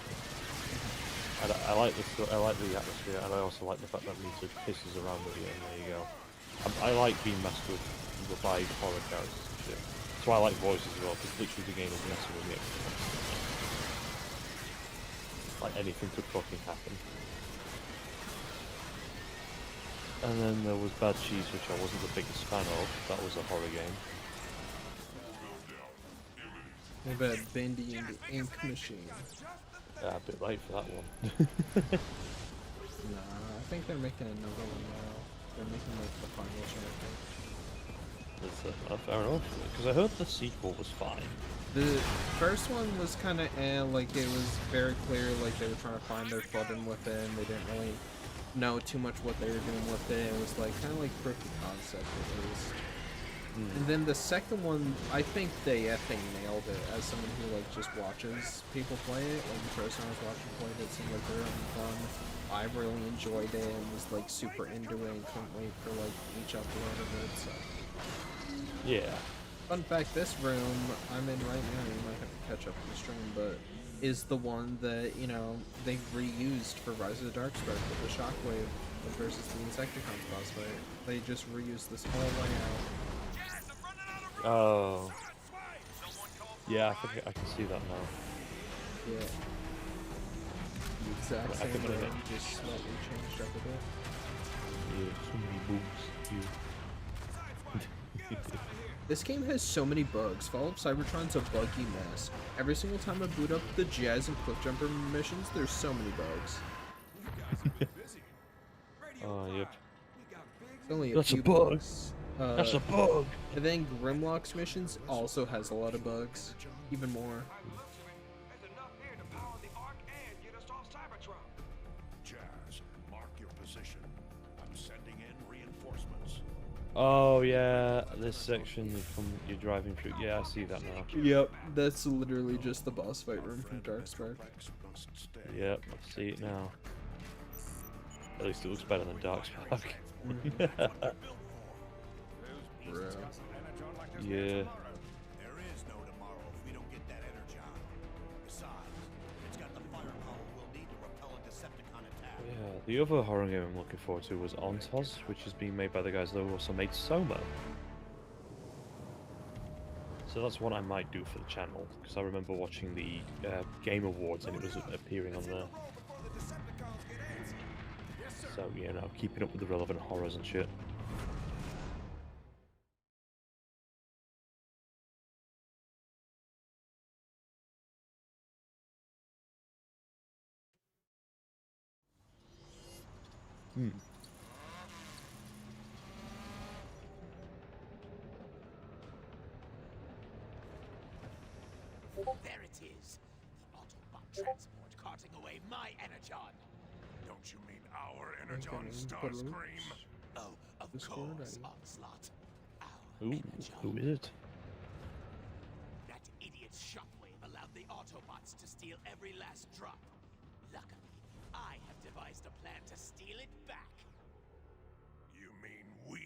And I like I like the atmosphere, and I also like the fact that music pisses around with you, and there you go. I like being messed with by horror characters and shit. That's why I like voices as well, because literally the game is messing with me. Like anything could fucking happen. And then there was Bad Cheese, which I wasn't the biggest fan of. That was a horror game. What about Bendy and the Ink Machine? A bit late for that one. Nah, I think they're making another one now. They're making like the final chapter. Fair enough, because I heard the sequel was fine. The first one was kind of like it was very clear, like they were trying to find their footing with it, and they didn't really know too much what they were doing with it. It was like kind of like proof of concept at least. And then the second one, I think they effing nailed it. As someone who like just watches people play it, like the person I was watching played it seemed like they were having fun. I really enjoyed it and was like super into it and couldn't wait for like each upload of it. So. Yeah. Fun fact: this room I'm in right now, you might have to catch up on the stream, but is the one that they reused for Rise of the Darkspark with the Shockwave versus the Insecticons boss fight. They just reused this whole layout. Oh. Yeah, I think I can see that now. Yeah. The exact I same think when I game, get- just slightly changed up a bit. Yeah, so many bugs. This game has so many bugs. Fall of Cybertron's a buggy mess. Every single time I boot up the Jazz and Quick Jumper missions, there's so many bugs. Oh, yep. It's only a That's a few bug. bugs. That's a bug. And then Grimlock's missions also has a lot of bugs. Even more. Jazz, mark your position. I'm sending in reinforcements. Oh yeah, this section you're driving through. Yeah, I see that now. Yep, that's literally just the boss fight room from Darkspark. Yep, I see it now. At least it looks better than Darkspark. Bro. Yeah. There is no tomorrow if we don't get that energon. Besides, it's got the firepower we'll need to repel a Decepticon attack. Yeah, the other horror game I'm looking forward to was Ontos, which is being made by the guys that also made Soma. So that's one I might do for the channel, because I remember watching the Game Awards and it was appearing on there. So, you know, keeping up with the relevant horrors and shit. There it is. The Autobot transport carting away my energon. Don't you mean our energon, Starscream? Oh, of Discord, course, I- Onslaught. Our Ooh, energon. who is it? That idiot's shockwave allowed the Autobots to steal every last drop. Luckily, I have devised a plan to steal it back. You mean we?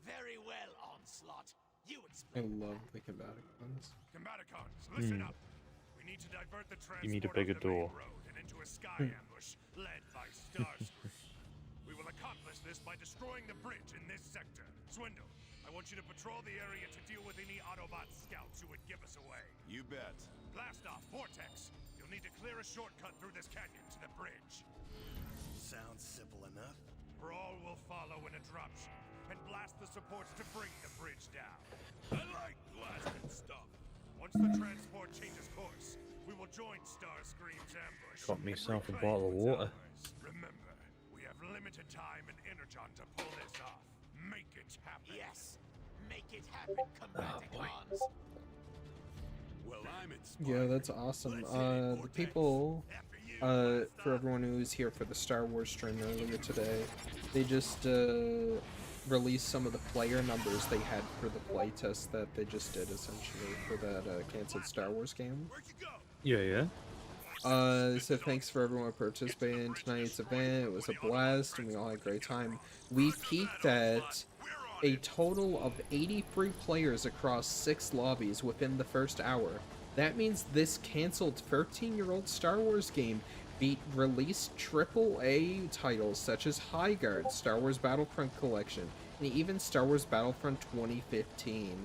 Very well, Onslaught. You I explain. love the Combaticons. Combaticons, listen up. We need to divert the transport You need a off bigger the main door. road and into a sky ambush led by Starscream. We will accomplish this by destroying the bridge in this sector. Swindle, I want you to patrol the area to deal with any Autobot scouts who would give us away. You bet. Blast off, Vortex. You'll need to clear a shortcut through this canyon to the bridge. Sounds simple enough. Brawl will follow in a dropship and blast the supports to bring the bridge down. I like blasting stuff. Once the transport changes course, we will join Starscream's ambush. Got me and myself a reclaim bottle of what's water. ours. Remember, we have limited time and energon to pull this off. Make it happen. Yes, make it happen, Combaticons. Well, I'm Yeah, that's awesome. The people, for everyone who was here for the Star Wars stream earlier today, they just released some of the player numbers they had for the playtest that they just did, essentially, for that canceled Star Wars game. Yeah, yeah. So thanks for everyone participating in tonight's event. It was a blast, and we all had a great time. We peaked at a total of 83 players across 6 lobbies within the first hour. That means this canceled 13-year-old Star Wars game beat released AAA titles such as High Guard, Star Wars Battlefront Collection, and even Star Wars Battlefront 2015.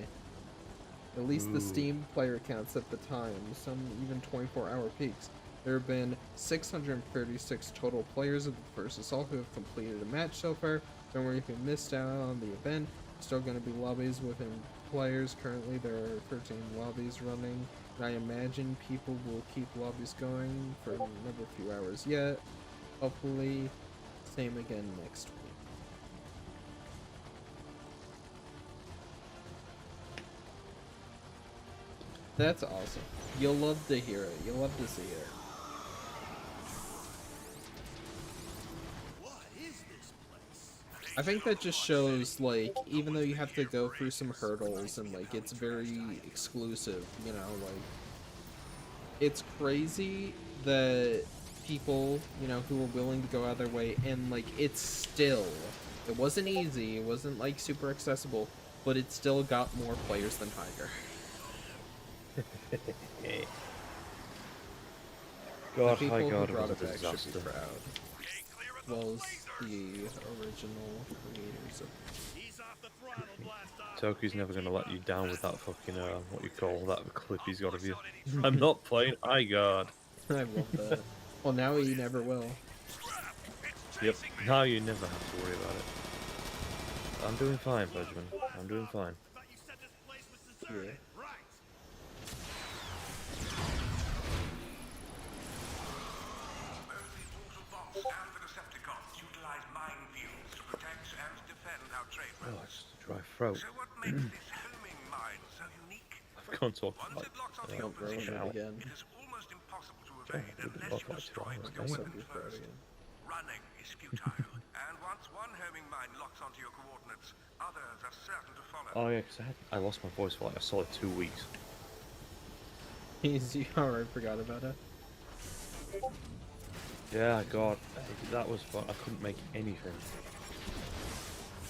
At least the Steam player counts at the time, some even 24-hour peaks. There have been 636 total players of the first assault who have completed a match so far. Don't worry if you missed out on the event. Still going to be lobbies within players. Currently there are 13 lobbies running. And I imagine people will keep lobbies going for another few hours yet. Hopefully, same again next week. That's awesome. You'll love to hear it. You'll love to see it. I think that just shows, like, even though you have to go through some hurdles and, like, it's very exclusive, you know, like, it's crazy that people, you know, who are willing to go out of their way, and, like, it's still, it wasn't easy, it wasn't, like, super accessible, but it still got more players than Tiger. God, The my people God, who it brought was a it back should disaster. be proud. As well as the original creators of Toki's never gonna let you down with that fucking, what you call that clip he's got of you. I'm not playing, I God. I love that. Well, now he never will. Yep. Now you never have to worry about it. I'm doing fine, Benjamin. I'm doing fine. Yeah. Both the Autobots and the Decepticons utilize minefields to protect and defend our trade Oh, routes. it's a dry throat. So what makes this homing mine so unique? I can't talk Once about it locks onto Don't your ruin position, it again. it is almost impossible to Yeah, evade we can unless talk you about destroy it, with your right? Suck weapon your throat first. again. Running is futile, and once one homing mine locks onto your coordinates, others are certain to follow. Oh yeah, because I lost my voice for like a solid 2 weeks. Easy. Alright, forgot about it. Yeah, God, that was fun. I couldn't make anything.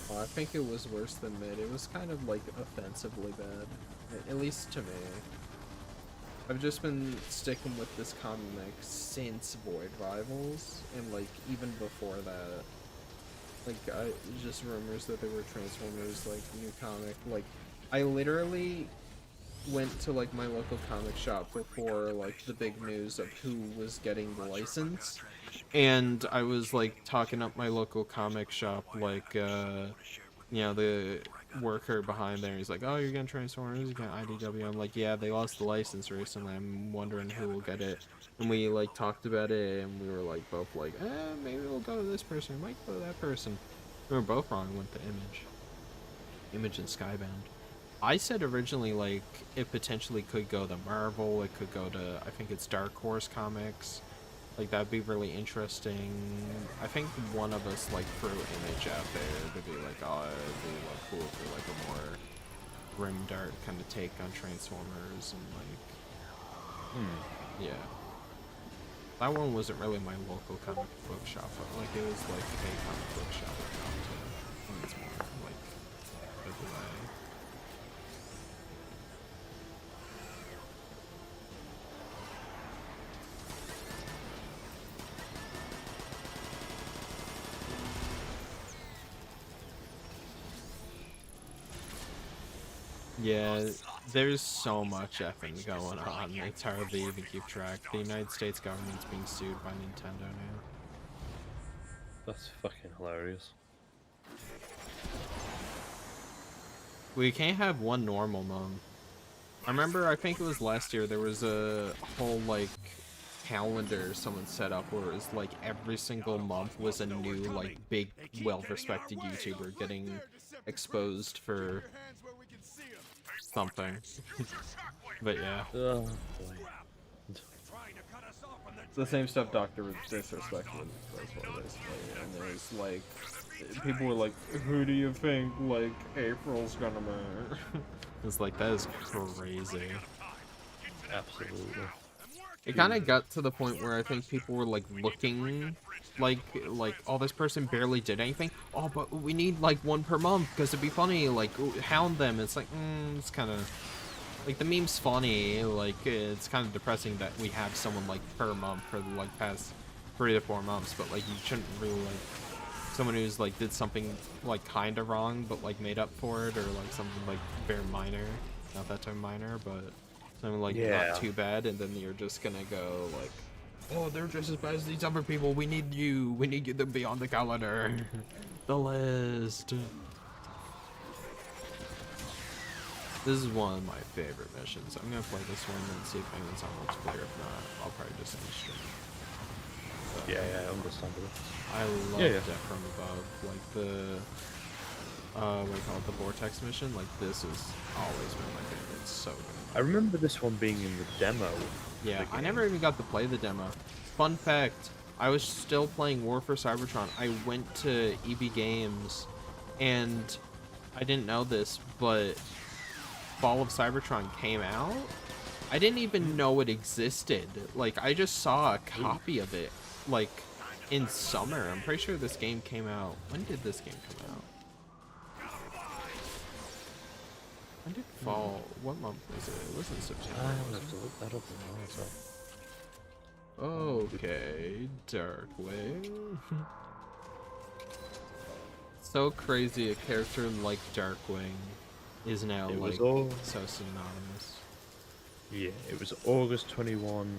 Well, I think it was worse than mid. It was kind of like offensively bad, at least to me. I've just been sticking with this comic since Void Rivals, and like even before that, like just rumors that there were Transformers like new comic. Like I literally went to like my local comic shop before like the big news of who was getting the license, and I was like talking up my local comic shop, like you know, the worker behind there. He's like, oh, you're getting Transformers, you got IDW. I'm like, yeah, they lost the license recently, I'm wondering who will get it. And we like talked about it, and we were like both like, maybe we'll go to this person, we might go to that person. We were both wrong with the Image and Skybound. I said originally, like, it potentially could go to Marvel, it could go to, I think it's Dark Horse Comics. Like, that'd be really interesting. I think one of us, like, threw Image out there to be like, oh, it'd be, like, cool for, like, a more grimdark kind of take on Transformers, and, like... Yeah. That one wasn't really my local comic book shop, but, like, it was, like, a comic book shop I got to. And it's more, like, the way. Yeah, there's so much effing going on. It's hard to even keep track. The United States government's being sued by Nintendo now. That's fucking hilarious. We can't have one normal month. I remember, I think it was last year, there was a whole, like, calendar someone set up where it was, like, every single month was a new, like, big, well-respected YouTuber getting exposed for something. But yeah. Oh, boy. It's the same stuff Dr. Disrespect does basically, and there's like, people were like, who do you think, like, April's gonna marry? It's like, that is crazy. Absolutely. It kind of got to the point where I think people were like looking like, oh, this person barely did anything. Oh, but we need like one per month because it'd be funny, like, hound them. It's like, it's kind of, like, the meme's funny, like, it's kind of depressing that we have someone like per month for the like past 3 to 4 months, but like you shouldn't really like someone who's like did something like kind of wrong but like made up for it, or like something like very minor, not that type of minor, but something like not too bad, and then you're just gonna go like, oh, they're just as bad as these other people, we need you to be on the calendar. The list. This is one of my favorite missions. I'm gonna play this one and see if anyone's on multiplayer. If not, I'll probably just end the stream. But Yeah, understandable. I love Death from Above. Like the what do you call it, the Vortex mission. Like, this has always been my favorite. It's so good. I remember this one being in the demo. Yeah, I never even got to play the demo. Fun fact, I was still playing War for Cybertron. I went to EB Games, and I didn't know this, but Fall of Cybertron came out. I didn't even know it existed. Like, I just saw a copy of it, like, in summer. I'm pretty sure this game came out. When did this game come out? When did Fall? What month was it? It wasn't September. I'll Was have to it? look that up in a while, so. Okay, Darkwing. So crazy, a character like Darkwing is now It was like all- so synonymous. Yeah, it was August 21,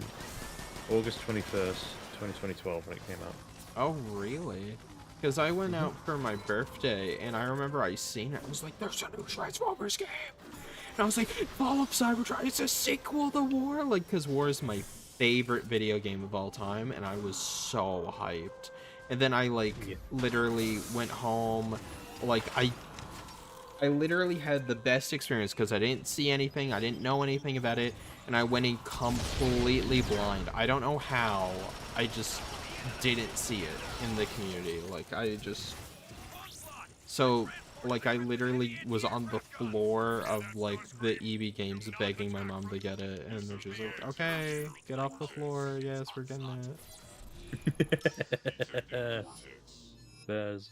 August 21st, 2012 when it came out. Oh, really? Because I went out for my birthday, and I remember I seen it. I was like, there's a new Transformers game! And I was like, Fall of Cybertron, it's a sequel to War! Like, because War is my favorite video game of all time, and I was so hyped. And then I, like, literally went home, like, I literally had the best experience, because I didn't see anything, I didn't know anything about it, and I went in completely blind. I don't know how, I just didn't see it in the community. Like, I just... So, like, I literally was on the floor of, like, the EB Games begging my mom to get it, and then she was like, okay, get off the floor, yes, we're getting it. Bears.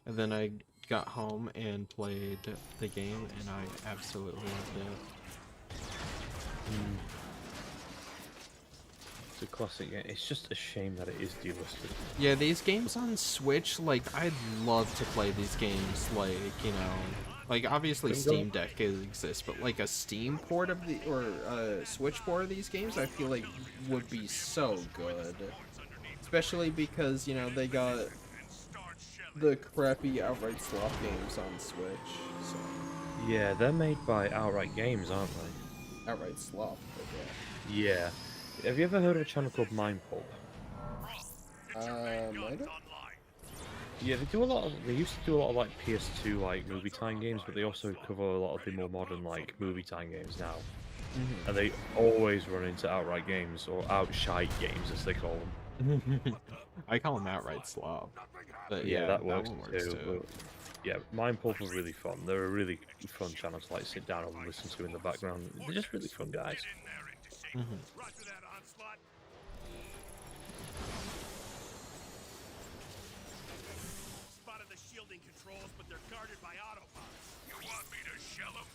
And then I got home and played the game, and I absolutely loved it. It's a classic game. It's just a shame that it is delisted. Yeah, these games on Switch, like, I'd love to play these games, like, you know, like, obviously Steam Deck exists, but, like, a Steam port of the, or a Switch port of these games, I feel like would be so good. Especially because, you know, they got the crappy outright slot games on Switch, so. Yeah, they're made by Outright Games, aren't they? Outright slop, but yeah. Yeah. Have you ever heard of a channel called Mind Pulp? Might have? Yeah, they do a lot of, they used to do a lot of like PS2 like movie time games, but they also cover a lot of the more modern like movie time games now. And they always run into Outright Games, or Outshite Games as they call them. I call them outright slop. But Yeah, that works, one works too. But, yeah, Mind Pulp are really fun. They're a really fun channel to like sit down and listen to in the background. They're just really fun guys. Spotted the shielding controls, but they're guarded by Autobots. You want me to shell them?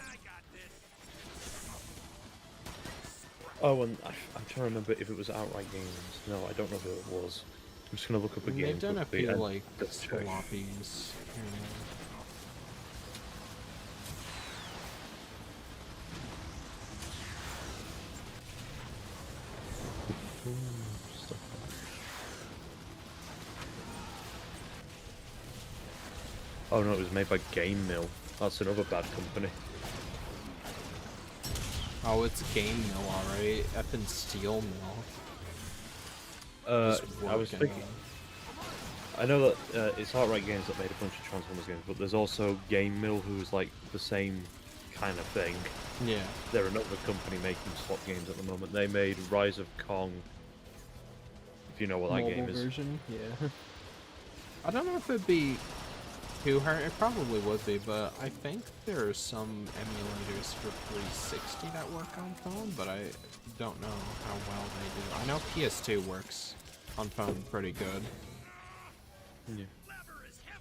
I got this. Oh, and I'm trying to remember if it was Outright Games. No, I don't know who it was. I'm just gonna look up a game. They've done a quickly few, and like, let's check. sloppies. Oh no, it was made by Game Mill. That's another bad company. Oh, it's Game Mill, alright. Effing Steel Mill. I was thinking. I know that it's Outright Games that made a bunch of Transformers games, but there's also Game Mill, who's like the same kind of thing. Yeah. They're another company making slot games at the moment. They made Rise of Kong. If you know what that game is. Version? Yeah. I don't know if it'd be too hard. It probably would be, but I think there are some emulators for 360 that work on phone, but I don't know how well they do. I know PS2 works on phone pretty good. Yeah.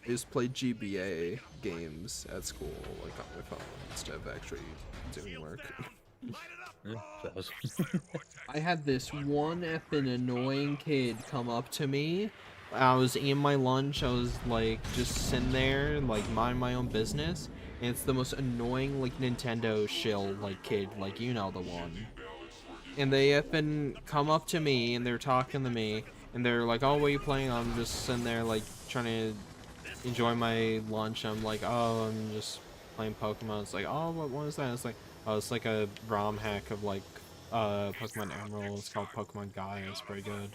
I used to play GBA games at school, like on my phone, instead of actually doing work. Yeah, that was. I had this one effing annoying kid come up to me. I was eating my lunch, I was like just sitting there, like mind my own business, and it's the most annoying like Nintendo shill like kid, like you know the one. And they effing come up to me and they're talking to me and they're like, oh, what are you playing? I'm just sitting there like trying to enjoy my lunch. I'm like, oh, I'm just playing Pokemon. It's like, oh, what one is that? It's like, oh, it's like a ROM hack of like Pokemon Emerald. It's called Pokemon Gaia. It's pretty good.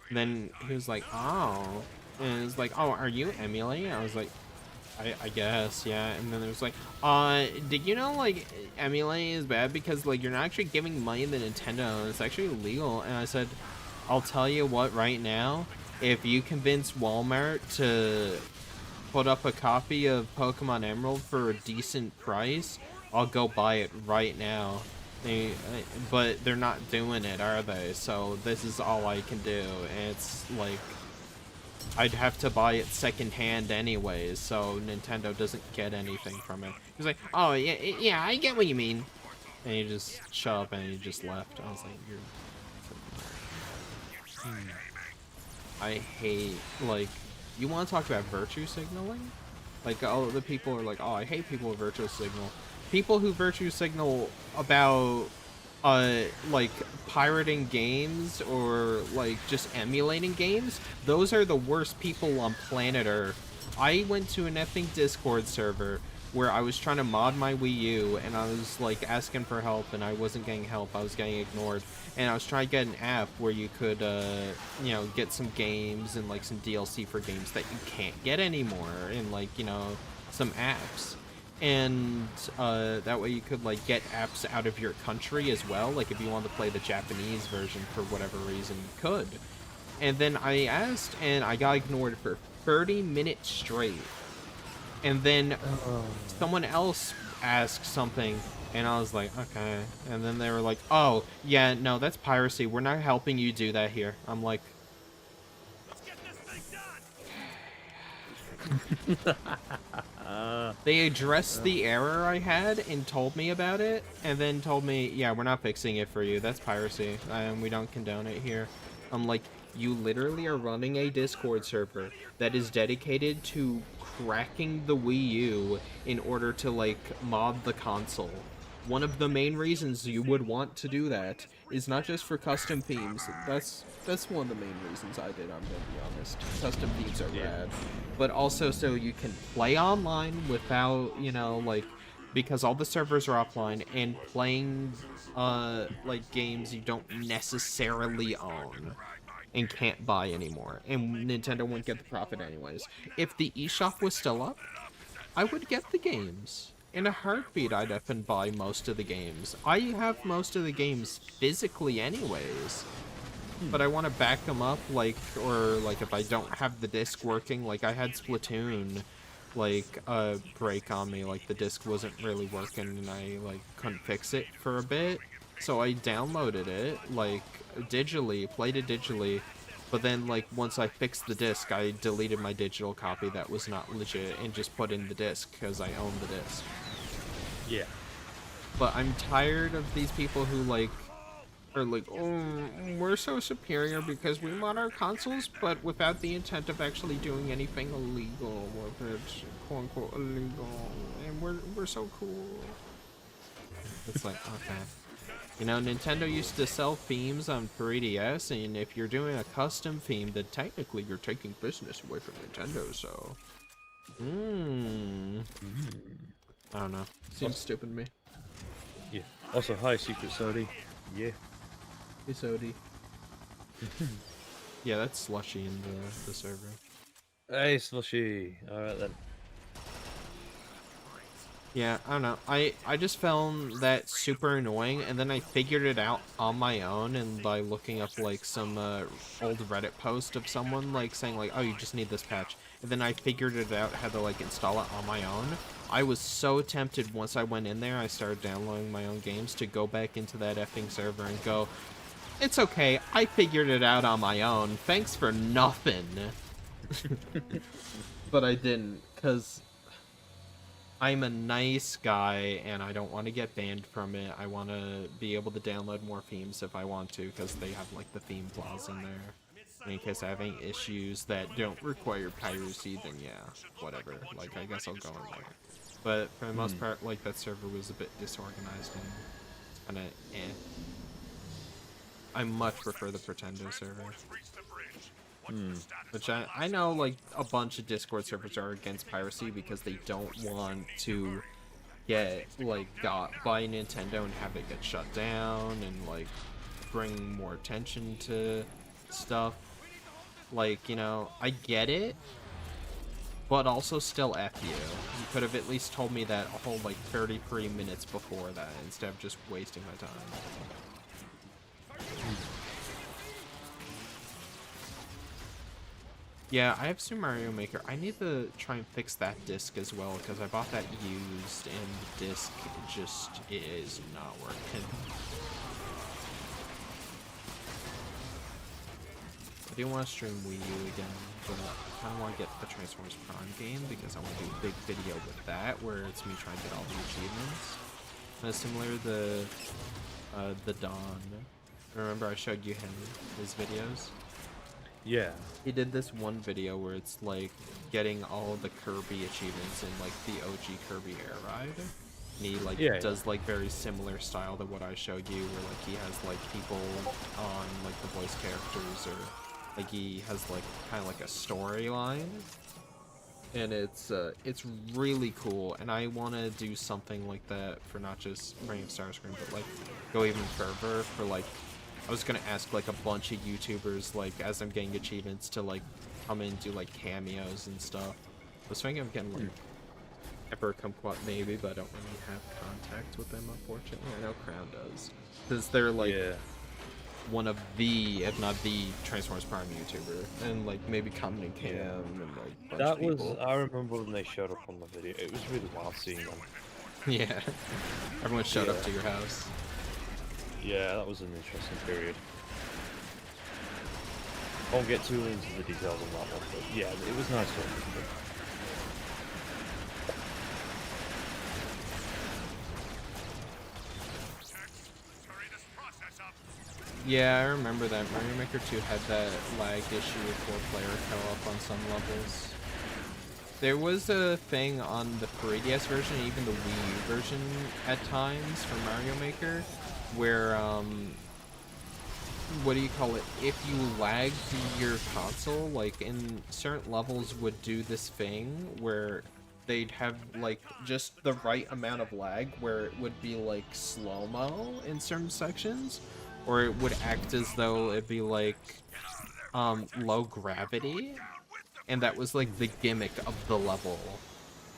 And then he was like, oh, and it's like, oh, are you emulating? I was like, I guess, yeah. And then it was like, did you know like emulating is bad because like you're not actually giving money to Nintendo, it's actually illegal. And I said, I'll tell you what, right now, if you convince Walmart to put up a copy of Pokemon Emerald for a decent price, I'll go buy it right now. But they're not doing it, are they? So this is all I can do. And it's like, I'd have to buy it secondhand anyways, so Nintendo doesn't get anything from it. He's like, oh, yeah, I get what you mean. And he just shut up and he just left. I was like, you're... I hate, like, you want to talk about virtue signaling? Like, all the people are like, oh, I hate people with virtue signal. People who virtue signal about like pirating games or like just emulating games, those are the worst people on planet Earth. I went to an effing Discord server where I was trying to mod my Wii U and I was like asking for help and I wasn't getting help. I was getting ignored. And I was trying to get an app where you could, you know, get some games and like some DLC for games that you can't get anymore and like, you know, some apps. And that way you could like get apps out of your country as well. Like if you wanted to play the Japanese version for whatever reason, you could. And then I asked and I got ignored for 30 minutes straight. And then someone else asked something and I was like, okay. And then they were like, oh, yeah, no, that's piracy. We're not helping you do that here. I'm like, Let's get this thing done. they addressed the error I had and told me about it, and then told me, yeah, we're not fixing it for you. That's piracy, and we don't condone it here. I'm like, you literally are running a Discord server that is dedicated to cracking the Wii U in order to, like, mod the console. One of the main reasons you would want to do that is not just for custom themes. That's one of the main reasons I did, I'm gonna be honest. Custom themes are rad. But also so you can play online without, you know, like, because all the servers are offline and playing, like, games you don't necessarily own and can't buy anymore. And Nintendo wouldn't get the profit anyways. If the eShop was still up, I would get the games. In a heartbeat, I'd effing buy most of the games. I have most of the games physically anyways. But I want to back them up, like, or, like, if I don't have the disc working, like, I had Splatoon, like, break on me, like, the disc wasn't really working, and I, like, couldn't fix it for a bit. So I downloaded it, like, digitally, played it digitally, but then, like, once I fixed the disc, I deleted my digital copy that was not legit, and just put in the disc, because I own the disc. Yeah. But I'm tired of these people who, like, are like, oh, we're so superior because we mod our consoles, but without the intent of actually doing anything illegal, whether it's quote-unquote illegal, and we're so cool. It's like, okay. You know, Nintendo used to sell themes on 3DS, and if you're doing a custom theme, then technically you're taking business away from Nintendo, so... I don't know. Seems stupid to me. Yeah. Also, hi, Secret Sody. Yeah. Hey, Sody. Yeah, that's Slushy in the server. Hey, Slushy. Alright then. Yeah, I don't know. I just found that super annoying, and then I figured it out on my own, and by looking up, like, some old Reddit post of someone, like, saying, like, oh, you just need this patch. And then I figured it out how to, like, install it on my own. I was so tempted once I went in there, I started downloading my own games, to go back into that effing server and go, it's okay, I figured it out on my own. Thanks for nothing. But I didn't, because I'm a nice guy, and I don't want to get banned from it. I want to be able to download more themes if I want to, because they have, like, the theme clause in there. And in case I have any issues that don't require piracy, then yeah, whatever. Like, I guess I'll go in there. But for the most part, like, that server was a bit disorganized and kind of eh. I much prefer the Pretendo server. Which I know, like, a bunch of Discord servers are against piracy because they don't want to get, like, got by Nintendo and have it get shut down and, like, bring more attention to stuff. Like, you know, I get it, but also still F you. You could have at least told me that a whole, like, 33 minutes before that instead of just wasting my time. Yeah, I have Super Mario Maker. I need to try and fix that disc as well, because I bought that used, and the disc just is not working. I do want to stream Wii U again, but I kind of want to get the Transformers Prime game, because I want to do a big video with that, where it's me trying to get all the achievements. Similar to the Dawn. Remember I showed you his videos? Yeah. He did this one video where it's like getting all the Kirby achievements in like the OG Kirby Air Ride. and he like Yeah, yeah. does like very similar style to what I showed you, where like he has like people on like the voice characters, or like he has like kind of like a storyline, and it's really cool. And I want to do something like that for not just Reign of Starscream, but like go even further for like, I was gonna ask like a bunch of YouTubers, like as I'm getting achievements, to like come in and do like cameos and stuff. I was thinking of getting like Emperor Kumquat maybe, but I don't really have contact with them, unfortunately. I know Crown does, because they're like one of the, if not the, Transformers Prime YouTuber, and like maybe commenting Cam and like a bunch of people. I remember when they showed up on the video. It was really wild seeing them. Yeah, everyone showed up to your house. Yeah, that was an interesting period. I won't get too into the details on that one, but yeah, it was nice talking to them. Yeah, I remember that. Mario Maker 2 had that lag issue with 4-player co-op on some levels. There was a thing on the 3DS version, and even the Wii U version at times for Mario Maker, where, what do you call it? If you lagged your console, like in certain levels would do this thing where they'd have like just the right amount of lag where it would be like slow-mo in certain sections, or it would act as though it'd be like low gravity, and that was like the gimmick of the level.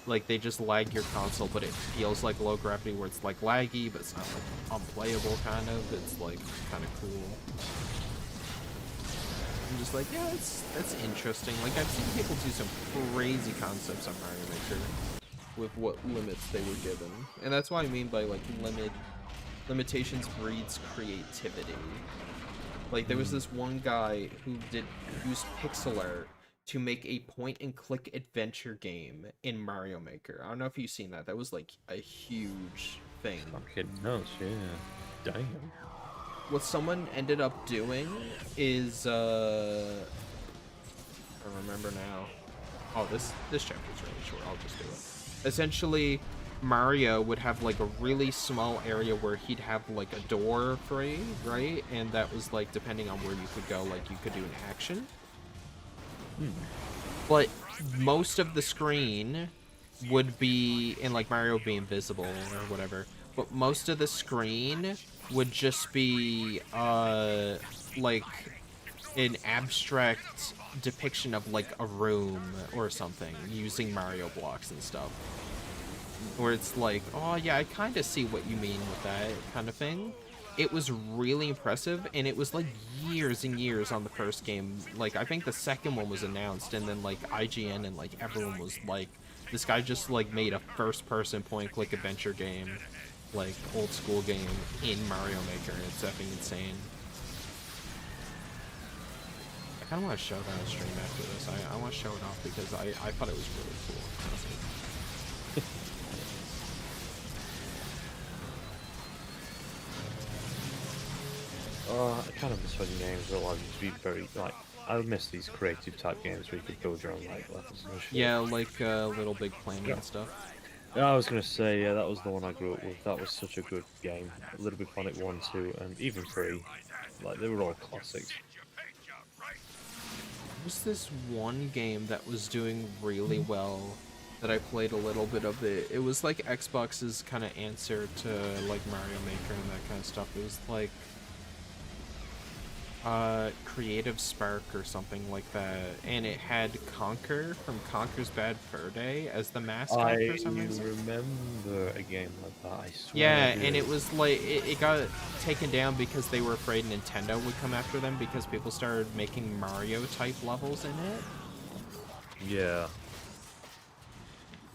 Like they just lag your console, but it feels like low gravity, where it's like laggy, but it's not like unplayable kind of. It's like kind of cool. I'm just like, yeah, that's interesting. Like I've seen people do some crazy concepts on Mario Maker with what limits they were given, and that's what I mean by like limitations breeds creativity. Like there was this one guy who used pixel art to make a point-and-click adventure game in Mario Maker. I don't know if you've seen that. That was like a huge thing. Fucking nuts, yeah. Damn. What someone ended up doing is, I remember now. Oh, this chapter's really short. I'll just do it. Essentially, Mario would have like a really small area where he'd have like a door free, right? And that was like, depending on where you could go, like you could do an action. But most of the screen would be, and like Mario would be invisible or whatever, but most of the screen would just be like an abstract depiction of like a room or something using Mario blocks and stuff, where it's like, oh yeah, I kind of see what you mean with that kind of thing. It was really impressive, and it was like years and years on the first game. Like I think the second one was announced, and then like IGN and like everyone was like, this guy just like made a first-person point-and-click adventure game, like old school game in Mario Maker. It's effing insane. I kind of want to show that on stream after this. I want to show it off because I thought it was really cool. Honestly. I kind of miss when games were allowed to be very, like, I miss these creative type games where you could build your own, like, levels and shit. Yeah, like Little Big Planet and stuff. Yeah, I was gonna say, yeah, that was the one I grew up with. That was such a good game. Little Big Planet 1, 2, and even 3. Like, they were all classics. There was this one game that was doing really well that I played a little bit of it. It was like Xbox's kind of answer to like Mario Maker and that kind of stuff. It was like Creative Spark or something like that, and it had Conker from Conker's Bad Fur Day as the mascot for some reason. I remember a game like that, I swear. Yeah, and it was like, it got taken down because they were afraid Nintendo would come after them because people started making Mario-type levels in it. Yeah.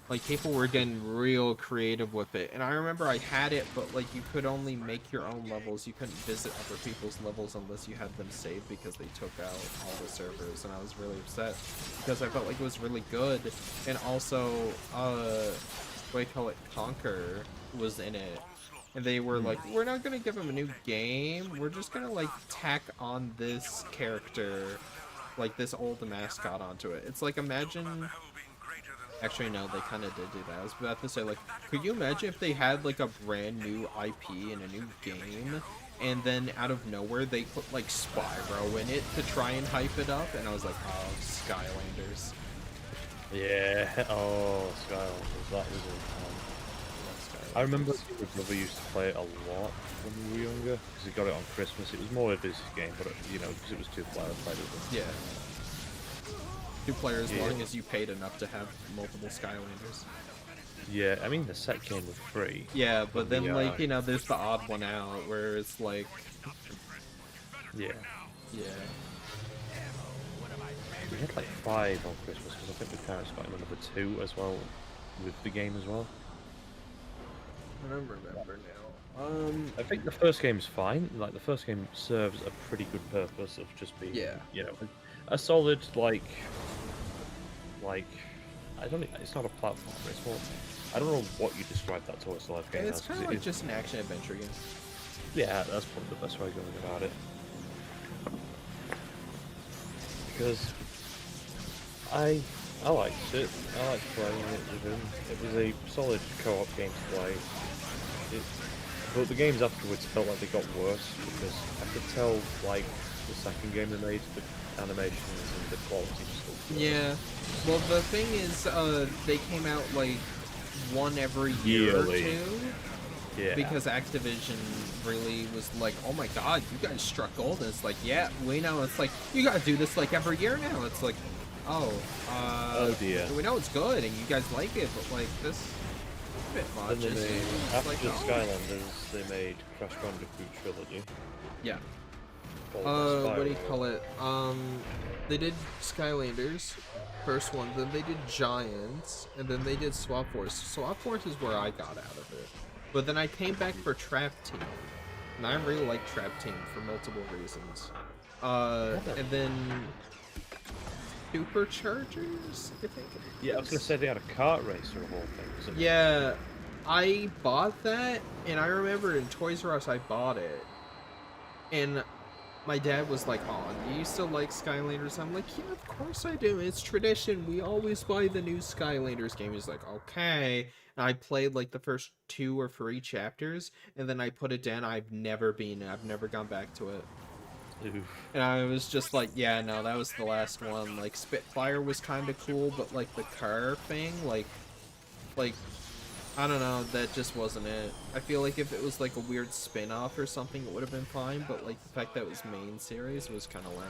Like, people were getting real creative with it. And I remember I had it, but, like, you could only make your own levels. You couldn't visit other people's levels unless you had them saved because they took out all the servers. And I was really upset because I felt like it was really good. And also, what do you call it? Conker was in it. And they were like, we're not going to give him a new game. We're just going to, like, tack on this character, like, this old mascot onto it. It's like, imagine Actually, no, they kind of did do that. I was about to say, like, could you imagine if they had, like, a brand new IP and a new game, and then out of nowhere they put, like, Spyro in it to try and hype it up? And I was like, oh, Skylanders. Yeah, oh, Skylanders, that was a I remember my brother used to play it a lot when we were younger, because he got it on Christmas. It was more of his game, but, you know, because it was 2 players played with him. Yeah. 2 players, as long as you paid enough to have multiple Skylanders. Yeah, I mean, the set came with free. Yeah, but then, like, you know, there's the odd one out, where it's like... Yeah. Yeah. We had like 5 on Christmas, because I think the parents got another 2 as well, with the game as well. I don't remember now. I think the first game's fine. Like, the first game serves a pretty good purpose of just being, you know, a solid, like, I don't. It's not a platform. It's more. I don't know what you describe that Toy Story game as. It's kind of like just an action adventure game. Yeah, that's probably the best way of going about it. Because I liked it. I liked playing it with him. It was a solid co-op game to play. But the games afterwards felt like they got worse, because I could tell, like, the second game they made, the animations and the quality just looked worse. Yeah. Well, the thing is, they came out, like, one every year or 2. Yeah. Because Activision really was like, oh my god, you guys struck gold. And it's like, yeah, we know. It's like, you gotta do this, like, every year now. It's like, oh dear. We know it's good and you guys like it, but, like, this is a bit much. And then after like, Skylanders, they made Crash Bandicoot Trilogy. Yeah. What do you call it? They did Skylanders, first one, then they did Giants, and then they did Swap Force. Swap Force is where I got out of it. But then I came back for Trap Team, and I really like Trap Team for multiple reasons. And then Superchargers, I think. Yeah, I was gonna say they had a kart racer of all things. Yeah, I bought that, and I remember in Toys R Us I bought it, and my dad was like, oh, do you still like Skylanders? I'm like, yeah, of course I do. It's tradition. We always buy the new Skylanders game. He's like, okay. And I played like the first 2 or 3 chapters, and then I put it down. I've never gone back to it. Oof. And I was just like, yeah, no, that was the last one. Like, Spitfire was kind of cool, but like the car thing, like, I don't know, that just wasn't it. I feel like if it was like a weird spin-off or something, it would have been fine, but like the fact that it was main series was kind of lame.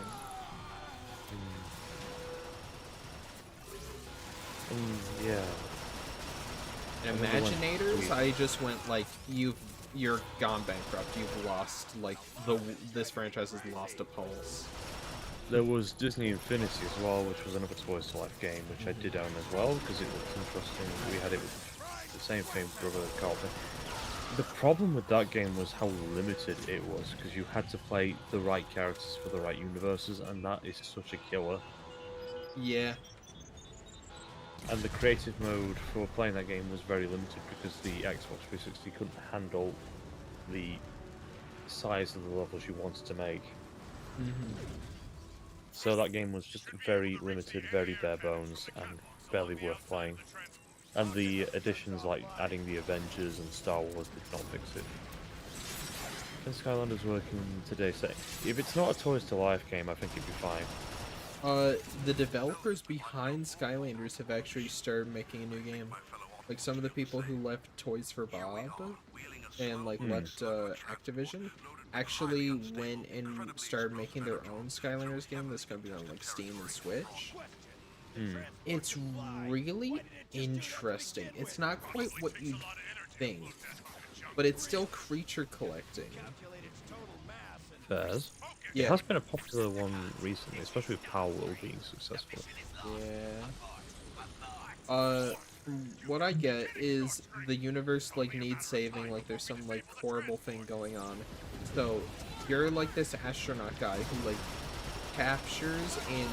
Yeah. And Imaginators, I just went like, you're gone bankrupt. You've lost, like, this franchise has lost a pulse. There was Disney Infinity as well, which was another Toys to Life game, which I did own as well, because it looked interesting. We had it with the same thing, Brother Carlton. The problem with that game was how limited it was, because you had to play the right characters for the right universes, and that is such a killer. Yeah. And the creative mode for playing that game was very limited, because the Xbox 360 couldn't handle the size of the levels you wanted to make. So that game was just very limited, very bare bones, and barely worth playing. And the additions like adding the Avengers and Star Wars did not fix it. And Skylanders working today, say, if it's not a Toys to Life game, I think it'd be fine. The developers behind Skylanders have actually started making a new game. Like, some of the people who left Toys for Bob and like left Activision actually went and started making their own Skylanders game that's gonna be on like Steam and Switch. It's really interesting. It's not quite what you'd think, but it's still creature collecting. Fairs. Yeah. It has been a popular one recently, especially with Power World being successful. Yeah. What I get is the universe like needs saving, like there's some like horrible thing going on. So you're like this astronaut guy who like captures and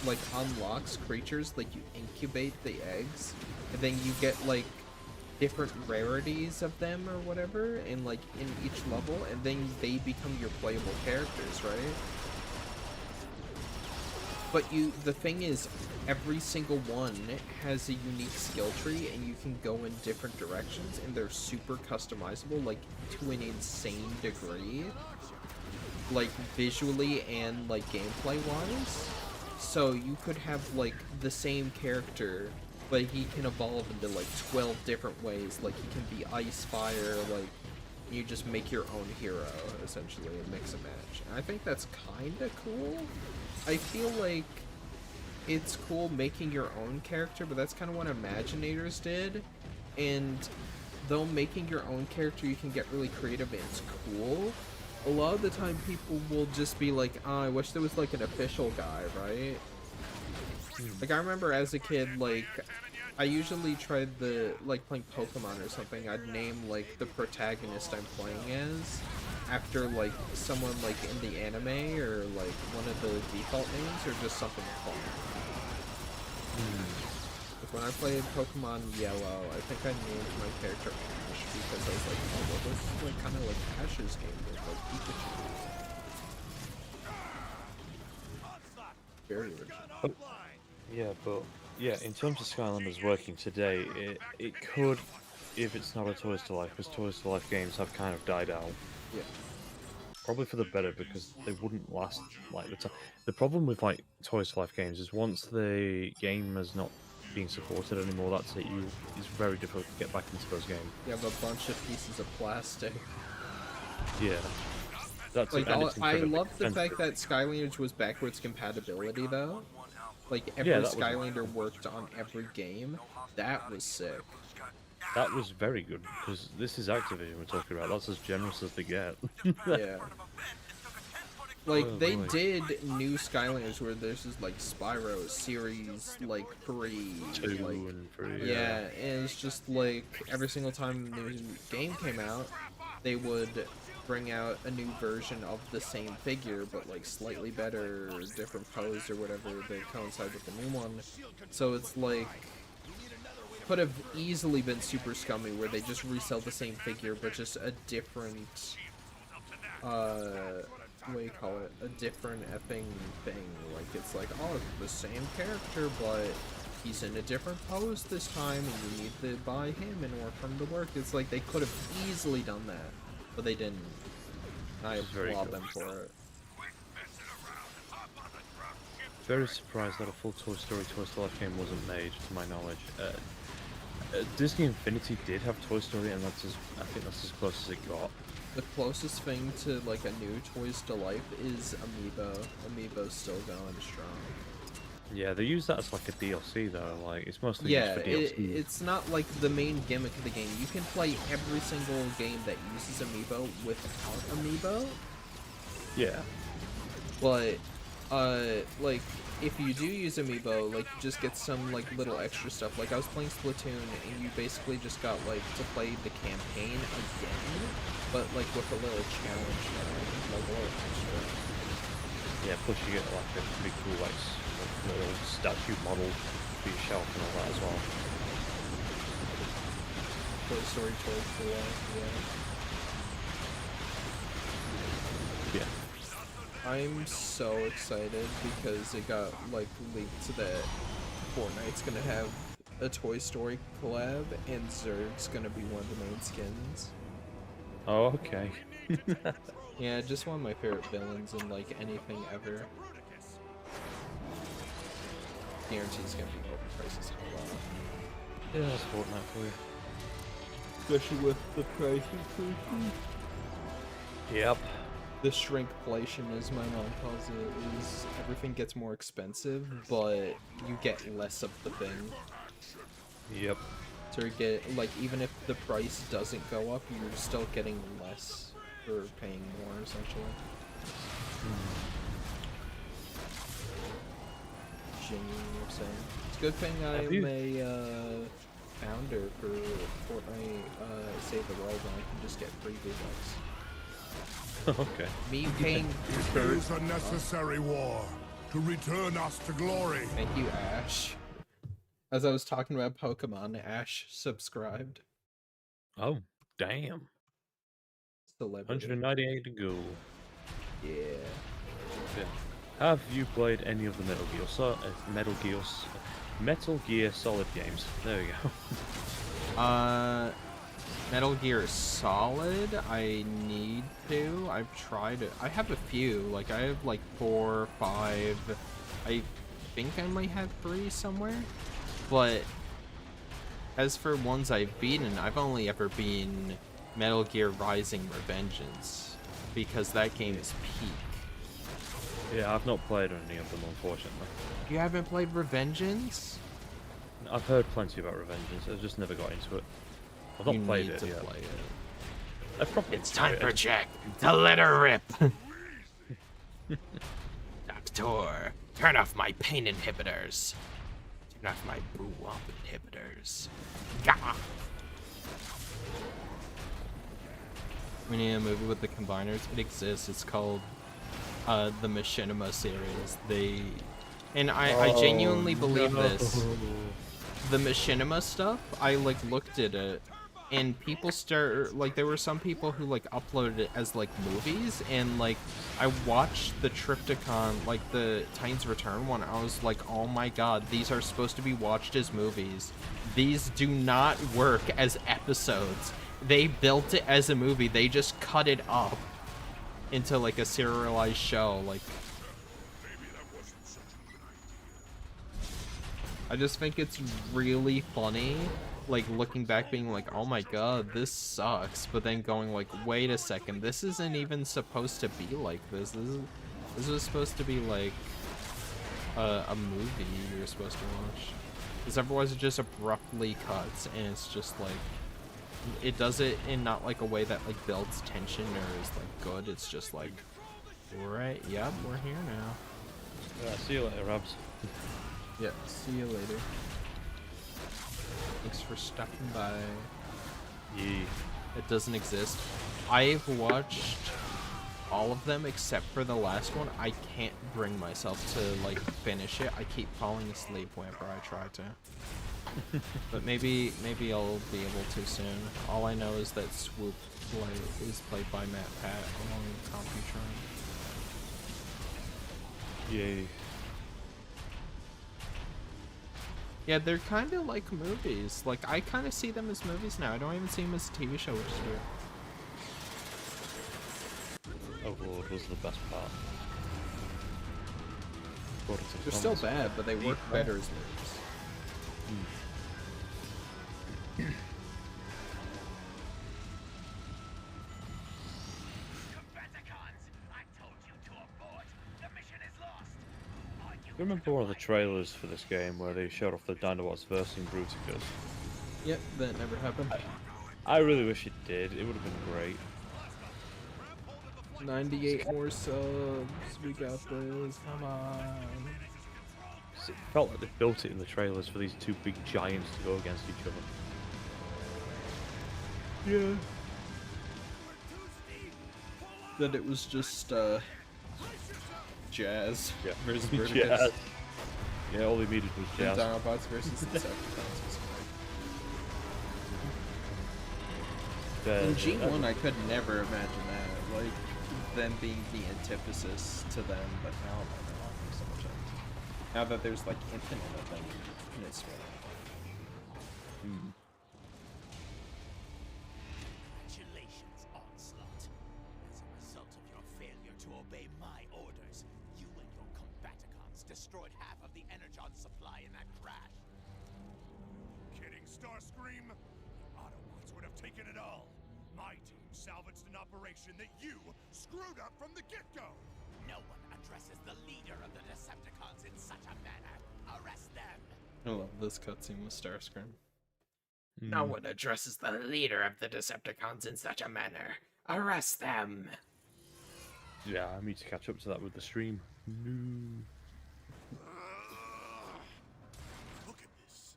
like unlocks creatures, like you incubate the eggs, and then you get like different rarities of them or whatever, and like in each level, and then they become your playable characters, right? But the thing is, every single one has a unique skill tree, and you can go in different directions, and they're super customizable, like, to an insane degree. Like, visually and, like, gameplay-wise. So you could have, like, the same character, but he can evolve into, like, 12 different ways. Like, he can be ice, fire, like, you just make your own hero, essentially, and mix and match. And I think that's kinda cool. I feel like it's cool making your own character, but that's kind of what Imaginators did. And though making your own character, you can get really creative and it's cool, a lot of the time people will just be like, oh, I wish there was like an official guy, right? Like, I remember as a kid, like, I usually tried like, playing Pokemon or something, I'd name, like, the protagonist I'm playing as after, like, someone, like, in the anime, or, like, one of the default names, or just something fun. Like, when I played Pokemon Yellow, I think I named my character Ash, because I was like, oh, well, this is, like, kind of like Ash's game with, like, Pikachu. Very original. Yeah, but yeah, in terms of Skylanders working today, it could, if it's not a Toys to Life, because Toys to Life games have kind of died out. Yeah. Probably for the better, because they wouldn't last like the time. The problem with like Toys to Life games is once the game is not being supported anymore, that's it. It's very difficult to get back into those games. You have a bunch of pieces of plastic. Yeah. That's like, and it's I incredibly love the expensive. fact that Skylanders was backwards compatibility, though. Like, every Yeah, that was- Skylander worked on every game. That was sick. That was very good, because this is Activision we're talking about. That's as generous as they get. Yeah. Like, Oh, they boy. did new Skylanders where there's just, like, Spyro series, like, 3. 2 like, and 3. yeah, and it's just, like, every single time a new game came out, they would bring out a new version of the same figure, but, like, slightly better, or different pose, or whatever, that coincide with the new one. So it's, like, could have easily been super scummy, where they just resell the same figure, but just a different, what do you call it? A different effing thing. Like, it's like, oh, it's the same character, but he's in a different pose this time, and you need to buy him in order for him to work. It's like, they could have easily done that, but they didn't. I applaud them for it. Very surprised that a full Toy Story Toy to Life game wasn't made, to my knowledge. Disney Infinity did have Toy Story, and I think that's as close as it got. The closest thing to, like, a new Toys to Life is Amiibo. Amiibo's still going strong. Yeah, they use that as like a DLC though. Like, it's mostly used Yeah, for DLC. it's not like the main gimmick of the game. You can play every single game that uses Amiibo without Amiibo. Yeah. But, like, if you do use Amiibo, like, you just get some, like, little extra stuff. Like, I was playing Splatoon, and you basically just got, like, to play the campaign again, but, like, with a little challenge, like, a little extra. Yeah, plus you get like a pretty cool like little statue model for your shelf and all that as well. Toy Story Toys for Life, yeah. Yeah. I'm so excited because it got, like, leaked that Fortnite's gonna have a Toy Story collab, and Zerg's gonna be one of the main skins. Oh, okay. Yeah, just one of my favorite villains in, like, anything ever. Guarantee's gonna be overpriced as hell. Yeah, that's Fortnite for you. Especially with the price increases. Yep. The shrinkflation, as my mom calls it, is everything gets more expensive, but you get less of the thing. Yep. So you get, like, even if the price doesn't go up, you're still getting less for paying more, essentially. Genuinely upsetting. It's a good thing I'm a founder for Fortnite Save the World, and I can just get free V-Bucks. Okay. Me paying Use a necessary war to return us to glory. Thank you, Ash. As I was talking about Pokemon, Ash subscribed. Oh, damn. Celebrity. 198 to go. Yeah. Yeah. Have you played any of the Metal Gear Solid games? There we go. Metal Gear Solid, I need to. I've tried it. I have a few. Like, I have like 4, 5. I think I might have 3 somewhere. But as for ones I've beaten, I've only ever beaten Metal Gear Rising Revengeance. Because that game is peak. Yeah, I've not played any of them, unfortunately. You haven't played Revengeance? I've heard plenty about Revengeance. I've just never got into it. I've not played it yet. Play it. I've probably It's time for tried it. Jack to let her rip. Doctor, turn off my pain inhibitors. Turn off my boo-womp inhibitors. Gah! We need a movie with the combiners. It exists. It's called the Machinima series. I genuinely believe this. The Machinima stuff, I like looked at it, and people there were some people who like uploaded it as like movies, and like I watched the Triptychon, like the Titans Return one. I was like, oh my god, these are supposed to be watched as movies. These do not work as episodes. They built it as a movie. They just cut it up into like a serialized show. Like, I just think it's really funny, like looking back being like, oh my god, this sucks, but then going like, wait a second, this isn't even supposed to be like this. This is supposed to be like a movie you're supposed to watch. Because otherwise it just abruptly cuts, and it's just like, it does it in not like a way that like builds tension or is like good. It's just like, right, yep, we're here now. Yeah, see you later, Rabs. Yeah, see you later. Thanks for stopping by. Yeah. It doesn't exist. I've watched all of them except for the last one. I can't bring myself to like finish it. I keep falling asleep whenever I try to. But maybe I'll be able to soon. All I know is that Swoop is played by Matt Pat along with Computron. Yay. Yeah, they're kind of like movies. Like, I kind of see them as movies now. I don't even see them as a TV show, which is weird. Overlord was the best part. They're still bad, but they work better as movies. You remember one of the trailers for this game where they showed off the Dinobots versing Bruticus? Yep, that never happened. I really wish it did. It would have been great. 98 more subs. We got this. Come on. It felt like they built it in the trailers for these two big giants to go against each other. Yeah. That it was just Jazz versus Bruticus. Jazz. Yeah, all they needed was Jazz. Dinobots versus Decepticons was great. In G1, I could never imagine that. Like, them being the antithesis to them, but now I'm like, so much else. Now that there's like infinite of them, and it's Congratulations, Onslaught. As a result of your failure to obey my orders, you and your Combaticons destroyed half of the energon supply in that crash. Kidding, Starscream? The Autobots would have taken it all. My team salvaged an operation that you screwed up from the get-go. No one addresses the leader of the Decepticons in such a manner. Arrest them! I love this cutscene with Starscream. No one addresses the leader of the Decepticons in such a manner. Arrest them! Yeah, I need to catch up to that with the stream. No. Look at this.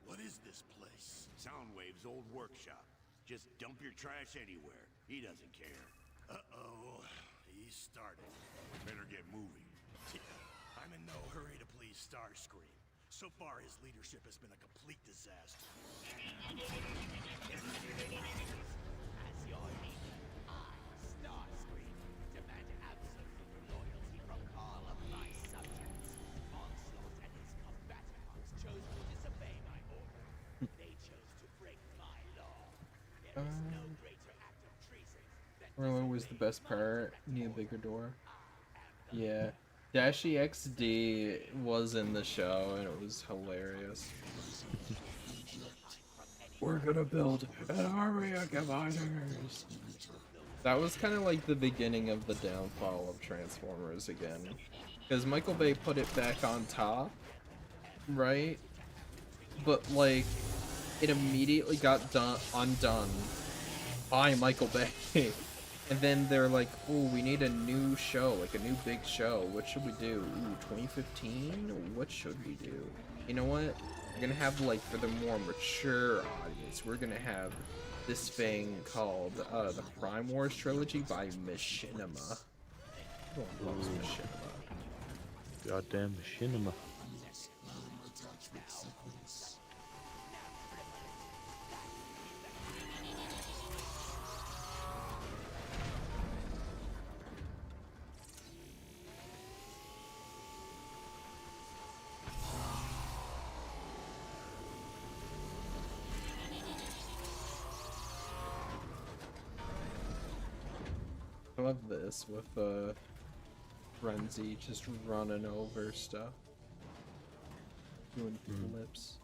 What is this place? Soundwave's old workshop. Just dump your trash anywhere. He doesn't care. Uh-oh. He started. Better get moving. I'm in no hurry to please Starscream. So far, his leadership has been a complete disaster. As your leader, I, Starscream, demand absolute loyalty from all of Merlin was the best part. Need a bigger door. Yeah. Dashi XD was in the show and it was hilarious. We're gonna build an army of combiners. That was kind of like the beginning of the downfall of Transformers again. Because Michael Bay put it back on top, right? But like, it immediately got undone by Michael Bay. And then they're like, oh, we need a new show, like a new big show. What should we do? Ooh, 2015? What should we do? You know what? We're gonna have, like, for the more mature audience, we're gonna have this thing called the Prime Wars trilogy by Machinima. Everyone loves Machinima. Goddamn Machinima. I love this with Renzi just running over stuff, doing flips.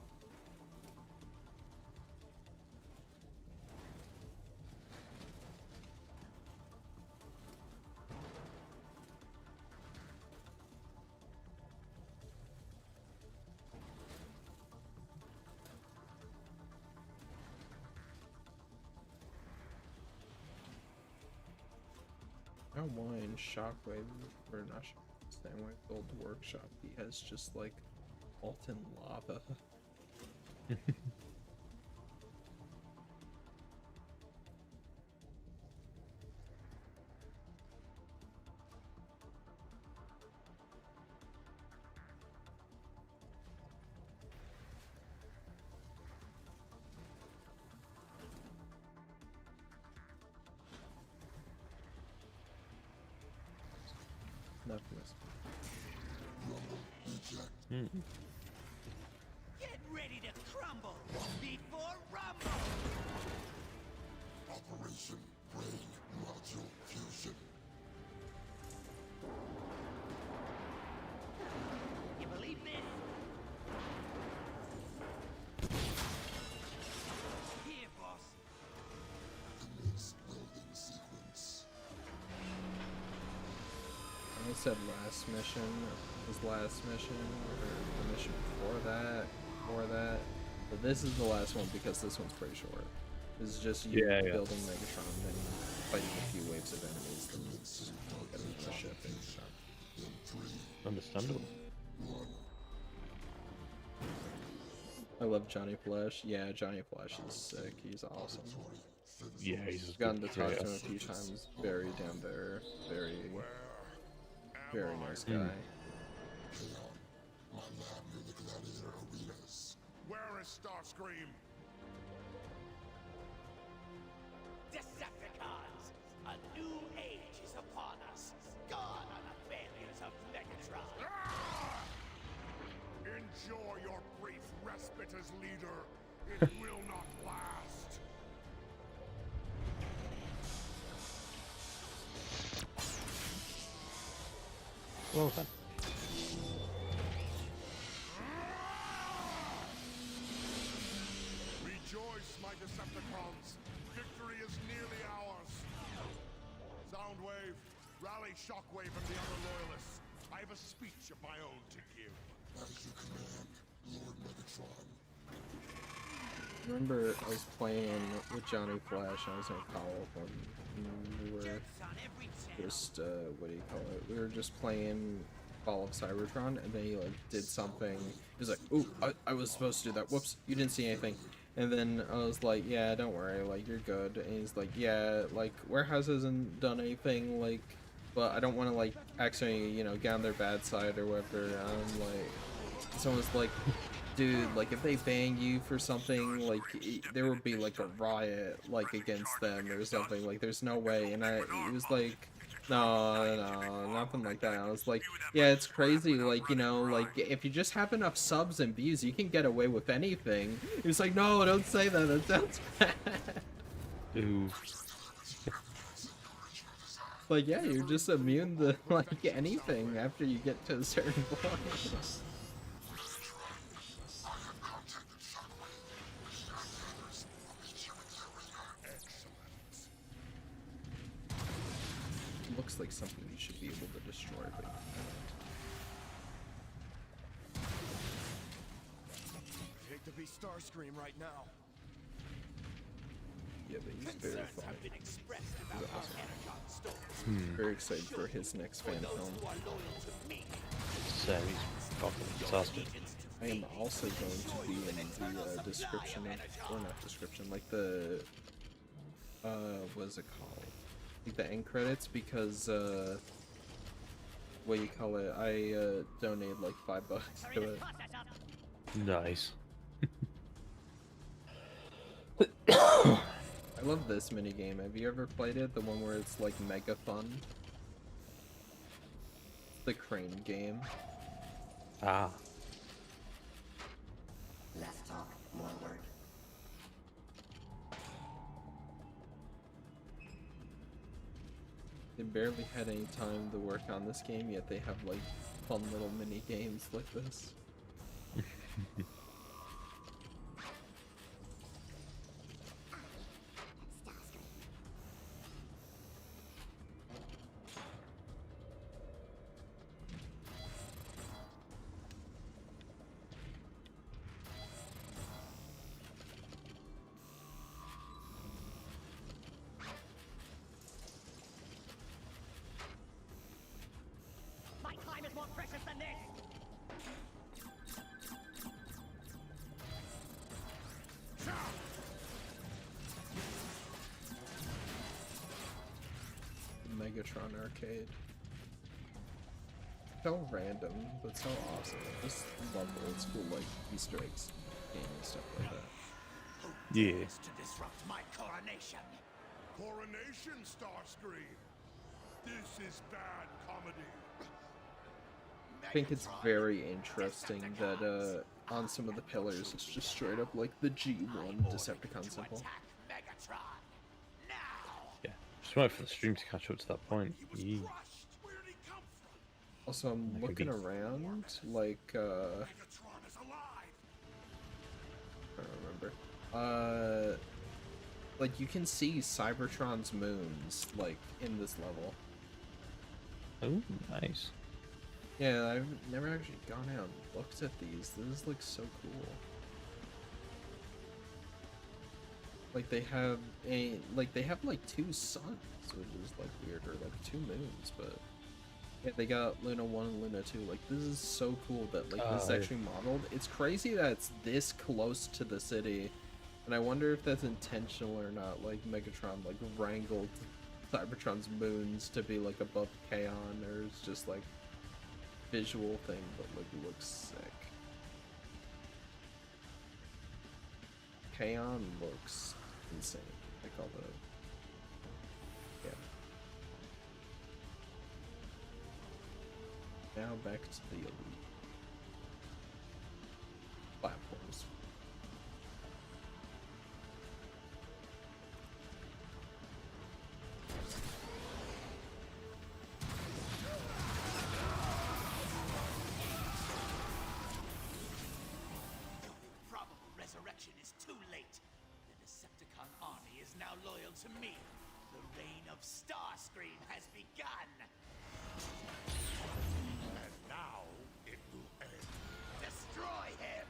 I don't mind Shockwave, or not Shockwave, Stanway Gold Workshop. He has just like molten lava. Get ready to crumble before rumble. Operation Brain Module Fusion. You believe this? Here, boss. Commence building sequence. I said last mission was last mission, or the mission before that, but this is the last one because this one's pretty short. This is just you building Megatron and fighting a few waves of enemies and getting the ship and stuff. Understandable. I love Johnny Flash. Yeah, Johnny Flash is sick. He's awesome. Yeah, he's gotten to talk to him a few times. Very down there. Very nice guy. My lab near the gladiator arenas. Where is Starscream? Decepticons, a new age is upon us. Gone are the failures of Megatron. Enjoy your brief respite as leader. It will not last. Well done. Rejoice, my Decepticons. Victory is nearly ours. Soundwave, rally Shockwave and the other loyalists. I have a speech of my own to give. As you command, Lord Megatron. Remember, I was playing with Johnny Flash. I was in college when we were just what do you call it? We were just playing Fall of Cybertron, and then he like did something. He was like, "Ooh, I was supposed to do that. Whoops, you didn't see anything." And then I was like, "Yeah, don't worry, like you're good." And he's like, "Yeah, like Warehouse hasn't done anything, like, but I don't want to like actually, you know, get on their bad side or whatever." And I'm like, someone's like, dude, like if they ban you for something, like there would be like a riot like against them or something. Like there's no way. And he was like, no, nothing like that. I was like, yeah, it's crazy. Like, you know, like if you just have enough subs and views, you can get away with anything. He was like, no, don't say that. That sounds bad. Ooh. Like, yeah, you're just immune to, like, anything after you get to a certain point. Looks like something you should be able to destroy, but you can't. I hate to be Starscream right now. Yeah, but he's very Concerns fun. have been expressed about our energon stores. Very excited for his next fan Those film. who are loyal to me. So he's fucking fantastic. I am also going to be in the description of, or not description, like the, what is it called? Like the end credits, because, what you call it, I, donated like $5 to it. Nice. I love this minigame. Have you ever played it? The one where it's like mega fun? The crane game. Ah. Less talk, more work. They barely had any time to work on this game, yet they have like fun little mini games like this. My time is more precious than this! Megatron Arcade. So random, but so awesome. Just love old school like Easter eggs game and stuff like that. Yeah. To disrupt my coronation. Coronation, Starscream. This is bad comedy. I think it's very interesting that on some of the pillars it's just straight up like the G1 Decepticon symbol. Megatron. Now. Yeah. Just wait for the stream to catch up to that point. Yee. Where did he come from? Also, I'm That could looking be- around like Megatron is alive. I don't remember. Like you can see Cybertron's moons like in this level. Oh, nice. Yeah, I've never actually gone out and looked at these. This is like so cool. Like they have like two suns, which is like weird, or like two moons, but yeah, they got Luna 1 and Luna 2. Like this is so cool that like this is yeah. actually modeled. It's crazy that it's this close to the city, and I wonder if that's intentional or not. Like Megatron like wrangled Cybertron's moons to be like above Kaon, or it's just like visual thing, but like looks sick. Kaon looks insane. Like all the now back to the elite platforms. Probable resurrection is too late. The Decepticon army is now loyal to me. The reign of Starscream has begun. And now it will end. Destroy him.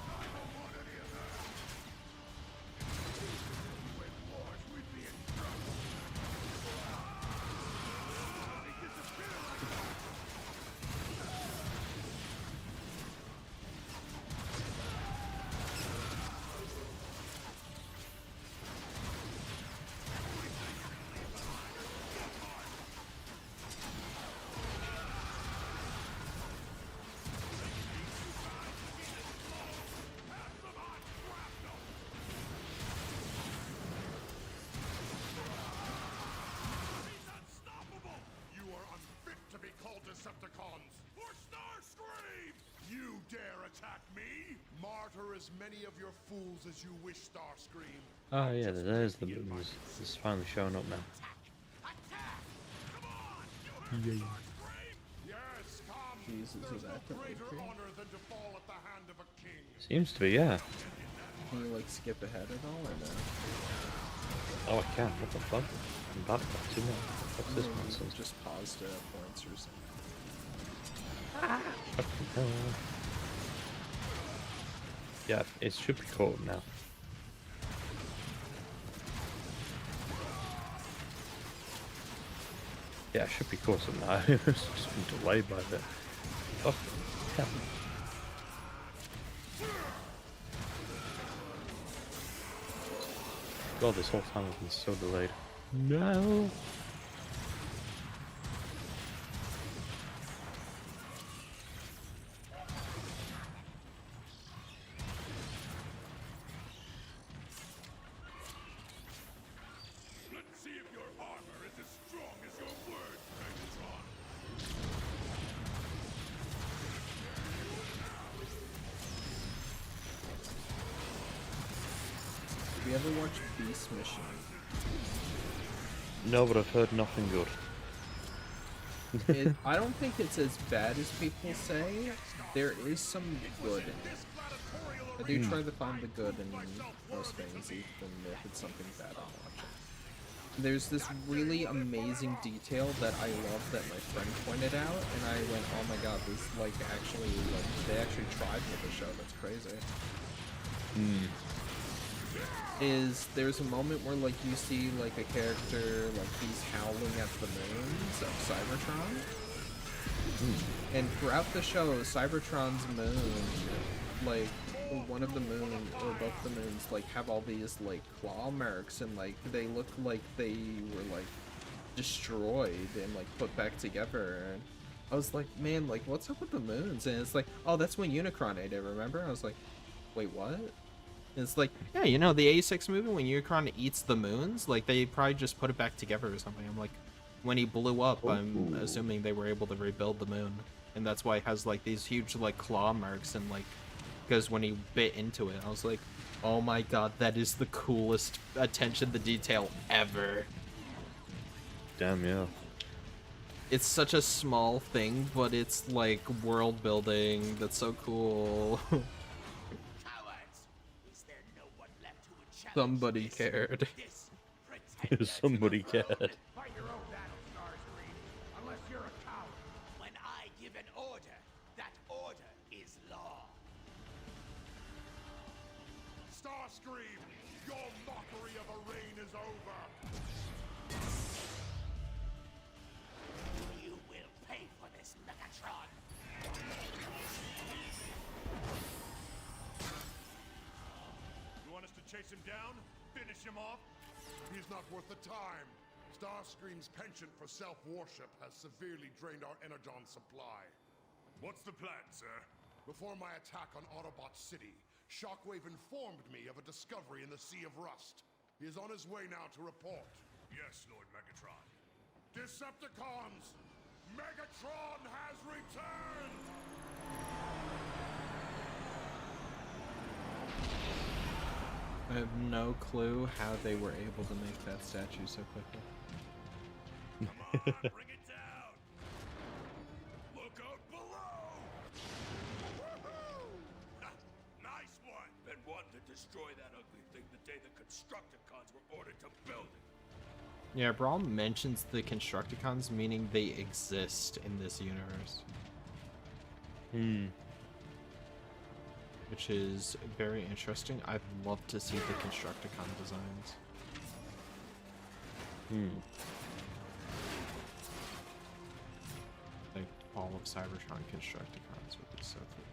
I don't want any of that. With wars, we'd be in trouble. They disappear like that. as many of your fools as you wish, Starscream. Oh yeah, there's the moons. It's finally showing up now. Yay. Yes, come. Jesus, There's is no that the greater Valkyrie? honor than to fall at the hand of a king. Seems to be, yeah. Can you like skip ahead at all or no? Oh, I can. What the fuck? I'm back to two more. What's this Maybe nonsense? just pause to points or something. Fucking hell. Yeah, it should be caught up now. Yeah, it should be caught up now. It's just been delayed by a bit. Fuck. Hell. God, this whole time has been so delayed. No. Let's see if your armor is as strong as your words, Megatron. Have you ever watched Beast Mission? No, but I've heard nothing good. I don't think it's as bad as people say. There is some good in it. I do try to find the good in most things, even if it's something bad I'm watching. There's this really amazing detail that I love that my friend pointed out, and I went, oh my god, this like actually, like, they actually tried with the show, that's crazy. Is there's a moment where like you see like a character, like he's howling at the moons of Cybertron, and throughout the show, Cybertron's moon, like one of the moon or both the moons, like have all these like claw marks, and like they look like they were like destroyed and like put back together. And I was like, man, like what's up with the moons? And it's like, oh, that's when Unicron ate it, remember? I was like, wait, what? And it's like, yeah, you know, the 86 movie when Unicron eats the moons, like they probably just put it back together or something. I'm like, when he blew up, I'm assuming they were able to rebuild the moon, and that's why it has like these huge like claw marks, and like because when he bit into it, I was like, oh my god, that is the coolest attention to detail ever. Damn, yeah. It's such a small thing, but it's like world building that's so cool. Somebody cared. Somebody cared. Fight your own battle, Starscream. Unless you're a coward. When I give an order, that order is law. Starscream, your mockery of a reign is over. You will pay for this, Megatron. You want us to chase him down? Finish him off? He's not worth the time. Starscream's penchant for self-worship has severely drained our energon supply. What's the plan, sir? Before my attack on Autobot City, Shockwave informed me of a discovery in the Sea of Rust. He is on his way now to report. Yes, Lord Megatron. Decepticons! Megatron has returned! I have no clue how they were able to make that statue so quickly. Bring it down! Look out below! Woohoo! Nice one! Been wanting to destroy that ugly thing the day the Constructicons were ordered to build it. Yeah, Brawl mentions the Constructicons, meaning they exist in this universe. Which is very interesting. I'd love to see the Constructicon designs. Like Fall of Cybertron Constructicons would be so cool.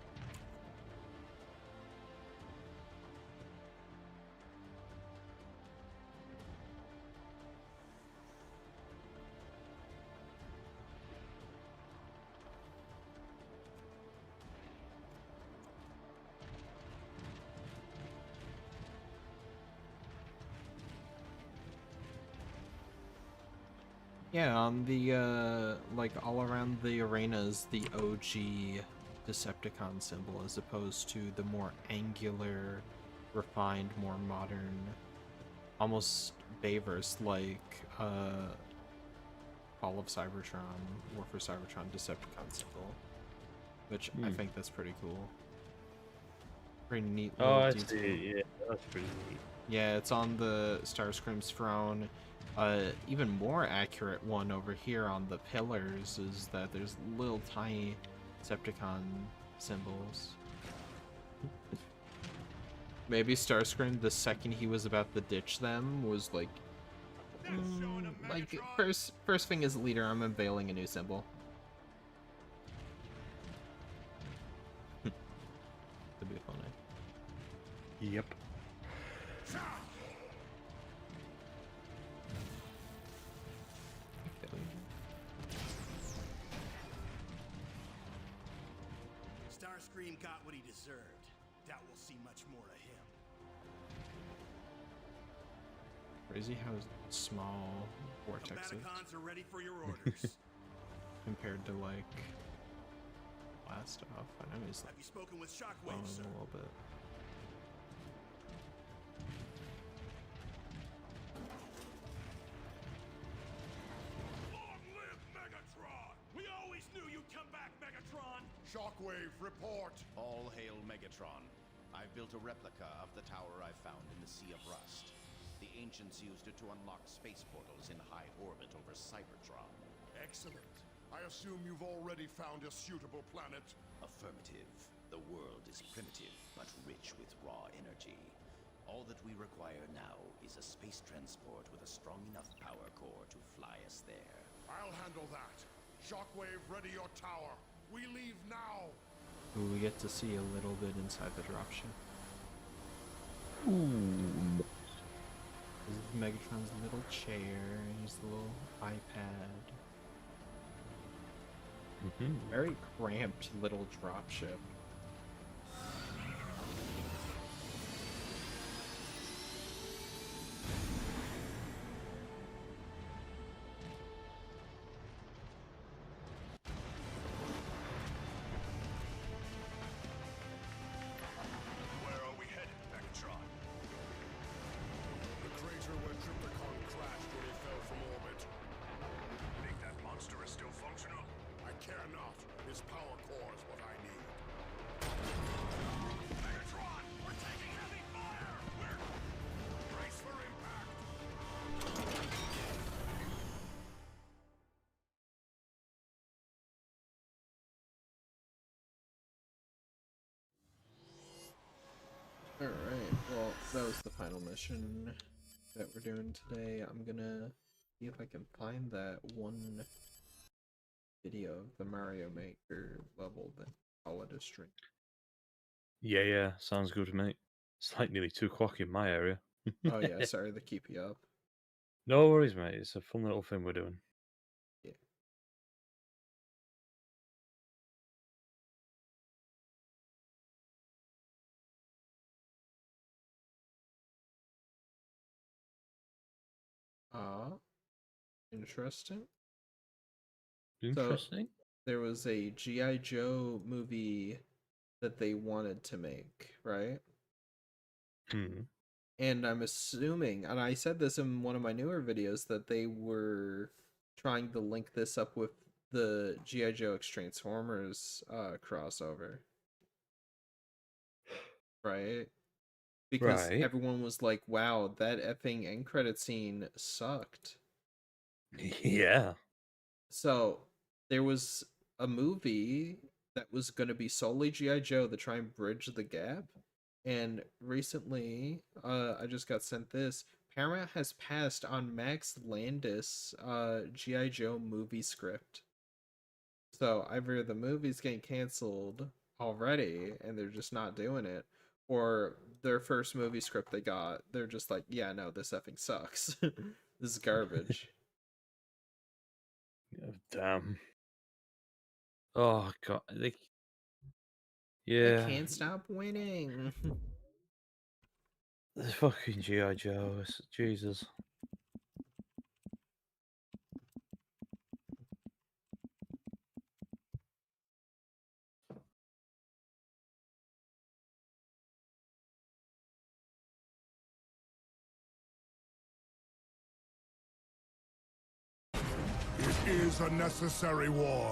Yeah, on the like all around the arenas, the OG Decepticon symbol as opposed to the more angular, refined, more modern, almost Bayverse like Fall of Cybertron, War for Cybertron Decepticon symbol, which I think that's pretty cool. Pretty neat Oh, little I detail. see. Yeah, that's pretty neat. Yeah, it's on the Starscream's throne. Even more accurate one over here on the pillars is that there's little tiny Decepticon symbols. Maybe Starscream, the second he was about to ditch them, was like, like first thing as leader, I'm unveiling a new symbol. That'd be funny. Yep. Starscream got what he deserved. Doubt we'll see much more of him. Crazy how small Vortex is Combaticons are ready for your orders. compared to like Blast Off. I know he's Have like you spoken with a Shockwave, sir? little bit. Long live Megatron! We always knew you'd come back, Megatron! Shockwave, report! All hail Megatron. I've built a replica of the tower I found in the Sea of Rust. The ancients used it to unlock space portals in high orbit over Cybertron. Excellent. I assume you've already found a suitable planet. Affirmative. The world is primitive, but rich with raw energy. All that we require now is a space transport with a strong enough power core to fly us there. I'll handle that. Shockwave, ready your tower. We leave now. Ooh, we get to see a little bit inside the dropship. Ooh. This is Megatron's little chair and his little iPad. Very cramped little dropship. Where are we headed, Megatron? The crater where Trypticon crashed when he fell from orbit. Think that monster is still functional? I care not. His power core is what I need. Megatron! We're taking heavy fire! We're... Brace for impact! Alright, well, that was the final mission that we're doing today. I'm gonna see if I can find that one video of the Mario Maker level, then call it a stream. Yeah, sounds good, mate. It's like nearly 2 o'clock in my area. Oh yeah, sorry to keep you up. No worries, mate. It's a fun little thing we're doing. Yeah. Interesting. Interesting. There was a G.I. Joe movie that they wanted to make, right? And I'm assuming, and I said this in one of my newer videos, that they were trying to link this up with the G.I. Joe X Transformers crossover. Right? Because Right. everyone was like, wow, that effing end credit scene sucked. Yeah. So there was a movie that was going to be solely G.I. Joe to try and bridge the gap. And recently, I just got sent this. Paramount has passed on Max Landis' G.I. Joe movie script. So either the movie's getting canceled already and they're just not doing it, or their first movie script they got, they're just like, yeah, no, this effing sucks. This is garbage. Oh, damn. Oh god. They Yeah. can't stop winning. The fucking G.I. Joe. Jesus. is a necessary war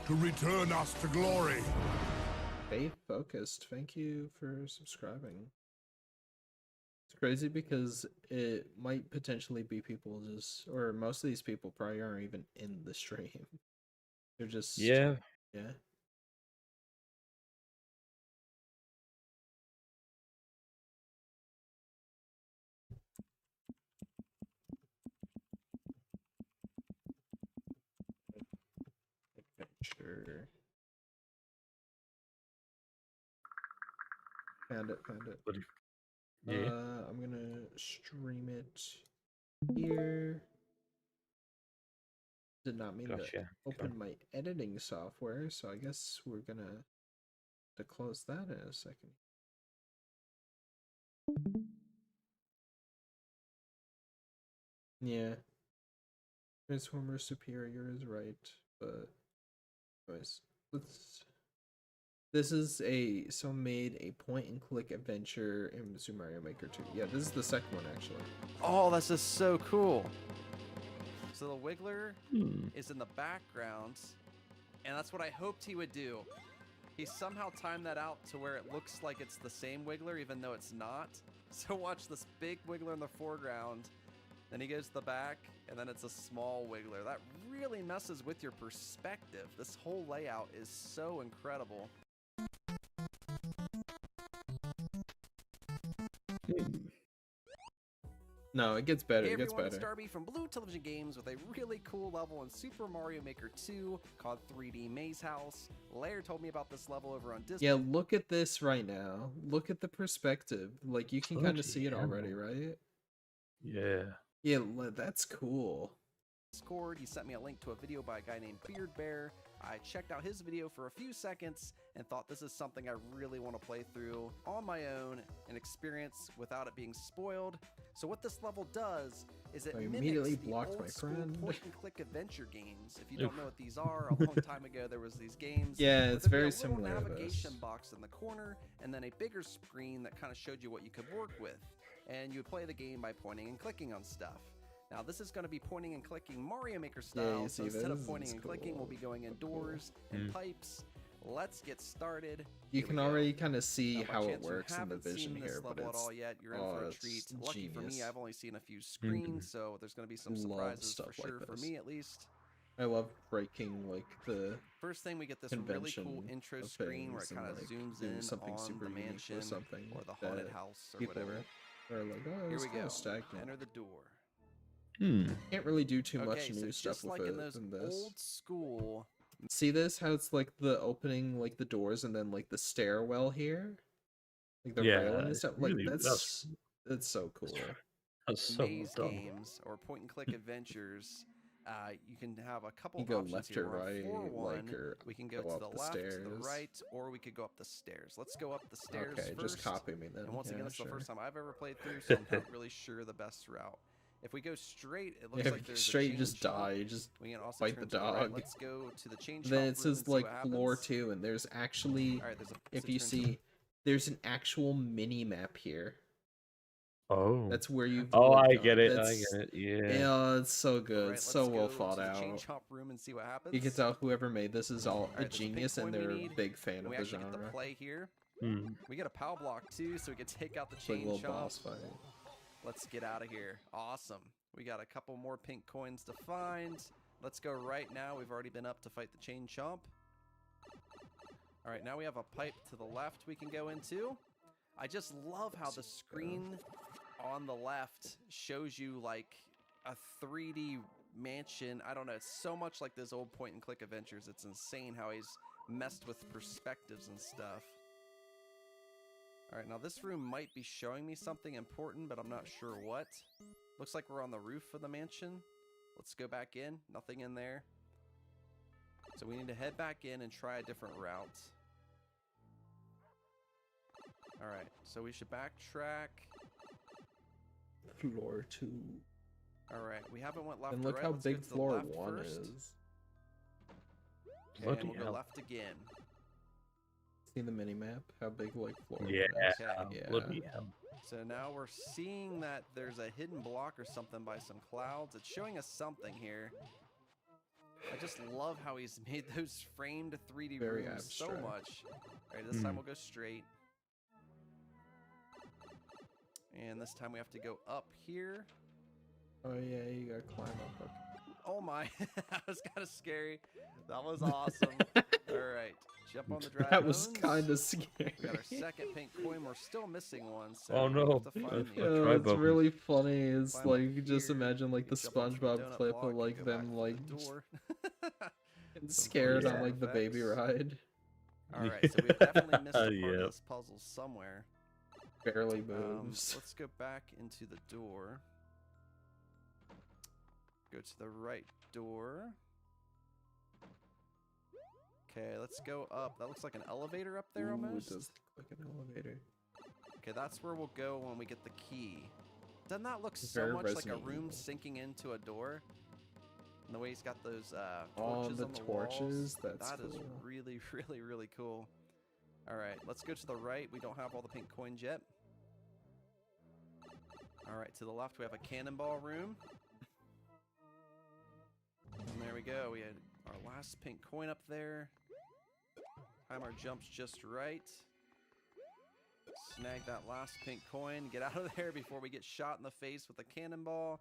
to return us to glory. Faith Focused, thank you for subscribing. It's crazy because it might potentially be people just, or most of these people probably aren't even in the stream. They're just, Yeah. yeah. Adventure. Found it, found it. But yeah. I'm gonna stream it here. Did not mean to Gotcha. open my editing software, so I guess we're gonna to close that in a second. Yeah. Transformer Superior is right, but anyways, this is made a point and click adventure in Super Mario Maker 2. Yeah, this is the second one actually. Oh, that's just so cool. So the Wiggler is in the background, and that's what I hoped he would do. He somehow timed that out to where it looks like it's the same Wiggler, even though it's not. So watch this big Wiggler in the foreground, then he goes to the back, and then it's a small Wiggler. That really messes with your perspective. This whole layout is so incredible. No, it gets better. Hey It gets everyone, better. it's Darby from Blue Television Games with a really cool level in Super Mario Maker 2 called 3D Maze House. Lair told me about this level over on Discord. Yeah, look at this right now. Look at the perspective. Like, you can kind of Bloody see it hell. already, right? Yeah. Yeah, that's cool. Discord. He sent me a link to a video by a guy named Beard Bear. I checked out his video for a few seconds and thought this is something I really want to play through on my own and experience without it being spoiled. So what this level does is it I mimics immediately the blocked old my school friend. point-and-click adventure games. If you don't know what these are, a long time ago there was these games. Yeah, where it's there'd be very a little similar to navigation this. box in the corner and then a bigger screen that kind of showed you what you could work with. And you would play the game by pointing and clicking on stuff. Now this is going to be pointing and clicking Mario Maker style, you so see instead of this? pointing It's and clicking, we'll cool. be going indoors and pipes. Let's get started. You Here can we go. already kind of see Now, by how it chance you works in the haven't seen vision this here, but level at it's all yet, you're in for a it's treat. Lucky for me, genius. I've only seen a few screens, so there's going to be some Love surprises stuff for like sure, for this. me at least. I love breaking like the First thing, we get this really cool convention intro of screen where it things kind and, of like, zooms do in something on super the unique or mansion something or the haunted that house or people whatever. are like, oh, Here it's we kind go. of stagnant. Enter the door. Can't really do too much Okay, so new stuff just with like it in those than this. old school. See this? How it's like the opening, like the doors, and then like the stairwell here, like the Yeah, railing and stuff. Like really, that's so cool. That's so well Maze done. games or point and click adventures. You can have a couple You go options left here. or where right, for one, like, or we can go go to the up the left, to the stairs. right, or we could go up the stairs. Let's go up the stairs Okay, first. just copy me then. And once Yeah, again, it's sure. the first time I've ever played through, so I'm not really sure the best route. If we go straight, it looks Yeah, like there's straight, a you chain just chomp. die. You just We can also bite turn the to right. dog. Let's go to the chain chomp Then room it says and see like what floor happens. 2, and there's actually, All right, there's a, if so you turn to- see, there's an actual mini map here. Oh. That's where you. Oh, I get it. I get it. Yeah. Yeah, it's so good. Right, So let's well go thought to the chain out. chomp room and see what happens. You can tell whoever made this is all a Alright, there's a pink genius, and coin we they're a need, big fan and of we the actually get genre. to play here. Hmm. We get a POW block too, so we can take out the It's like a chain little chomp. boss fight. Let's get out of here. Awesome. We got a couple more pink coins to find. Let's go right now. We've already been up to fight the chain chomp. All right, now we have a pipe to the left we can go into. I just love how the screen on the left shows you like a 3D mansion. I don't know. It's so much like those old point and click adventures. It's insane how he's messed with perspectives and stuff. All right, now this room might be showing me something important, but I'm not sure what. Looks like we're on the roof of the mansion. Let's go back in. Nothing in there. So we need to head back in and try a different route. All right, so we should backtrack. Floor 2. All right, we haven't went left And or look right. how Let's go big to the floor left 1 first. is. Okay, Bloody and we'll go hell. left again. See the mini map? How big like floor 1 Yeah. is. Okay. Yeah. Bloody hell. So now we're seeing that there's a hidden block or something by some clouds. It's showing us something here. I just love how he's made those framed 3D Very rooms so abstract. much. All right, this time we'll go straight. And this time we have to go up here. Oh yeah, you gotta climb up. Oh my, that was kind of scary. That was awesome. All right, jump on the dry That was bones. kind of scary. We got our second pink coin. We're still missing one. So Oh, we no. have to find the Oh, Try it's bones. really funny. It's Climb up like just here, imagine like the jump onto the SpongeBob donut clip block of and like go them back to like the door. getting scared on Yeah. like the baby Effects. ride. All right, so we've definitely missed a part Yep. of this puzzle somewhere. Barely moves. Let's go back into the door. Go to the right door. Okay, let's go up. That looks like an elevator up there Ooh, almost. it does look like an elevator. Okay, that's where we'll go when we get the key. Doesn't that look so Very much like a Resident room Evil. sinking into a door? And the way he's got those Oh, torches the on the torches? walls. That's That is cool. really, really, really cool. All right, let's go to the right. We don't have all the pink coins yet. All right, to the left we have a cannonball room. And there we go. We had our last pink coin up there. Time our jumps just right. Snag that last pink coin. Get out of there before we get shot in the face with a cannonball.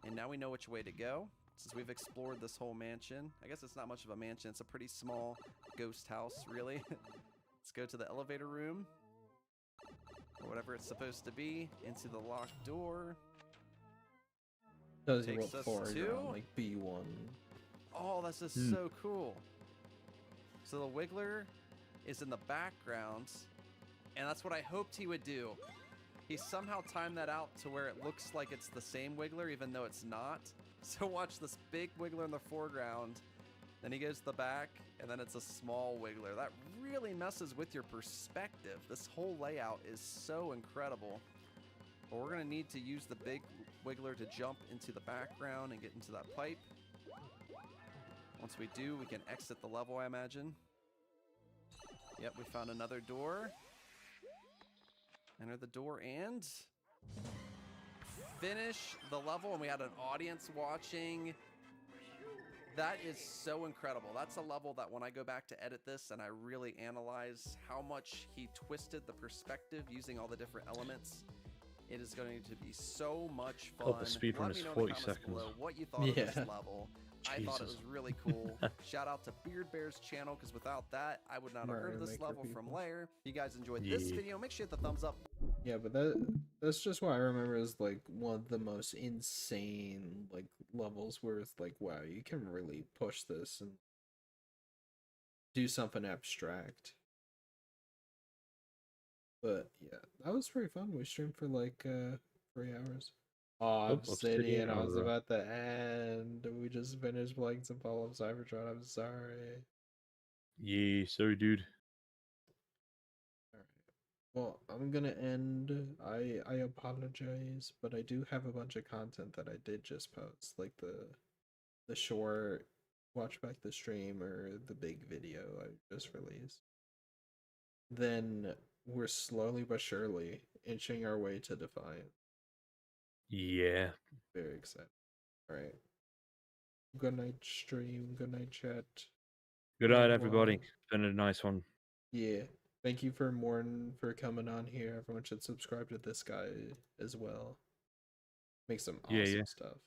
And now we know which way to go. Since we've explored this whole mansion. I guess it's not much of a mansion. It's a pretty small ghost house, really. Let's go to the elevator room. Or whatever it's supposed to be. Into the locked door. Tells you Takes what us floor you're to- on, like B1. Oh, this is so cool. So the Wiggler is in the background, and that's what I hoped he would do. He somehow timed that out to where it looks like it's the same Wiggler, even though it's not. So watch this big Wiggler in the foreground, then he goes to the back, and then it's a small Wiggler. That really messes with your perspective. This whole layout is so incredible. But we're going to need to use the big Wiggler to jump into the background and get into that pipe. Once we do, we can exit the level, I imagine. Yep, we found another door. Enter the door and finish the level, and we had an audience watching. That is so incredible. That's a level that when I go back to edit this and I really analyze how much he twisted the perspective using all the different elements, it is going to be so much fun. God, the speedrun Let is me know in 40 the comments seconds. below what you thought of this Yeah. level. I thought it was Jesus. really cool. Shout out to Beard Bear's channel, because without that, I would not have heard of Mario this Maker level from people. Lair. If you guys enjoyed this Yeah. video, make sure you hit the thumbs up. Yeah, but that's just what I remember as like one of the most insane like levels where it's like, wow, you can really push this and do something abstract. But yeah, that was pretty fun. We streamed for like 3 hours. Oh, Obsidian, I was alright. about to end. We just finished playing some Fall of Cybertron. I'm sorry. Yeah, sorry, dude. Alright. Well, I'm gonna end. I apologize, but I do have a bunch of content that I did just post, like the short watch back the stream or the big video I just released. Then we're slowly but surely inching our way to Defiant. Yeah. Very excited. Alright. Good night stream, good night chat. Good night, Bye, everybody. bye. It's been a nice one. Yeah. Thank you for Morton for coming on here. Everyone should subscribe to this guy as well. Make some awesome Yeah, yeah. stuff.